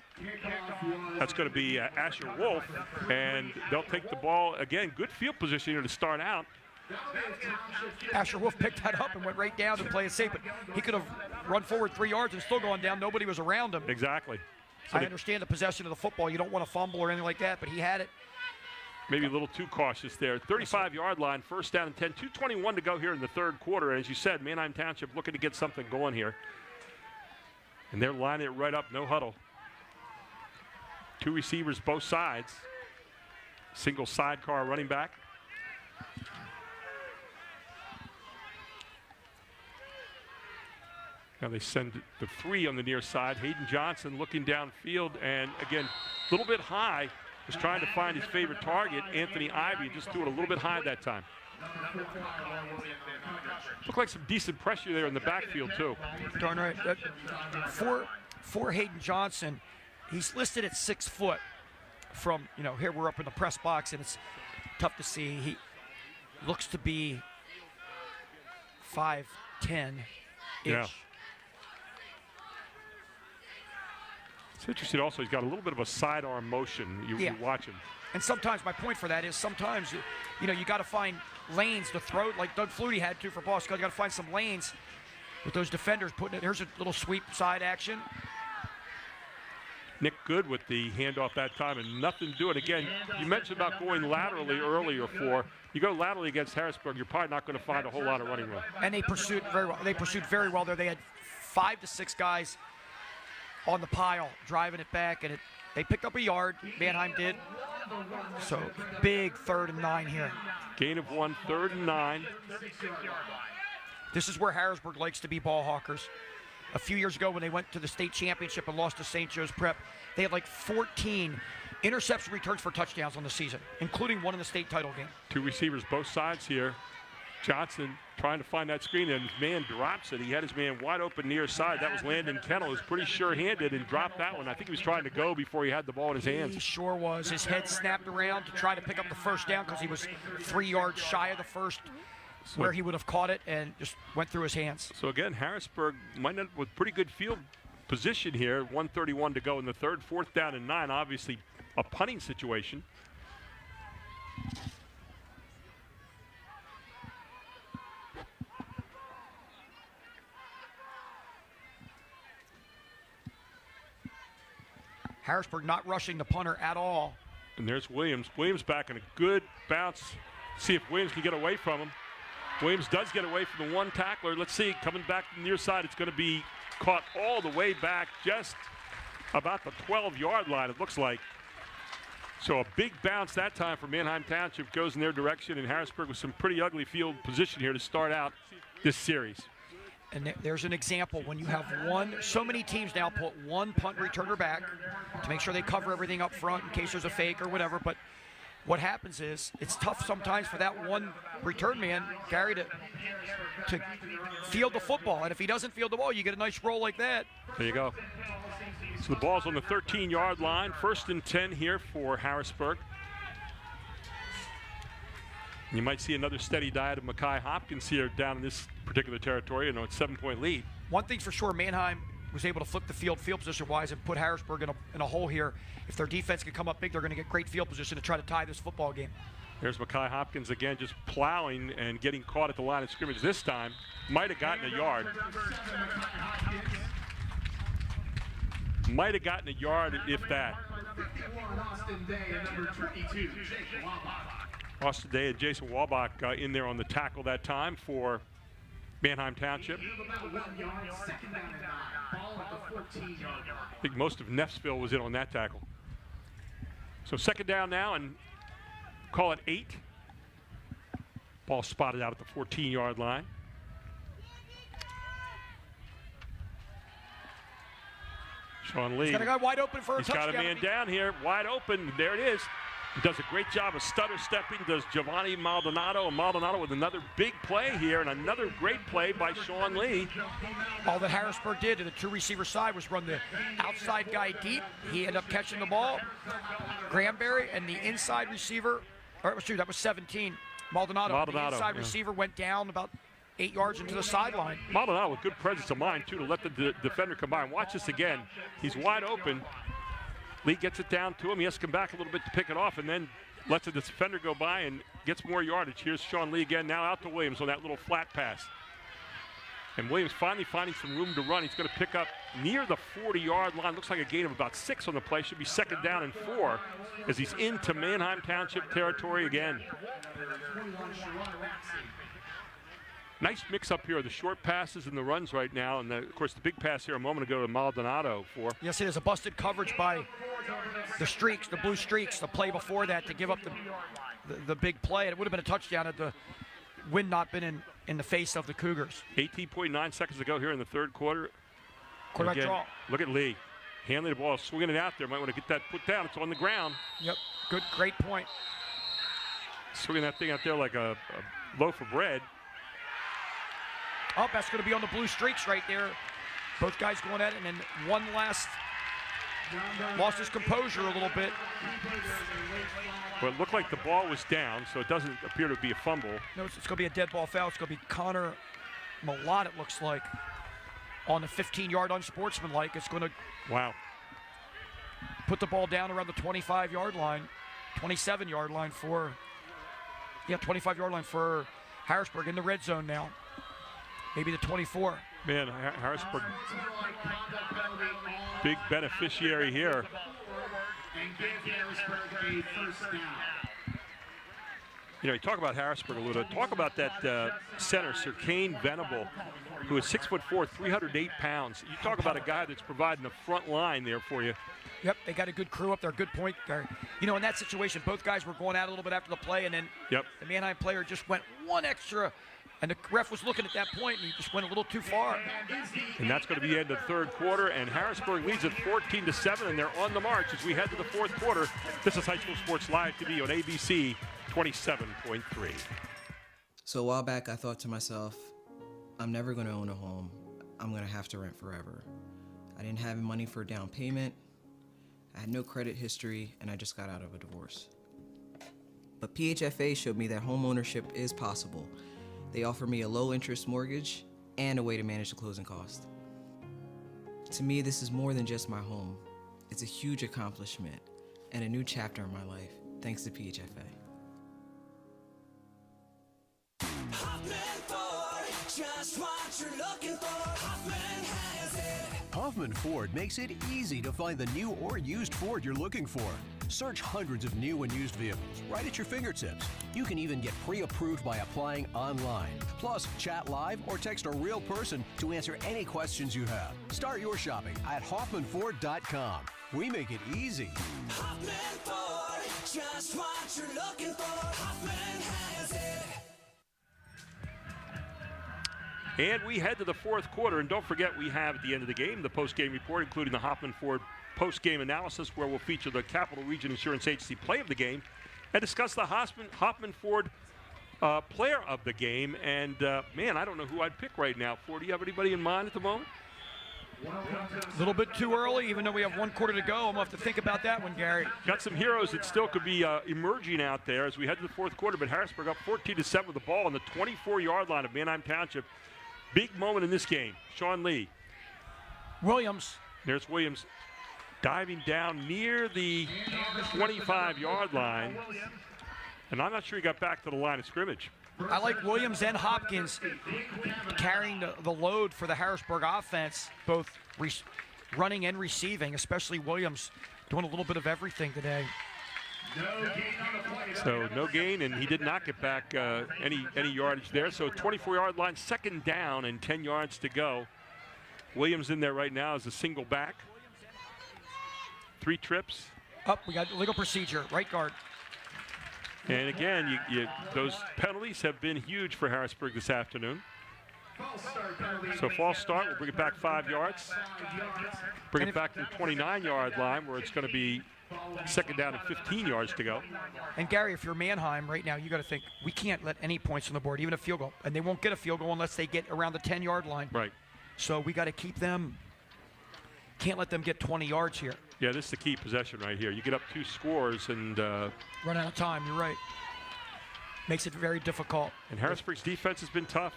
That's going to be Asher Wolf, and they'll take the ball again. Good field position here to start out. Asher Wolf picked that up and went right down to play it safe, but he could have run forward 3 yards and still gone down. Nobody was around him. Exactly. So I understand the possession of the football. You don't want to fumble or anything like that, but he had it. Maybe a little too cautious there. 35-yard line, first down and 10. 2:21 to go here in the 3rd quarter. As you said, Manheim Township looking to get something going here. And they're lining it right up, no huddle. two receivers both sides. Single sidecar running back. Now they send the three on the near side. Hayden Johnson looking downfield, and again, a little bit high. Was trying to find his favorite target, Anthony Ivy, just threw it a little bit high that time. Looked like some decent pressure there in the backfield too. Darn right. For Hayden Johnson, he's listed at 6 foot. From, you know, here we're up in the press box, and it's tough to see. He looks to be 5'10". Yeah. It's interesting also, he's got a little bit of a sidearm motion. You watch him. And sometimes, my point for that is sometimes, you know, you got to find lanes to throw, like Doug Flutie had to for Boston. You got to find some lanes with those defenders putting it. Here's a little sweep side action. Nick Good with the handoff that time, and nothing to do it. Again, you mentioned about going laterally earlier for. You go laterally against Harrisburg, you're probably not going to find a whole lot of running room. And they pursued very well. They pursued very well there. They had 5 to 6 guys on the pile driving it back, and they picked up a yard. Manheim did. So big 3rd and 9 here. Gain of 1, 3rd and 9. This is where Harrisburg likes to be ball hawkers. A few years ago when they went to the state championship and lost to St. Joe's Prep, they had like 14 interception returns for touchdowns on the season, including one in the state title game. Two receivers both sides here. Johnson trying to find that screen, and his man drops it. He had his man wide open near side. That was Landon Kennel, who's pretty sure-handed, and dropped that one. I think he was trying to go before he had the ball in his hands. He sure was. His head snapped around to try to pick up the first down because he was 3 yards shy of the first, where he would have caught it, and just went through his hands. So again, Harrisburg might end up with pretty good field position here. 1:31 to go in the third. 4th down and 9, obviously a punting situation. Harrisburg not rushing the punter at all. And there's Williams. Williams back in a good bounce. See if Williams can get away from him. Williams does get away from the one tackler. Let's see, coming back to the near side, it's going to be caught all the way back, just about the 12-yard line, it looks like. So a big bounce that time for Manheim Township goes in their direction, and Harrisburg with some pretty ugly field position here to start out this series. And there's an example when you have so many teams now put one punt returner back to make sure they cover everything up front in case there's a fake or whatever. But what happens is it's tough sometimes for that one return man, Gary, to field the football. And if he doesn't field the ball, you get a nice roll like that. There you go. So the ball's on the 13-yard line. 1st and 10 here for Harrisburg. You might see another steady diet of Mackay Hopkins here down in this particular territory. You know, it's 7-point lead. One thing's for sure, Manheim was able to flip the field position-wise and put Harrisburg in a hole here. If their defense can come up big, they're going to get great field position to try to tie this football game. There's Mackay Hopkins again, just plowing and getting caught at the line of scrimmage this time. Might have gotten a yard. Might have gotten a yard, if that. Austin Day and Jason Walbach in there on the tackle that time for Manheim Township. I think most of Neffsville was in on that tackle. So 2nd down now, and call it 8. Ball spotted out at the 14-yard line. Sean Lee. He's got a guy wide open for a touchdown. He's got a man down here, wide open. There it is. He does a great job of stutter stepping, does Giovanni Maldonado, and Maldonado with another big play here and another great play by Sean Lee. All that Harrisburg did to the 2 receiver side was run the outside guy deep. He ended up catching the ball. Granberry and the inside receiver, that was 17. Maldonado. The inside receiver went down about 8 yards into the sideline. Maldonado with good presence of mind, too, to let the defender come by. And watch this again. He's wide open. Lee gets it down to him. He has to come back a little bit to pick it off, and then lets the defender go by and gets more yardage. Here's Sean Lee again, now out to Williams on that little flat pass. And Williams finally finding some room to run. He's going to pick up near the 40-yard line. Looks like a gain of about 6 on the play. Should be 2nd down and 4 as he's into Manheim Township territory again. Nice mix up here of the short passes and the runs right now. And, of course, the big pass here a moment ago to Maldonado for. Yes, it is a busted coverage by the Streaks, the Blue Streaks, the play before that to give up the big play. It would have been a touchdown had the wind not been in the face of the Cougars. 18.9 seconds to go here in the third quarter. Quarterback Again, draw. Look at Lee. Handling the ball, swinging it out there. Might want to get that put down. It's on the ground. Yep, good, great point. Swinging that thing out there like a loaf of bread. Oh, that's going to be on the Blue Streaks right there. Both guys going at it, and then one last lost his composure a little bit. Well, it looked like the ball was down, so it doesn't appear to be a fumble. No, it's going to be a dead ball foul. It's going to be Connor Malott, it looks like, on the 15-yard unsportsmanlike. It's going to put the ball down around the 25-yard line, 27-yard line for, 25-yard line for Harrisburg in the red zone now. Maybe the 24. Man, Harrisburg, big beneficiary here. You know, you talk about Harrisburg a little bit. Talk about that center, Sir Kane Venable, who is 6'4", 308 pounds. You talk about a guy that's providing the front line there for you. Yep, they got a good crew up there, good point there. You know, in that situation, both guys were going out a little bit after the play, and then the Manheim player just went one extra, and the ref was looking at that point, and he just went a little too far. And that's going to be the end of the third quarter, and Harrisburg leads at 14-7, and they're on the march as we head to the fourth quarter. This is High School Sports Live TV on ABC 27.3. So a while back, I thought to myself, I'm never going to own a home. I'm going to have to rent forever. I didn't have money for a down payment. I had no credit history, and I just got out of a divorce. But PHFA showed me that home ownership is possible. They offer me a low-interest mortgage and a way to manage the closing cost. To me, this is more than just my home. It's a huge accomplishment and a new chapter in my life, thanks to PHFA. Just what you're looking for, Hoffman has it. Hoffman Ford makes it easy to find the new or used Ford you're looking for. Search hundreds of new and used vehicles right at your fingertips. You can even get pre-approved by applying online. Plus, chat live or text a real person to answer any questions you have. Start your shopping at HoffmanFord.com. We make it easy. Hoffman Ford, just what you're looking for, Hoffman has it. And we head to the fourth quarter, and don't forget we have at the end of the game the post-game report, including the Hoffman Ford post-game analysis, where we'll feature the Capital Region Insurance Agency play of the game and discuss the Hoffman Ford player of the game. And, man, I don't know who I'd pick right now. Ford, do you have anybody in mind at the moment? A little bit too early, even though we have one quarter to go. I'm going to have to think about that one, Gary. Got some heroes that still could be emerging out there as we head to the fourth quarter, but Harrisburg up 14-7 with the ball on the 24-yard line of Manheim Township. Big moment in this game. Sean Lee. Williams. There's Williams diving down near the 25-yard line. And I'm not sure he got back to the line of scrimmage. I like Williams and Hopkins carrying the load for the Harrisburg offense, both running and receiving, especially Williams doing a little bit of everything today. So no gain, and he did not get back any yardage there. So 24-yard line, second down, and 10 yards to go. Williams in there right now as a single back. 3 trips. Up, we got legal procedure, right guard. And again, those penalties have been huge for Harrisburg this afternoon. So false start, we'll bring it back 5 yards. Bring it back to the 29-yard line where it's going to be second down and 15 yards to go. And Gary, if you're Manheim right now, you got to think, we can't let any points on the board, even a field goal. And they won't get a field goal unless they get around the 10-yard line. Right. So we got to keep them, can't let them get 20 yards here. Yeah, this is the key possession right here. You get up 2 scores and run out of time, you're right. Makes it very difficult. And Harrisburg's defense has been tough.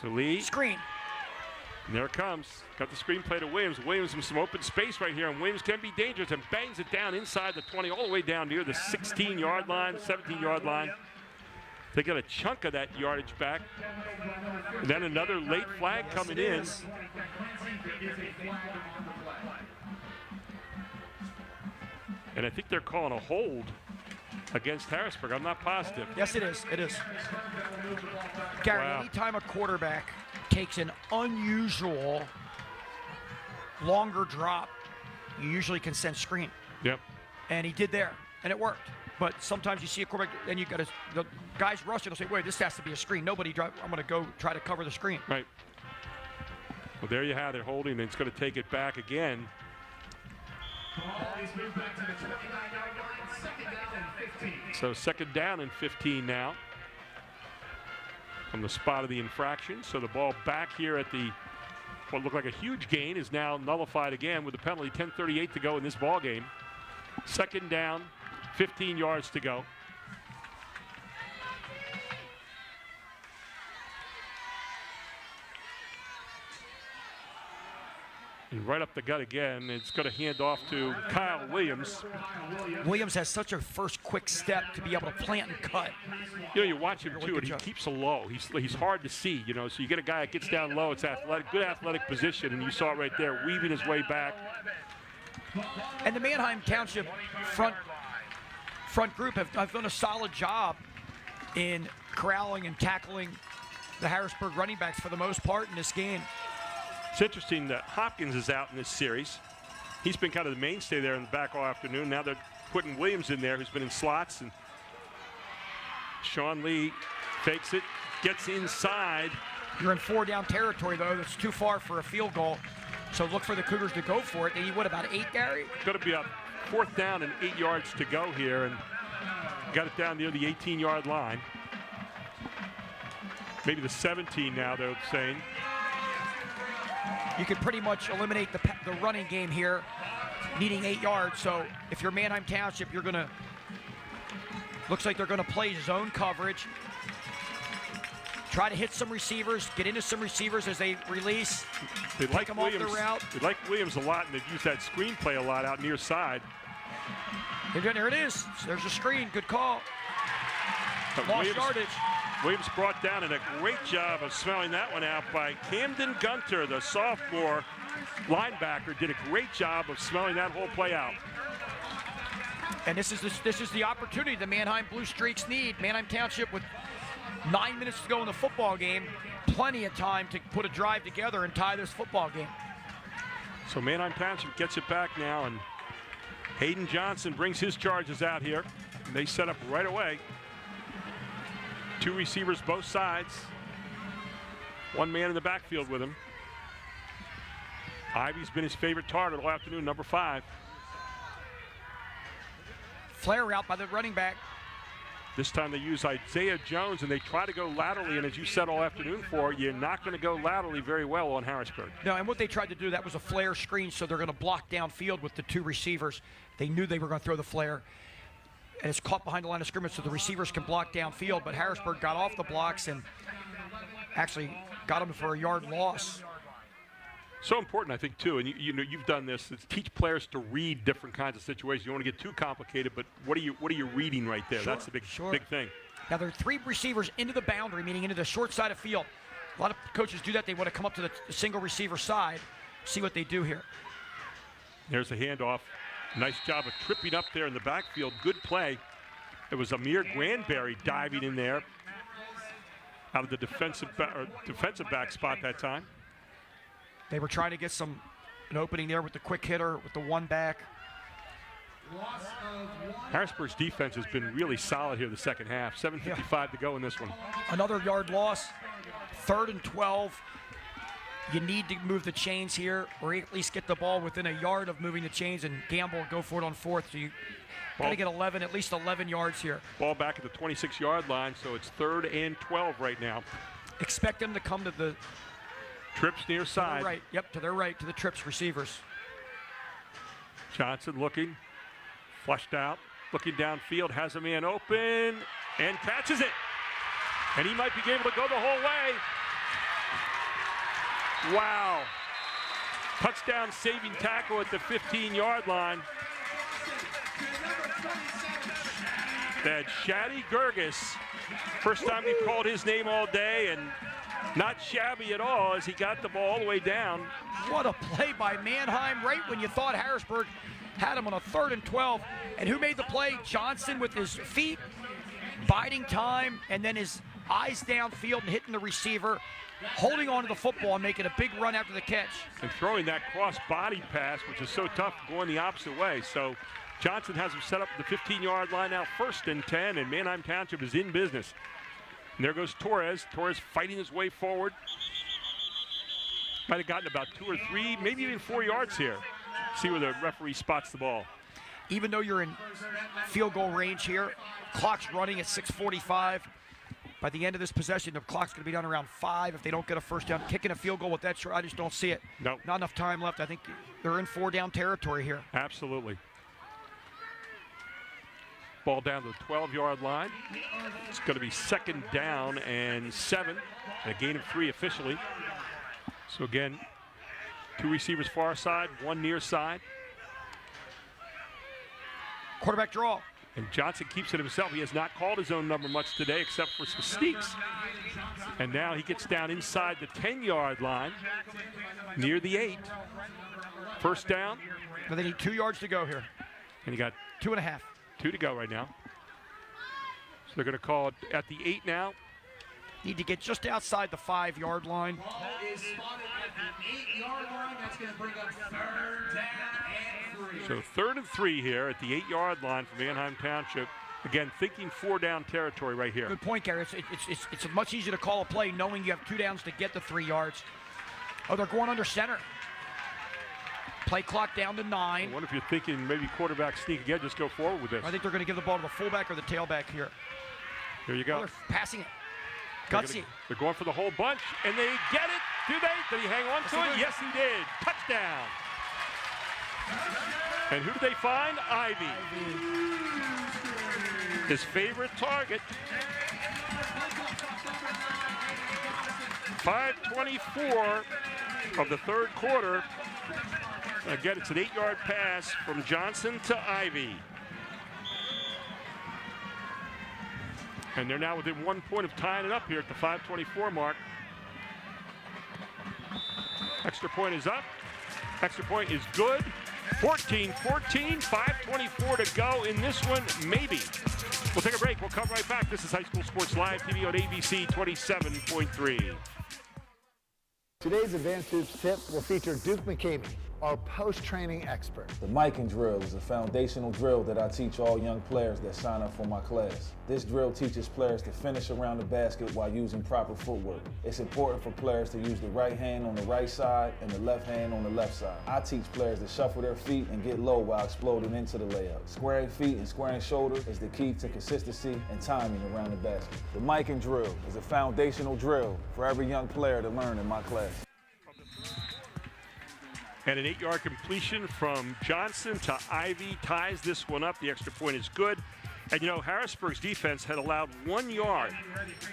So Lee. Screen. And there it comes. Got the screen play to Williams. Williams in some open space right here, and Williams can be dangerous and bangs it down inside the 20, all the way down near the 16-yard line, 17-yard line. They got a chunk of that yardage back. And then another late flag coming in. And I think they're calling a hold against Harrisburg. I'm not positive. Yes, it is. It is. Gary, Wow. anytime a quarterback takes an unusual longer drop, you usually can send screen. Yep. And he did there, and it worked. But sometimes you see a quarterback, and you got the guys rushing. They'll say, "Wait, this has to be a screen." Nobody drive. I'm going to go try to cover the screen. Right. Well, there you have it, holding, and it's going to take it back again. So 2nd down and 15 now from the spot of the infraction. So the ball back here at the what looked like a huge gain is now nullified again with the penalty. 10:38 to go in this ball game. 2nd down, 15 yards to go. And right up the gut again. It's going to hand off to Kyle Williams. Williams has such a first quick step to be able to plant and cut. You know, you watch him too, and he keeps so low. He's hard to see, you know. So you get a guy that gets down low. It's athletic, good athletic position, and you saw it right there, weaving his way back. And the Manheim Township front group have done a solid job in corralling and tackling the Harrisburg running backs for the most part in this game. It's interesting that Hopkins is out in this series. He's been kind of the mainstay there in the back all afternoon. Now they're putting Williams in there, who's been in slots. And Sean Lee fakes it, gets inside. You're in 4-down territory, though. That's too far for a field goal. So look for the Cougars to go for it. They need, what, about 8, Gary? Going to be a 4th down and 8 yards to go here. And got it down near the 18-yard line. Maybe the 17 now, they're saying. You could pretty much eliminate the running game here, needing 8 yards. So if you're Manheim Township, you're going to, looks like they're going to play zone coverage. Try to hit some receivers, get into some receivers as they release. They like them off the route. They like Williams a lot, and they've used that screen play a lot out near side. There it is. There's a screen. Good call. Lost yardage. Williams brought down, and a great job of smelling that one out by Camden Gunter, the sophomore linebacker, did a great job of smelling that whole play out. And this is the opportunity the Manheim Blue Streaks need. Manheim Township with 9 minutes to go in the football game, plenty of time to put a drive together and tie this football game. So Manheim Township gets it back now, and Hayden Johnson brings his charges out here. And they set up right away. 2 receivers both sides. 1 man in the backfield with him. Ivy's been his favorite target all afternoon, number 5. Flare route by the running back. This time they use Isaiah Jones, and they try to go laterally, and as you said all afternoon you're not going to go laterally very well on Harrisburg. No, and what they tried to do, that was a flare screen, so they're going to block downfield with the 2 receivers. They knew they were going to throw the flare. And it's caught behind the line of scrimmage so the receivers can block downfield, but Harrisburg got off the blocks and actually got them for a yard loss. So important, I think, too, and you know, you've done this, is teach players to read different kinds of situations. You don't want to get too complicated, but what are you reading right there? Sure, that's the big thing. Now there are 3 receivers into the boundary, meaning into the short side of field. A lot of coaches do that. They want to come up to the single receiver side, see what they do here. There's a handoff. Nice job of tripping up there in the backfield. Good play. It was Amir Granberry diving in there out of the defensive back spot that time. They were trying to get an opening there with the quick hitter, with the 1 back. Harrisburg's defense has been really solid here the second half. 7:55 to go in this one. Another yard loss. 3rd and 12. You need to move the chains here, or at least get the ball within a yard of moving the chains and gamble, go for it on 4th. So you got to get at least 11 yards here. Ball back at the 26-yard line, so it's 3rd and 12 right now. Expect them to come to the trips near side. To right, yep, to their right, to the trips receivers. Johnson looking, flushed out, looking downfield, has a man open, and catches it. And he might be able to go the whole way. Wow. Touchdown saving tackle at the 15-yard line. That Shaddy Gergis, first time we've called his name all day, and not shabby at all as he got the ball all the way down. What a play by Manheim right when you thought Harrisburg had him on a 3rd and 12. And who made the play? Johnson with his feet, biding time, and then his eyes downfield and hitting the receiver, holding on to the football and making a big run after the catch. And throwing that cross-body pass, which is so tough, going the opposite way. So Johnson has him set up at the 15-yard line now, 1st and 10, and Manheim Township is in business. And there goes Torres. Torres fighting his way forward. Might have gotten about 2 or 3, maybe even 4 yards here. See where the referee spots the ball. Even though you're in field goal range here, clock's running at 6:45. By the end of this possession, the clock's going to be done around 5 if they don't get a first down. Kicking a field goal with that, I just don't see it. No. Not enough time left. I think they're in 4-down territory here. Absolutely. Ball down to the 12-yard line. It's going to be 2nd down and 7, and a gain of 3 officially. So again, 2 receivers far side, 1 near side. Quarterback draw. And Johnson keeps it himself. He has not called his own number much today except for some sneaks. And now he gets down inside the 10-yard line, near the 8. 1st down. But they need 2 yards to go here. And he got 2.5. 2 to go right now. So they're going to call it at the 8 now. Need to get just outside the 5-yard line. That's going to bring up 3rd down and 3. So 3rd and 3 here at the 8-yard line for Manheim Township. Again, thinking 4-down territory right here. Good point, Gary. It's much easier to call a play knowing you have 2 downs to get the 3 yards. Oh, they're going under center. Play clock down to 9. I wonder if you're thinking maybe quarterback sneak again, just go forward with this. I think they're going to give the ball to the fullback or the tailback here. Here you go. Oh, they're passing it. Gutsy. They're going for the whole bunch, and they get it. Do they? Did he hang on to it? Yes, he did. Touchdown. And who did they find? Ivy. His favorite target. 5:24 of the 3rd quarter. Again, it's an 8-yard pass from Johnson to Ivy. And they're now within 1 point of tying it up here at the 5:24 mark. Extra point is up. Extra point is good. 14-14, 5:24 to go in this one, maybe. We'll take a break. We'll come right back. This is High School Sports Live TV on ABC 27.3. Today's Advanced Hoops tip will feature Duke McCamey, our post-training expert. The MANHEIM drill is a foundational drill that I teach all young players that sign up for my class. This drill teaches players to finish around the basket while using proper footwork. It's important for players to use the right hand on the right side and the left hand on the left side. I teach players to shuffle their feet and get low while exploding into the layup. Squaring feet and squaring shoulder is the key to consistency and timing around the basket. The MANHEIM drill is a foundational drill for every young player to learn in my class. And an 8-yard completion from Johnson to Ivy ties this one up. The extra point is good. And, you know, Harrisburg's defense had allowed 1 yard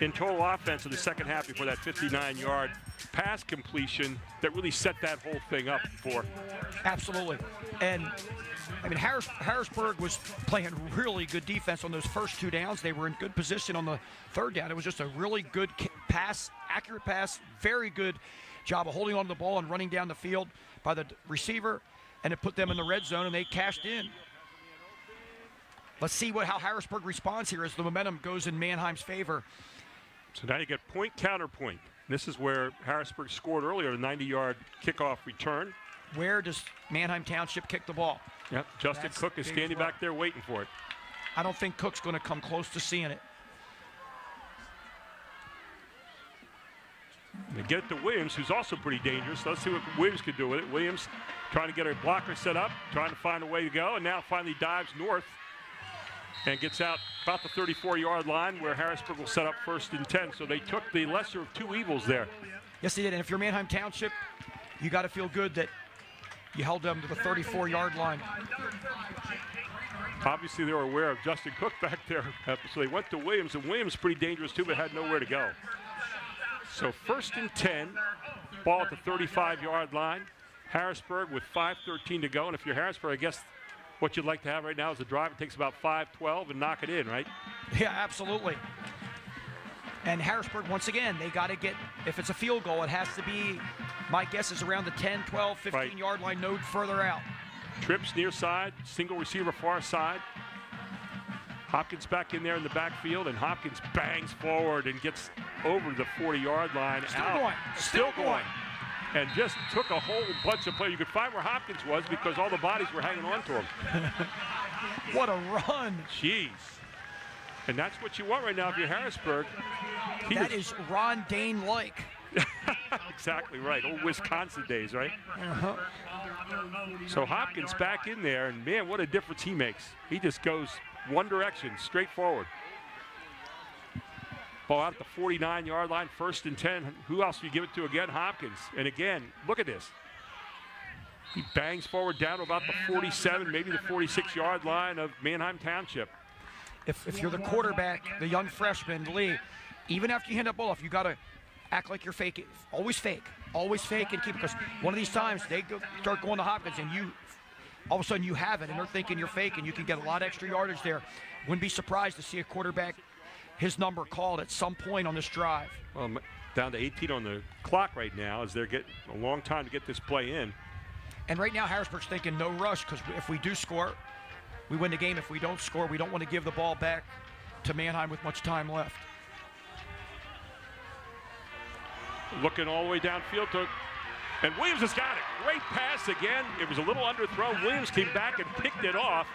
in total offense in the second half before that 59-yard pass completion that really set that whole thing up for. Absolutely. And, I mean, Harrisburg was playing really good defense on those first 2 downs. They were in good position on the 3rd down. It was just a really good pass, accurate pass, very good job of holding on to the ball and running down the field by the receiver, and it put them in the red zone, and they cashed in. Let's see how Harrisburg responds here as the momentum goes in Manheim's favor. So now you get point, counterpoint. This is where Harrisburg scored earlier, a 90-yard kickoff return. Where does Manheim Township kick the ball? Yep, Justin Cook is standing back there waiting for it. I don't think Cook's going to come close to seeing it. They get it to Williams, who's also pretty dangerous. Let's see what Williams can do with it. Williams trying to get a blocker set up, trying to find a way to go, and now finally dives north and gets out about the 34-yard line where Harrisburg will set up 1st and 10. So they took the lesser of 2 evils there. Yes, they did. And if you're Manheim Township, you got to feel good that you held them to the 34-yard line. Obviously, they were aware of Justin Cook back there, so they went to Williams, and Williams pretty dangerous too, but had nowhere to go. So 1st and 10, ball at the 35-yard line. Harrisburg with 5:13 to go, and if you're Harrisburg, I guess what you'd like to have right now is a drive. It takes about 5:12 and knock it in, right? Yeah, absolutely. And Harrisburg, once again, they got to get, if it's a field goal, it has to be, my guess is around the 10, 12, 15-yard line, no further out. Trips near side, single receiver far side. Hopkins back in there in the backfield, and Hopkins bangs forward and gets over the 40-yard line. Still going. And just took a whole bunch of players. You could find where Hopkins was because all the bodies were hanging on to him. What a run. Jeez. And that's what you want right now if you're Harrisburg. That is Ron Dane-like. Exactly right. Old Wisconsin days, right? Uh-huh. So Hopkins back in there, and man, what a difference he makes. He just goes one direction, straight forward. Ball out at the 49-yard line, 1st and 10. Who else do you give it to again? Hopkins. And again, look at this. He bangs forward down to about the 47, maybe the 46-yard line of Manheim Township. If you're the quarterback, the young freshman, Lee, even after you hand up ball off, you got to act like you're faking. Always fake and keep, because one of these times they start going to Hopkins and you, all of a sudden you have it and they're thinking you're fake and you can get a lot of extra yardage there. Wouldn't be surprised to see a quarterback, his number called at some point on this drive. Well, down to 18 on the clock right now as they're getting a long time to get this play in. And right now Harrisburg's thinking no rush, because if we do score, we win the game. If we don't score, we don't want to give the ball back to Manheim with much time left. Looking all the way downfield and Williams has got it. Great pass again. It was a little underthrown. Williams came back and picked it off.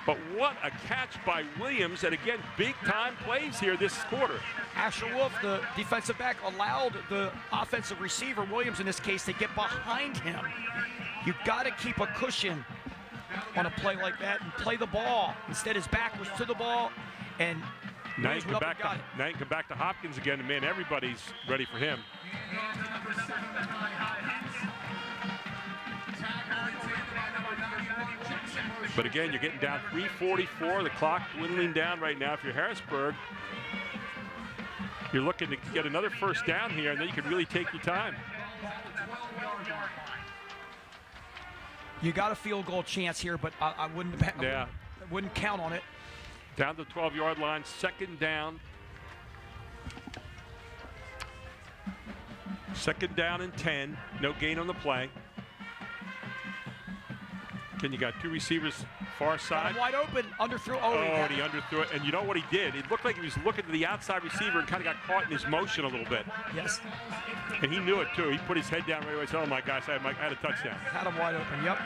But what a catch by Williams, and again, big-time plays here this quarter. Asher Wolf, the defensive back, allowed the offensive receiver, Williams in this case, to get behind him. You've got to keep a cushion on a play like that and play the ball. Instead, his back was to the ball, and now you come back to Hopkins again, and man, everybody's ready for him. But again, you're getting down 3:44. The clock dwindling down right now. If you're Harrisburg, you're looking to get another first down here, and then you can really take your time. You got a field goal chance here, but I wouldn't count on it. Down to the 12-yard line, 2nd down. 2nd down and 10. No gain on the play. Again, you got 2 receivers far side. Wide open, underthrew. And he underthrew it. And you know what he did? It looked like he was looking to the outside receiver and kind of got caught in his motion a little bit. Yes. And he knew it too. He put his head down right away. Said, "Oh my gosh, I had a touchdown." Had him wide open. Yep.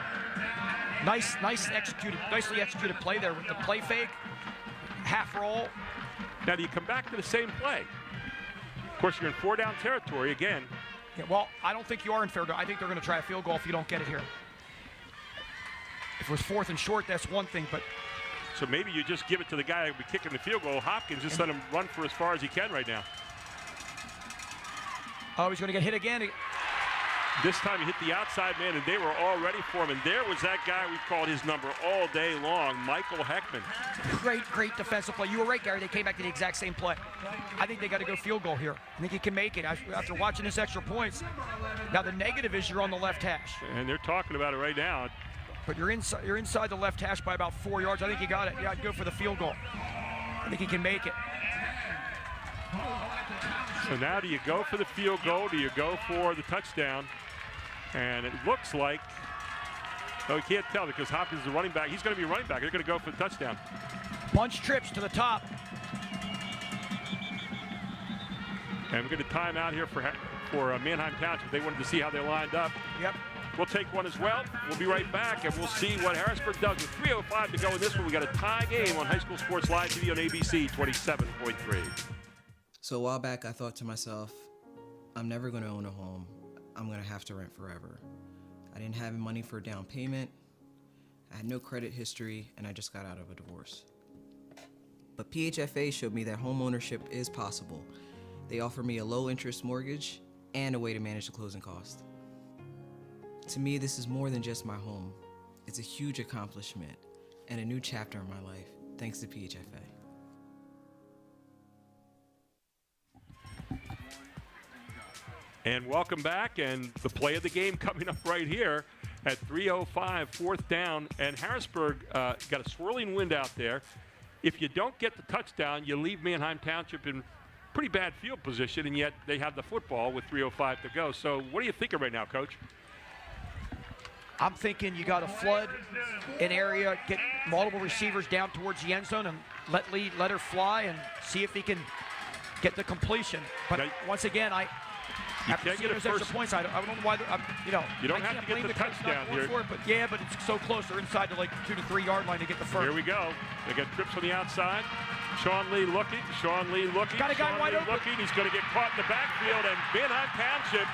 Nicely executed play there with the play fake, half roll. Now, do you come back to the same play? Of course, you're in 4-down territory again. Yeah, well, I don't think you are in fair. I think they're going to try a field goal if you don't get it here. If it was 4th and short, that's one thing, but. So maybe you just give it to the guy who'll be kicking the field goal. Hopkins, just let him run for as far as he can right now. Oh, he's going to get hit again. This time he hit the outside man, and they were all ready for him. And there was that guy we called his number all day long, Michael Heckman. Great defensive play. You were right, Gary. They came back to the exact same play. I think they got to go field goal here. I think he can make it after watching this extra points. Now the negative is you're on the left hash. And they're talking about it right now. But you're inside the left hash by about 4 yards. I think you got it. Yeah, I'd go for the field goal. I think he can make it. So now do you go for the field goal? Do you go for the touchdown? And it looks like, you can't tell because Hopkins is a running back. He's going to be a running back. They're going to go for the touchdown. Bunch trips to the top. And we're going to time out here for Manheim Township. They wanted to see how they lined up. Yep. We'll take one as well. We'll be right back, and we'll see what Harrisburg does with 3:05 to go in this one. We got a tie game on High School Sports Live TV on ABC 27.3. So a while back, I thought to myself, I'm never going to own a home. I'm going to have to rent forever. I didn't have money for a down payment. I had no credit history, and I just got out of a divorce. But PHFA showed me that home ownership is possible. They offer me a low-interest mortgage and a way to manage the closing cost. To me, this is more than just my home. It's a huge accomplishment and a new chapter in my life, thanks to PHFA. And welcome back, and the play of the game coming up right here at 3:05, 4th down. And Harrisburg got a swirling wind out there. If you don't get the touchdown, you leave Manheim Township in pretty bad field position, and yet they have the football with 3:05 to go. So what are you thinking right now, Coach? I'm thinking you got to flood an area, get multiple receivers down towards the end zone, and let her fly and see if he can get the completion. But once again, after seeing those extra points, I don't know why. You don't have to get the touchdown here. But it's so close. They're inside the 2 to 3 yard line to get the first. Here we go. They got trips on the outside. Sean Lee looking. Got a guy wide open. Looking. He's going to get caught in the backfield, and Manheim Township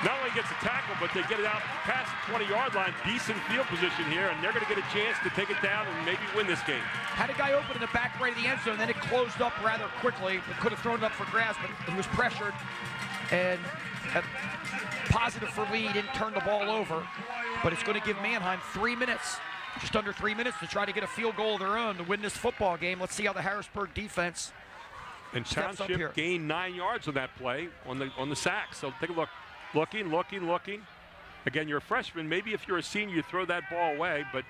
not only gets a tackle, but they get it out past the 20-yard line. Decent field position here, and they're going to get a chance to take it down and maybe win this game. Had a guy open in the back right of the end zone, then it closed up rather quickly. It could have thrown it up for grabs, but he was pressured. And positive for Lee, didn't turn the ball over. But it's going to give Manheim 3 minutes, just under 3 minutes, to try to get a field goal of their own to win this football game. Let's see how the Harrisburg defense steps up here. And Township gained 9 yards on that play on the sack. So take a look. Looking. Again, you're a freshman. Maybe if you're a senior, you throw that ball away, but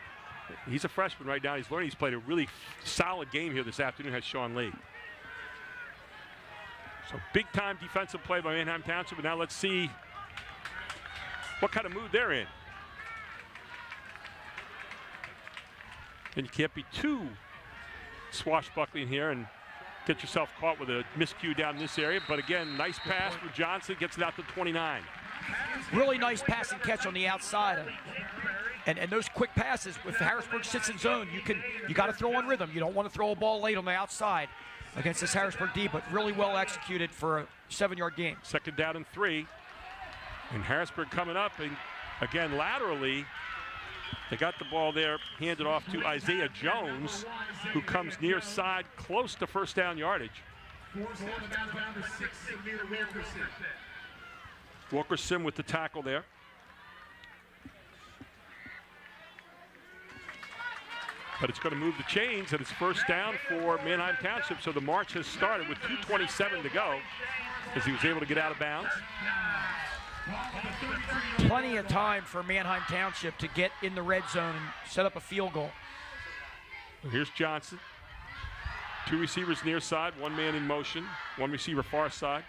he's a freshman right now. He's learning. He's played a really solid game here this afternoon, has Sean Lee. So big-time defensive play by Manheim Township, and now let's see what kind of mood they're in. And you can't be too swashbuckling here and get yourself caught with a miscue down in this area. But again, nice pass for Johnson, gets it out to 29. Really nice pass and catch on the outside. And those quick passes, if Harrisburg sits in zone, you got to throw on rhythm. You don't want to throw a ball late on the outside against this Harrisburg D, but really well executed for a 7-yard game. 2nd down and 3. And Harrisburg coming up, and again, laterally, they got the ball there, handed off to Isaiah Jones, who comes near side, close to first down yardage. Wilkerson with the tackle there. But it's going to move the chains, and it's first down for Manheim Township. So the march has started with 2:27 to go as he was able to get out of bounds. Plenty of time for Manheim Township to get in the red zone and set up a field goal. Here's Johnson. 2 receivers near side, 1 man in motion, 1 receiver far side.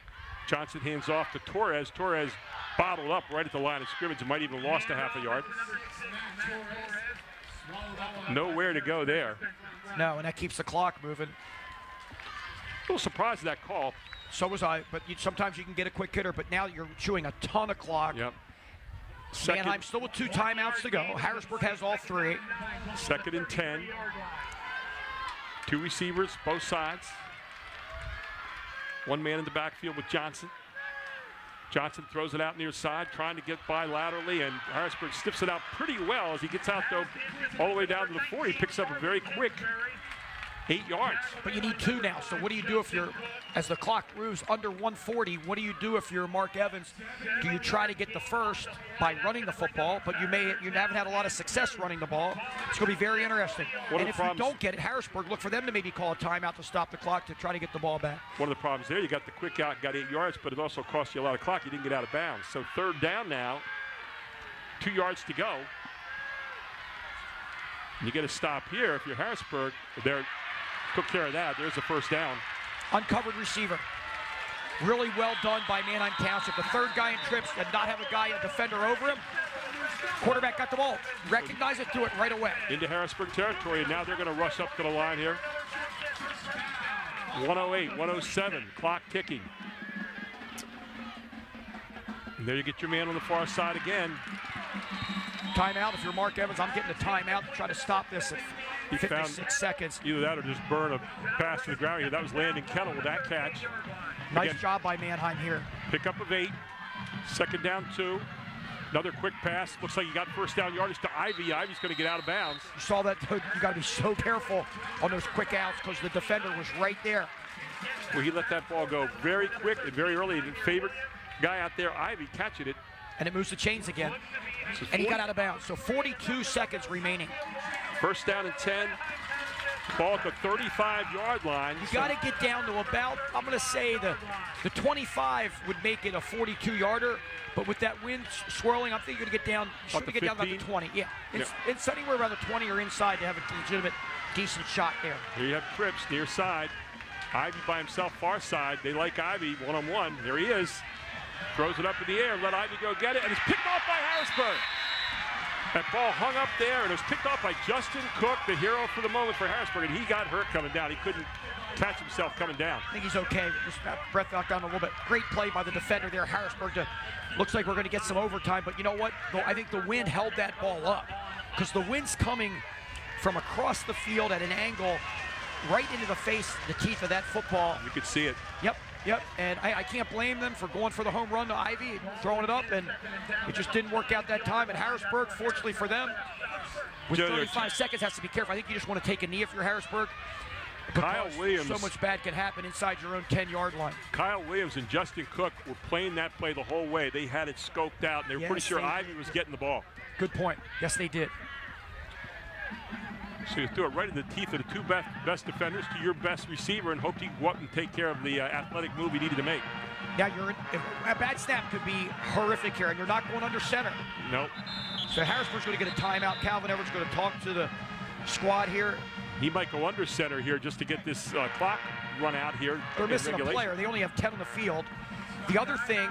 Johnson hands off to Torres. Torres bottled up right at the line of scrimmage and might even lost a half a yard. Nowhere to go there. No, and that keeps the clock moving. A little surprised at that call. So was I, but sometimes you can get a quick hitter, but now you're chewing a ton of clock. Yep. Manheim still with 2 timeouts to go. Harrisburg has all 3. 2nd and 10. 2 receivers, both sides. 1 man in the backfield with Johnson. Johnson throws it out near side, trying to get by laterally, and Harrisburg stiffs it out pretty well as he gets out, though, all the way down to the 40. He picks up a very quick 8 yards. But you need 2 now, so what do you do if you're, as the clock moves under 140, what do you do if you're Mark Evans? Do you try to get the first by running the football, but you haven't had a lot of success running the ball? It's going to be very interesting. And if you don't get it, Harrisburg, look for them to maybe call a timeout to stop the clock to try to get the ball back. One of the problems there, you got the quick out, got 8 yards, but it also cost you a lot of clock. You didn't get out of bounds. So 3rd down now, 2 yards to go. And you get a stop here if you're Harrisburg. They're took care of that. There's a first down. Uncovered receiver. Really well done by Manheim Township. The 3rd guy in trips did not have a defender over him. Quarterback got the ball. Recognize it, threw it right away. Into Harrisburg territory, and now they're going to rush up to the line here. 108, 107, clock ticking. And there you get your man on the far side again. Timeout. If you're Mark Evans, I'm getting a timeout to try to stop this at 56 seconds. Either that or just burn a pass to the ground here. That was Landon Kettle with that catch. Nice job by Manheim here. Pickup of 8. 2nd down 2. Another quick pass. Looks like you got first down yardage to Ivy. Ivy's going to get out of bounds. You saw that. You got to be so careful on those quick outs because the defender was right there. Well, he let that ball go very quick and very early. The favorite guy out there, Ivy, catching it. And it moves the chains again. And he got out of bounds. So 42 seconds remaining. First down and 10. Ball at the 35-yard line. You got to get down to about, I'm going to say the 25 would make it a 42-yarder. But with that wind swirling, I'm thinking you're going to get down. You should get down about the 20. Yeah. It's anywhere around the 20 or inside to have a legitimate, decent shot there. Here you have Cripps near side. Ivy by himself, far side. They like Ivy one-on-one. There he is. Throws it up in the air. Let Ivy go get it. And it's picked off by Harrisburg. That ball hung up there, and it was picked off by Justin Cook, the hero for the moment for Harrisburg, and he got hurt coming down. He couldn't catch himself coming down. I think he's okay. Just got breath knocked down a little bit. Great play by the defender there, Harrisburg. Looks like we're going to get some overtime, but you know what? I think the wind held that ball up because the wind's coming from across the field at an angle right into the face, the teeth of that football. You could see it. Yep. And I can't blame them for going for the home run to Ivy and throwing it up, and it just didn't work out that time. And Harrisburg, fortunately for them, with 35 seconds, has to be careful. I think you just want to take a knee if you're Harrisburg. Kyle Williams. So much bad can happen inside your own 10-yard line. Kyle Williams and Justin Cook were playing that play the whole way. They had it scoped out, and they were pretty sure Ivy was getting the ball. Good point. Yes, they did. So you threw it right in the teeth of the two best defenders to your best receiver and hoped he'd go up and take care of the athletic move he needed to make. Now, a bad snap could be horrific here, and you're not going under center. Nope. So Harrisburg's going to get a timeout. Calvin Edwards going to talk to the squad here. He might go under center here just to get this clock run out here. They're missing a player. They only have 10 on the field. The other thing,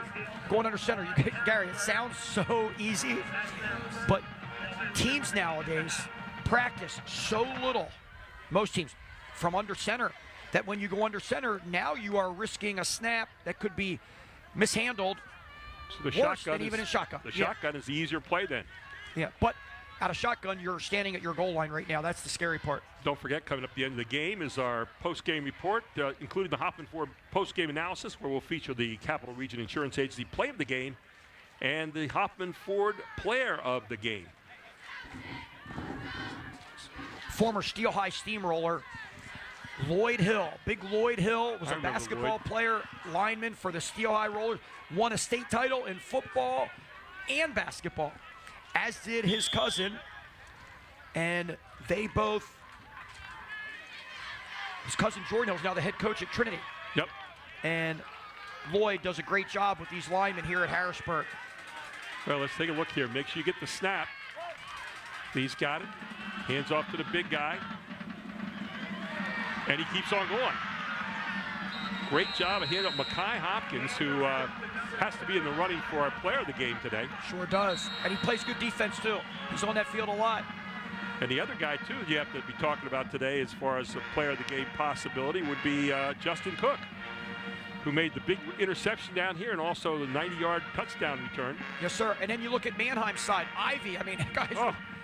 going under center, Gary, it sounds so easy, but teams nowadays practice so little, most teams, from under center, that when you go under center, now you are risking a snap that could be mishandled so the worse than even in shotgun. The shotgun is the easier play then. Yeah, but out of shotgun, you're standing at your goal line right now. That's the scary part. Don't forget, coming up at the end of the game is our post-game report, including the Hoffman Ford post-game analysis, where we'll feature the Capital Region Insurance Agency play of the game and the Hoffman Ford player of the game. Former Steel High Steamroller, Lloyd Hill. Big Lloyd Hill was a basketball player, lineman for the Steel High Rollers, won a state title in football and basketball, as did his cousin. And they both, his cousin Jordan Hill is now the head coach at Trinity. Yep. And Lloyd does a great job with these linemen here at Harrisburg. Well, let's take a look here. Make sure you get the snap. He's got it. Hands off to the big guy. And he keeps on going. Great job of handing up Mekhi Hopkins, who has to be in the running for our player of the game today. Sure does. And he plays good defense, too. He's on that field a lot. And the other guy, too, you have to be talking about today as far as a player of the game possibility would be Justin Cook, who made the big interception down here and also the 90-yard touchdown return. Yes, sir. And then you look at Manheim's side. Ivy, I mean, guys,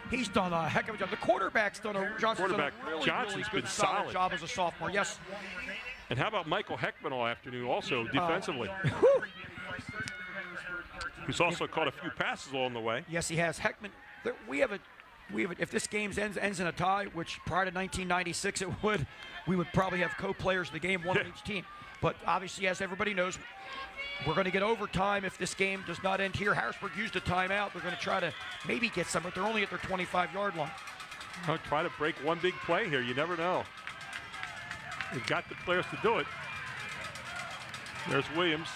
he's done a heck of a job. The quarterback's done a, Johnson's done a really good, solid job as a sophomore. Yes. And how about Michael Heckman all afternoon also defensively? Who's also caught a few passes along the way. Yes, he has. Heckman, we have a, if this game ends in a tie, which prior to 1996 it would, we would probably have co-players of the game, one on each team. But obviously, as everybody knows, we're going to get overtime if this game does not end here. Harrisburg used a timeout. They're going to try to maybe get some, but they're only at their 25-yard line. I'll try to break one big play here. You never know. They've got the players to do it. There's Williams.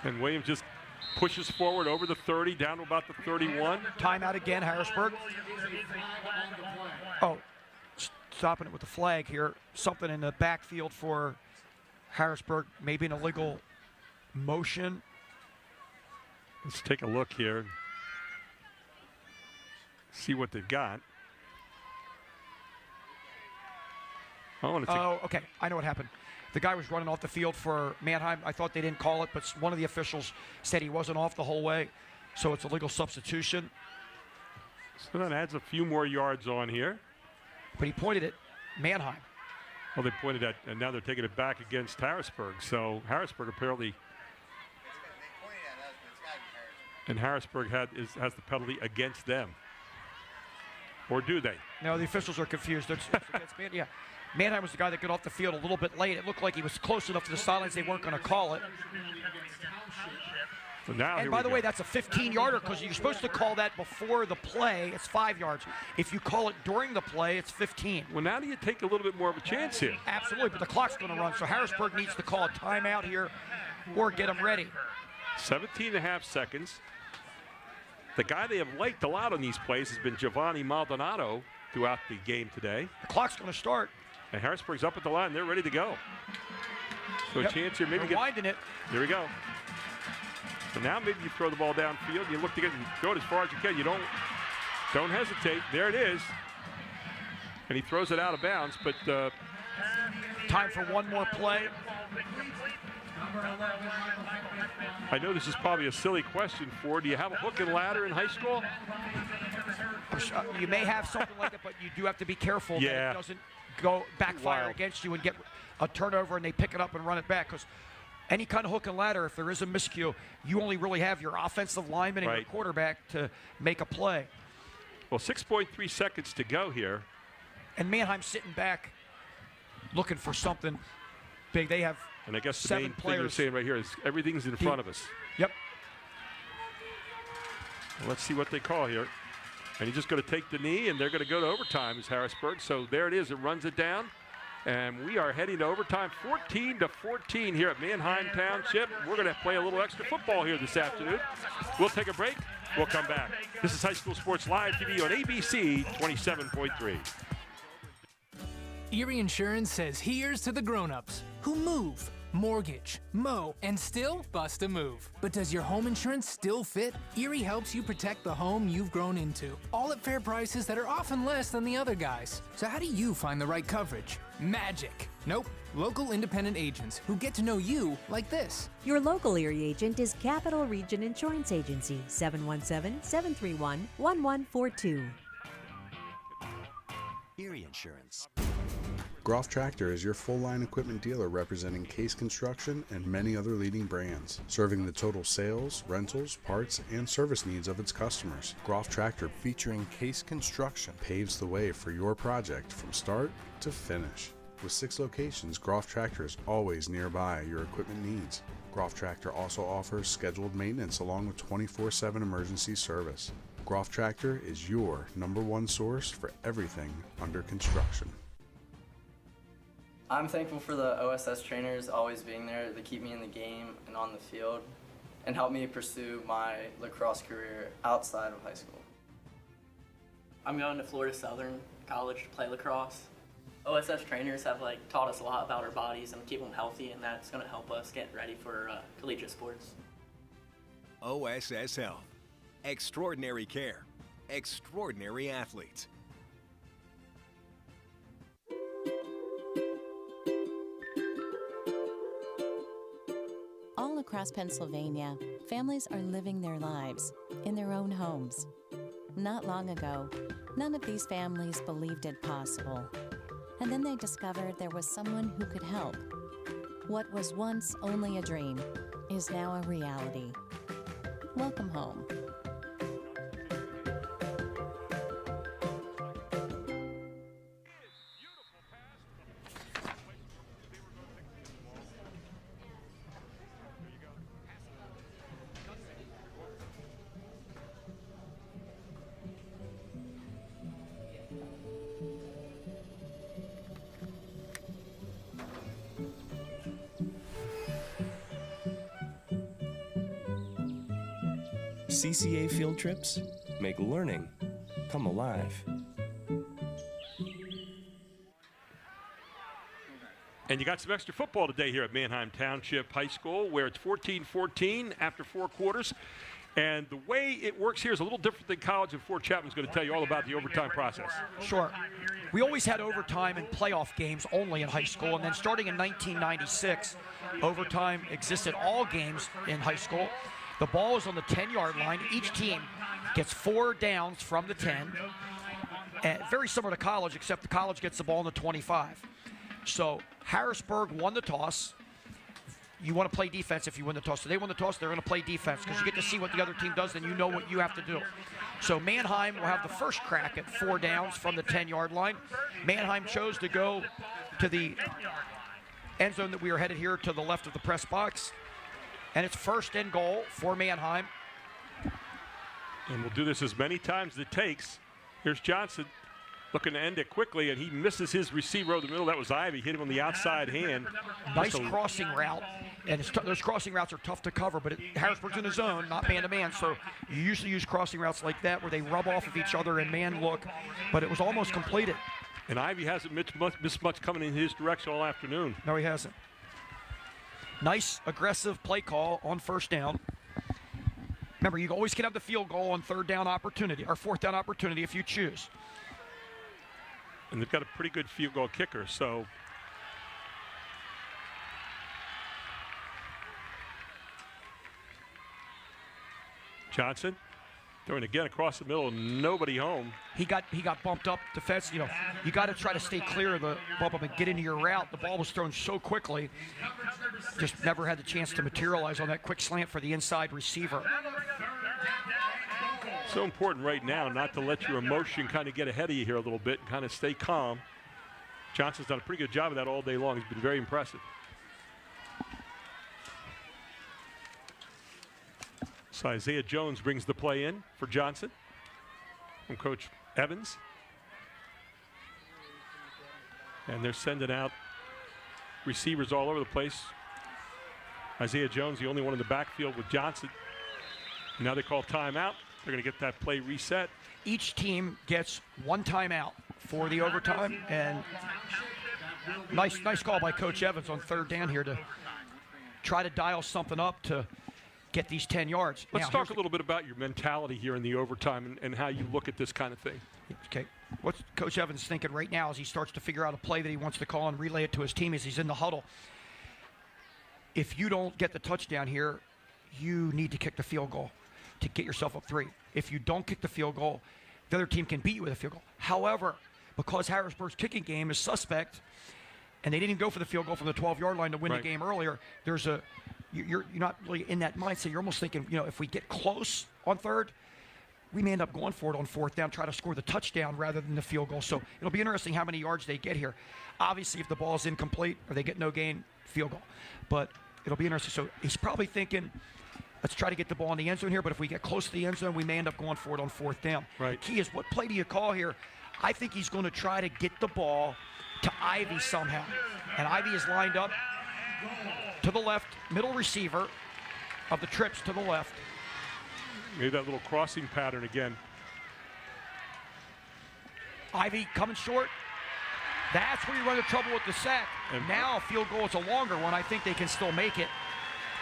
And Williams just pushes forward over the 30, down to about the 31. Timeout again, Harrisburg. Oh, stopping it with the flag here. Something in the backfield for Harrisburg, maybe an illegal motion. Let's take a look here. See what they've got. Oh, okay. I know what happened. The guy was running off the field for Manheim. I thought they didn't call it, but one of the officials said he wasn't off the whole way, so it's a legal substitution. So that adds a few more yards on here. But he pointed at Manheim. Well, they pointed at, and now they're taking it back against Harrisburg. So Harrisburg apparently, and Harrisburg has the penalty against them. Or do they? No, the officials are confused. It's against Manheim. Yeah. Manheim was the guy that got off the field a little bit late. It looked like he was close enough to the sidelines they weren't going to call it. So now, and by the way, that's a 15-yarder because you're supposed to call that before the play. It's 5 yards. If you call it during the play, it's 15. Well, now do you take a little bit more of a chance here? Absolutely, but the clock's going to run. So Harrisburg needs to call a timeout here or get them ready. 17.5 seconds. The guy they have liked a lot on these plays has been Giovanni Maldonado throughout the game today. The clock's going to start. And Harrisburg's up at the line. They're ready to go. So a chance here, maybe winding it. Here we go. So now maybe you throw the ball downfield. You look to get and throw it as far as you can. You don't Don't hesitate. There it is. And he throws it out of bounds, but time for one more play. I know this is probably a silly question for. Do you have a hook and ladder in high school? You may have something like that, but you do have to be careful that it doesn't go backfire against you and get a turnover and they pick it up and run it back. Because any kind of hook and ladder, if there is a miscue, you only really have your offensive lineman and your quarterback to make a play. Well, 6.3 seconds to go here. And Manheim's sitting back looking for something big. They have and I guess the 7 main players. thing you're saying right here is everything's in front of us. Yep. Well, let's see what they call here. And he's just going to take the knee, and they're going to go to overtime as Harrisburg. So there it is. It runs it down. And we are heading to overtime, 14-14 here at MANHEIM Township. We're going to play a little extra football here this afternoon. We'll take a break. We'll come back. This is High School Sports Live TV on ABC 27.3. Erie Insurance says here's to the grown-ups who move, mortgage, mow, and still bust a move. But does your home insurance still fit? Erie helps you protect the home you've grown into, all at fair prices that are often less than the other guys. So how do you find the right coverage? Magic. Nope. Local independent agents who get to know you like this. Your local Erie agent is Capital Region Insurance Agency, 717-731-1142. Erie Insurance. Groff Tractor is your full-line equipment dealer representing Case Construction and many other leading brands, serving the total sales, rentals, parts, and service needs of its customers. Groff Tractor, featuring Case Construction, paves the way for your project from start to finish. With 6 locations, Groff Tractor is always nearby your equipment needs. Groff Tractor also offers scheduled maintenance along with 24/7 emergency service. Groff Tractor is your #1 source for everything under construction. I'm thankful for the OSS trainers always being there to keep me in the game and on the field and help me pursue my lacrosse career outside of high school. I'm going to Florida Southern College to play lacrosse. OSS trainers have taught us a lot about our bodies and keep them healthy, and that's going to help us get ready for collegiate sports. OSS Health. Extraordinary care. Extraordinary athletes. All across Pennsylvania, families are living their lives in their own homes. Not long ago, none of these families believed it possible. And then they discovered there was someone who could help. What was once only a dream is now a reality. Welcome home. CCA field trips make learning come alive. And you got some extra football today here at MANHEIM Township High School, where it's 14-14 after 4 quarters. And the way it works here is a little different than college, and Fort Chapman's going to tell you all about the overtime process. Sure. We always had overtime in playoff games only in high school, and then starting in 1996, overtime existed all games in high school. The ball is on the 10-yard line. Each team gets 4 downs from the 10. And very similar to college, except the college gets the ball on the 25. So Harrisburg won the toss. You want to play defense if you win the toss. So they won the toss, they're going to play defense because you get to see what the other team does, then you know what you have to do. So Manheim will have the first crack at 4 downs from the 10-yard line. Manheim chose to go to the end zone that we are headed here to the left of the press box. And it's 1st and goal for Manheim. And we'll do this as many times as it takes. Here's Johnson looking to end it quickly, and he misses his receiver over the middle. That was Ivy. Hit him on the outside hand. Nice crossing route. And those crossing routes are tough to cover, but Harrisburg's in the zone, not man-to-man, so you usually use crossing routes like that where they rub off of each other and man look, but it was almost completed. And Ivy hasn't missed much coming in his direction all afternoon. No, he hasn't. Nice aggressive play call on 1st down. Remember, you always can have the field goal on third down opportunity, or fourth down opportunity if you choose. And they've got a pretty good field goal kicker, so. Johnson throwing again across the middle, nobody home. He got bumped up defense. You know, you got to try to stay clear of the bump up and get into your route. The ball was thrown so quickly, just never had the chance to materialize on that quick slant for the inside receiver. So important right now not to let your emotion kind of get ahead of you here a little bit and kind of stay calm. Johnson's done a pretty good job of that all day long. He's been very impressive. So Isaiah Jones brings the play in for Johnson from Coach Evans. And they're sending out receivers all over the place. Isaiah Jones, the only one in the backfield with Johnson. Now they call timeout. They're going to get that play reset. Each team gets one timeout for the overtime, and nice call by Coach Evans on third down here to try to dial something up to get these 10 yards. Let's talk a little bit about your mentality here in the overtime and how you look at this kind of thing. Okay. What's Coach Evans thinking right now as he starts to figure out a play that he wants to call and relay it to his team as he's in the huddle? If you don't get the touchdown here, you need to kick the field goal to get yourself up 3. If you don't kick the field goal, the other team can beat you with a field goal. However, because Harrisburg's kicking game is suspect, and they didn't go for the field goal from the 12-yard line to win the game earlier, you're not really in that mindset. You're almost thinking, you know, if we get close on third, we may end up going for it on fourth down, try to score the touchdown rather than the field goal. So it'll be interesting how many yards they get here. Obviously, if the ball is incomplete or they get no gain, field goal. But it'll be interesting. So he's probably thinking, let's try to get the ball in the end zone here, but if we get close to the end zone, we may end up going for it on fourth down. Right. The key is, what play do you call here? I think he's going to try to get the ball to Ivy somehow. And Ivy is lined up to the left, middle receiver of the trips to the left. Maybe that little crossing pattern again. Ivy coming short. That's where you run into trouble with the sack. And now a field goal, it's a longer one. I think they can still make it.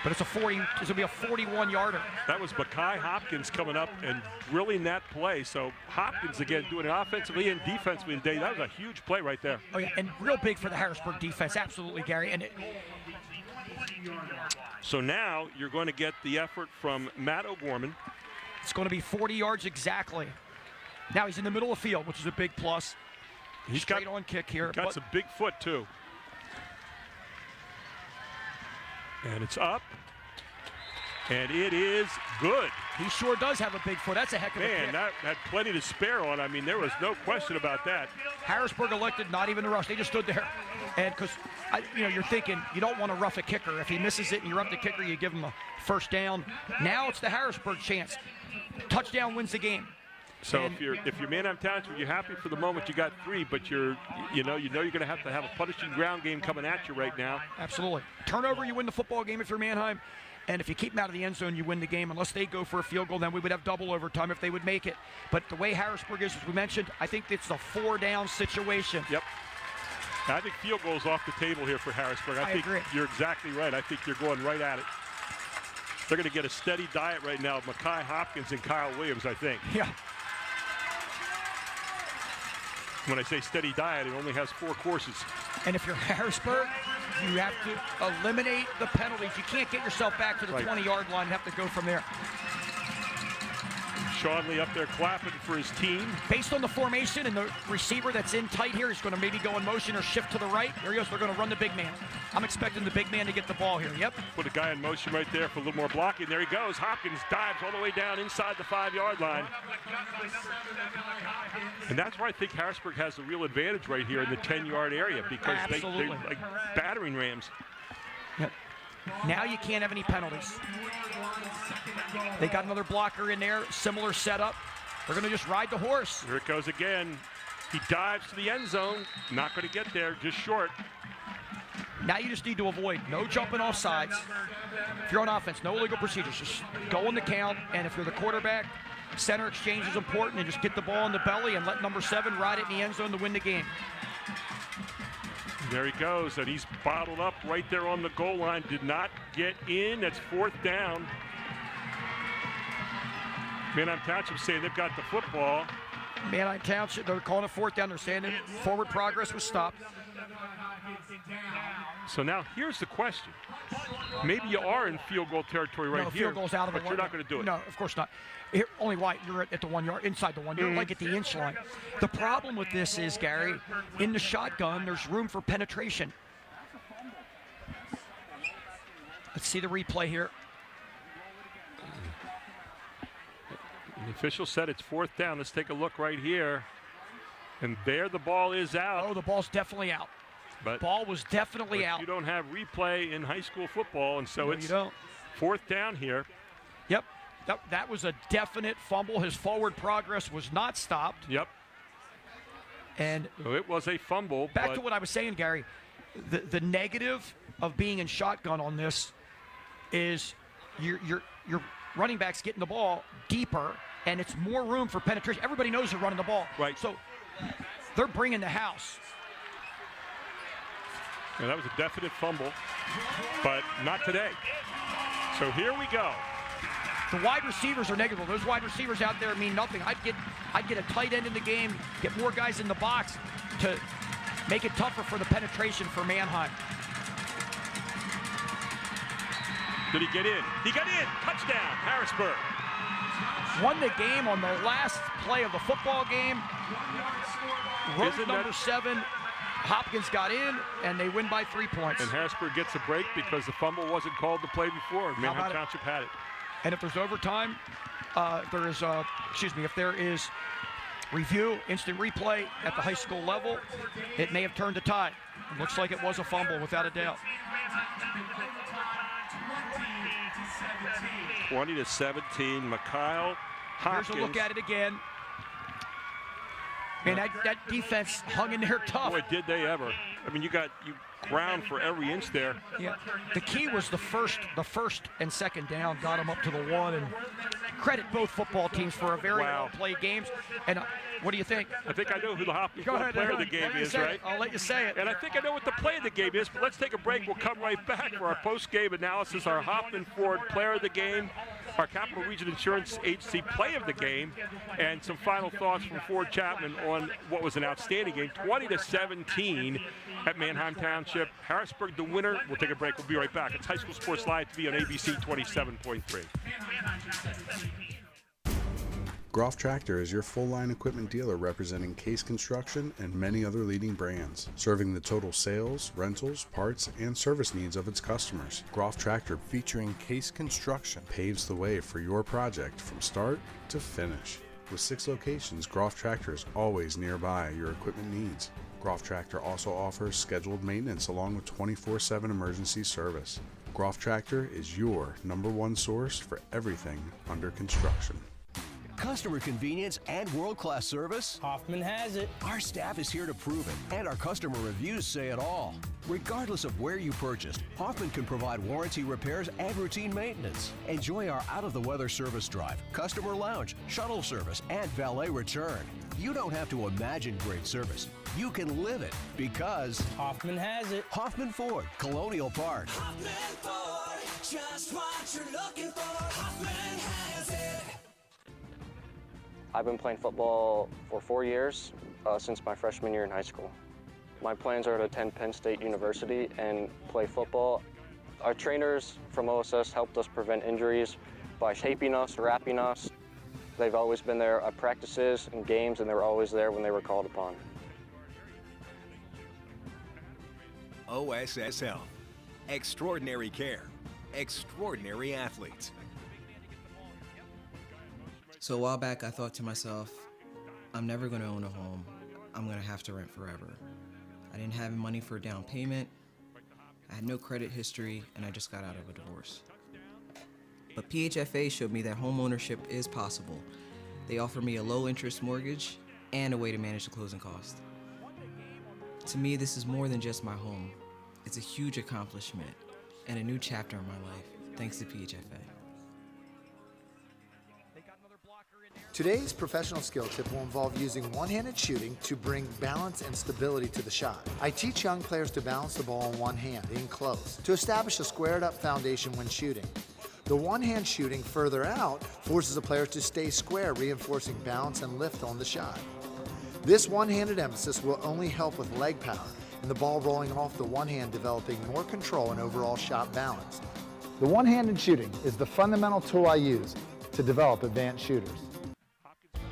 But it's going to be a 41-yarder. That was Mekhi Hopkins coming up and drilling that play. So Hopkins, again, doing it offensively and defensively today. That was a huge play right there. Oh, yeah, and real big for the Harrisburg defense. Absolutely, Gary. And so now you're going to get the effort from Matt O'Gorman. It's going to be 40 yards exactly. Now he's in the middle of the field, which is a big plus. He's straight on kick here. He's got some big foot, too. And it's up. And it is good. He sure does have a big foot. That's a heck of a kick. Man, that had plenty to spare on. I mean, there was no question about that. Harrisburg elected not even to rush. They just stood there. And because, you're thinking you don't want to rough a kicker. If he misses it and you rough the kicker, you give him a first down. Now it's the Harrisburg chance. Touchdown wins the game. So if you're MANHEIM Township, you're happy for the moment you got 3, but you're going to have a punishing ground game coming at you right now. Absolutely. Turnover, you win the football game if you're MANHEIM. And if you keep them out of the end zone, you win the game. Unless they go for a field goal, then we would have double overtime if they would make it. But the way Harrisburg is, as we mentioned, I think it's a 4-down situation. Yep. I think field goal's off the table here for Harrisburg. I think agree. You're exactly right. I think you're going right at it. They're going to get a steady diet right now of Mekhi Hopkins and Kyle Williams, I think. Yeah. When I say steady diet, it only has 4 courses. And if you're Harrisburg, you have to eliminate the penalties. You can't get yourself back to the 20-yard line and have to go from there. Sean Lee up there clapping for his team. Based on the formation and the receiver that's in tight here, he's going to maybe go in motion or shift to the right. There he goes. They're going to run the big man. I'm expecting the big man to get the ball here. Yep. Put a guy in motion right there for a little more blocking. There he goes. Hopkins dives all the way down inside the 5-yard line. And that's where I think Harrisburg has the real advantage right here in the 10-yard area because they're like battering rams. Yep. Now you can't have any penalties. They got another blocker in there, similar setup. They're going to just ride the horse. Here it goes again. He dives to the end zone. Not going to get there, just short. Now you just need to avoid no jumping off sides. If you're on offense, no illegal procedures. Just go in the count, and if you're the quarterback, center exchange is important, and just get the ball in the belly and let number 7 ride it in the end zone to win the game. There he goes, and he's bottled up right there on the goal line. Did not get in. That's 4th down. Manheim Township saying they've got the football. Manheim Township, they're calling it fourth down. They're saying that forward progress was stopped. So now here's the question. Maybe you are in field goal territory right here, field goal's out of the but you're not going to do it. No, of course not. Here, only why you're at the 1 yard, inside the 1 yard, like at the inch line. The problem with this is, Gary, in the shotgun, there's room for penetration. Let's see the replay here. The official said it's fourth down. Let's take a look right here. And there the ball is out. Oh, the ball's definitely out. But ball was definitely out. You don't have replay in high school football, and so it's you don't. Fourth down here. Yep. That was a definite fumble. His forward progress was not stopped. Yep. And so it was a fumble. Back to what I was saying, Gary. The negative of being in shotgun on this is your running backs getting the ball deeper, and it's more room for penetration. Everybody knows they're running the ball. Right. So they're bringing the house. And that was a definite fumble, but not today. So here we go. The wide receivers are negative. Those wide receivers out there mean nothing. I'd get a tight end in the game, get more guys in the box to make it tougher for the penetration for Manheim. Did he get in? He got in. Touchdown, Harrisburg. Won the game on the last play of the football game. Road number 7. Hopkins got in, and they win by 3 points. And Harrisburg gets a break because the fumble wasn't called the play before. Manheim Township had it. And if there's overtime, if there is review, instant replay at the high school level, it may have turned a tie. It looks like it was a fumble, without a doubt. 20-17, Mikhail Hopkins. Here's a look at it again. Man, that defense hung in there tough. Boy, did they ever. I mean, you ground for every inch there. Yeah. The key was the first and second down got them up to the 1, and credit both football teams for a very well-played games. And what do you think? I think I know who the Hopkins player of the game is, right? I'll let you say it. And I think I know what the play of the game is, but let's take a break. We'll come right back for our post-game analysis, our Hoffman Ford player of the game, our Capital Region Insurance Agency play of the game, and some final thoughts from Ford Chapman on what was an outstanding game, 20-17 at Manheim Township. Harrisburg, the winner. We'll take a break. We'll be right back. It's High School Sports Live TV on ABC 27.3. Groff Tractor is your full-line equipment dealer representing Case Construction and many other leading brands, serving the total sales, rentals, parts, and service needs of its customers. Groff Tractor, featuring Case Construction, paves the way for your project from start to finish. With 6 locations, Groff Tractor is always nearby your equipment needs. Groff Tractor also offers scheduled maintenance along with 24/7 emergency service. Groff Tractor is your #1 source for everything under construction. Customer convenience and world-class service? Hoffman has it. Our staff is here to prove it, and our customer reviews say it all. Regardless of where you purchased, Hoffman can provide warranty repairs and routine maintenance. Enjoy our out-of-the-weather service drive, customer lounge, shuttle service, and valet return. You don't have to imagine great service. You can live it because Hoffman has it. Hoffman Ford, Colonial Park. Hoffman Ford, just what you're looking for. Hoffman has it. I've been playing football for 4 years, since my freshman year in high school. My plans are to attend Penn State University and play football. Our trainers from OSS helped us prevent injuries by shaping us, wrapping us. They've always been there at practices and games, and they were always there when they were called upon. OSS Health. Extraordinary care. Extraordinary athletes. So a while back, I thought to myself, I'm never going to own a home. I'm going to have to rent forever. I didn't have money for a down payment. I had no credit history, and I just got out of a divorce. But PHFA showed me that home ownership is possible. They offer me a low-interest mortgage and a way to manage the closing costs. To me, this is more than just my home. It's a huge accomplishment and a new chapter in my life, thanks to PHFA. Today's professional skill tip will involve using one-handed shooting to bring balance and stability to the shot. I teach young players to balance the ball in one hand, in close, to establish a squared-up foundation when shooting. The one-hand shooting further out forces the player to stay square, reinforcing balance and lift on the shot. This one-handed emphasis will only help with leg power and the ball rolling off the one hand, developing more control and overall shot balance. The one-handed shooting is the fundamental tool I use to develop advanced shooters.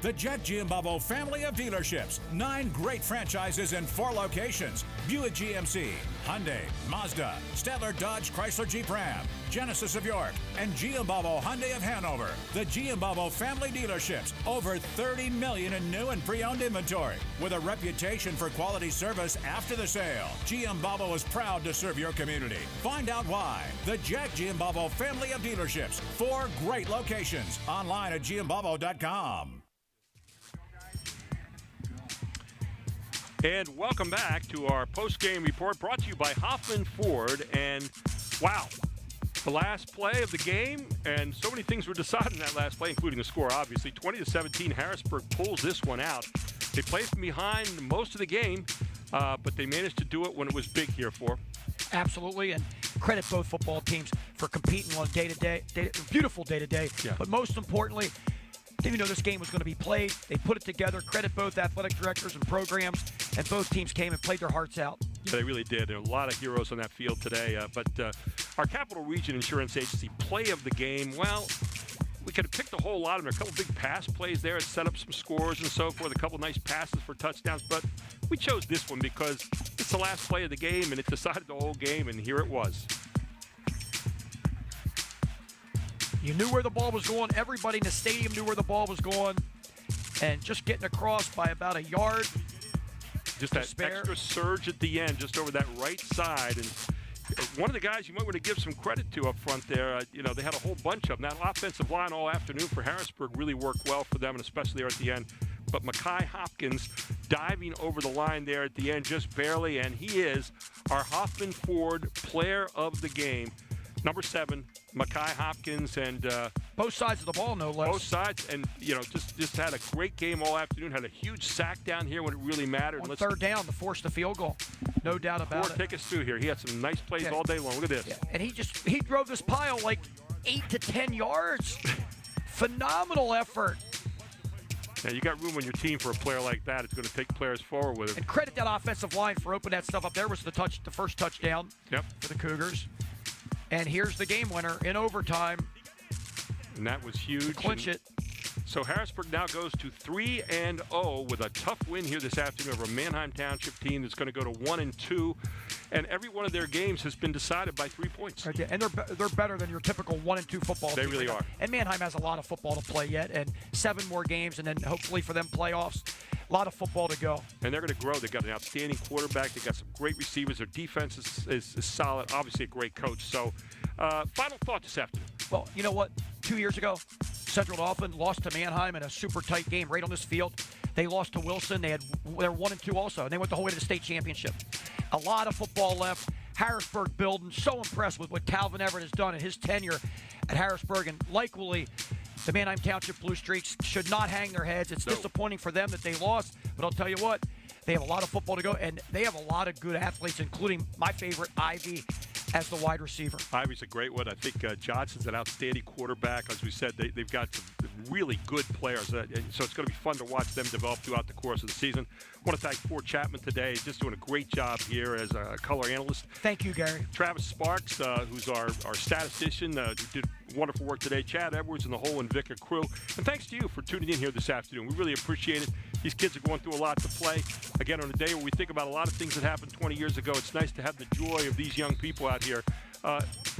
The Jet Giambavo family of dealerships. 9 great franchises in 4 locations. Buick GMC, Hyundai, Mazda, Stadler Dodge Chrysler Jeep Ram, Genesis of York, and Giambavo Hyundai of Hanover. The Giambavo family dealerships. Over 30 million in new and pre-owned inventory. With a reputation for quality service after the sale. Giambavo is proud to serve your community. Find out why. The Jet Giambavo family of dealerships. 4 great locations. Online at giambavo.com. And welcome back to our post-game report brought to you by Hoffman Ford. And wow, the last play of the game, and so many things were decided in that last play, including the score, obviously. 20-17, Harrisburg pulls this one out. They played from behind most of the game, but they managed to do it when it was big here for. Absolutely, and credit both football teams for competing on day-to-day, beautiful day-to-day. Yeah. But most importantly, they didn't know this game was going to be played. They put it together. Credit both athletic directors and programs, and both teams came and played their hearts out. Yeah, they really did. There are a lot of heroes on that field today. But our Capital Region Insurance Agency play of the game, well, we could have picked a whole lot of them. A couple big pass plays there. It set up some scores and so forth. A couple nice passes for touchdowns. But we chose this one because it's the last play of the game, and it decided the whole game, and here it was. You knew where the ball was going. Everybody in the stadium knew where the ball was going. And just getting across by about a yard. Just that extra surge at the end, just over that right side. And one of the guys you might want to give some credit to up front there, they had a whole bunch of them. That offensive line all afternoon for Harrisburg really worked well for them, and especially there at the end. But Mekhi Hopkins diving over the line there at the end just barely, and he is our Hoffman Ford player of the game. Number 7, Mekhi Hopkins, and both sides of the ball, no less. Both sides, and just had a great game all afternoon. Had a huge sack down here when it really mattered. On third down to force the field goal, no doubt about it. Take us through here. He had some nice plays all day long. Look at this. Yeah. And he drove this pile like 8 to 10 yards. Phenomenal effort. Yeah, you got room on your team for a player like that. It's going to take players forward with him. And credit that offensive line for opening that stuff up. There was the first touchdown for the Cougars. And here's the game winner in overtime. And that was huge. To clinch it. So Harrisburg now goes to 3-0 with a tough win here this afternoon over a Manheim Township team that's going to go to 1-2. And every one of their games has been decided by 3 points. Right, and they're better than your typical 1-2 football team. They really are. And Manheim has a lot of football to play yet, and 7 more games, and then hopefully for them playoffs. A lot of football to go. And they're going to grow. They've got an outstanding quarterback. They've got some great receivers. Their defense is solid. Obviously a great coach. So final thought this afternoon. Well, you know what? 2 years ago, Central Dauphin lost to Manheim in a super tight game right on this field. They lost to Wilson. They're 1-2 also, and they went the whole way to the state championship. A lot of football left. Harrisburg building. So impressed with what Calvin Everett has done in his tenure at Harrisburg, and likely the Manheim Township Blue Streaks should not hang their heads. It's disappointing for them that they lost, but I'll tell you what, they have a lot of football to go, and they have a lot of good athletes, including my favorite, Ivy, as the wide receiver. Ivy's a great one. I think Johnson's an outstanding quarterback. As we said, they've got some really good players, so it's going to be fun to watch them develop throughout the course of the season. I want to thank Ford Chapman today. He's just doing a great job here as a color analyst. Thank you, Gary. Travis Sparks, who's our statistician, who did wonderful work today. Chad Edwards and the whole Invicta crew. And thanks to you for tuning in here this afternoon. We really appreciate it. These kids are going through a lot to play. Again, on a day where we think about a lot of things that happened 20 years ago, it's nice to have the joy of these young people out here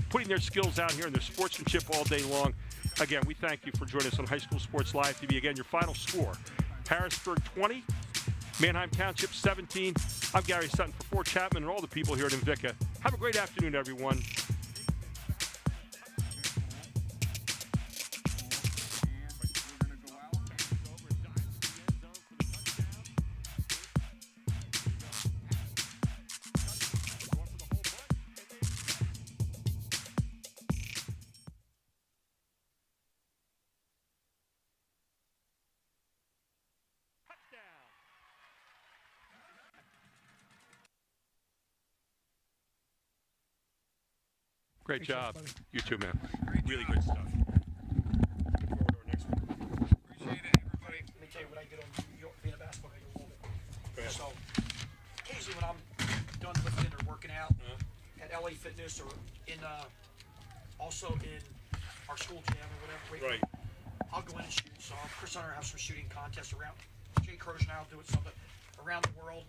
putting their skills out here and their sportsmanship all day long. Again, we thank you for joining us on High School Sports Live TV. Again, your final score, Harrisburg 20, Manheim Township 17. I'm Gary Sutton for Ford Chapman and all the people here at Invicta. Have a great afternoon, everyone. Great job. buddy. You too, man. Really good stuff. Appreciate it, everybody. Let me tell you what I did on being a basketball guy. You'll love it. Go ahead. So, occasionally when I'm done lifting or working out at LA Fitness or in, also in our school gym or whatever, Right. I'll go in and shoot. So Chris Hunter have some shooting contests around. Jay Croce and I'll do it something around the world.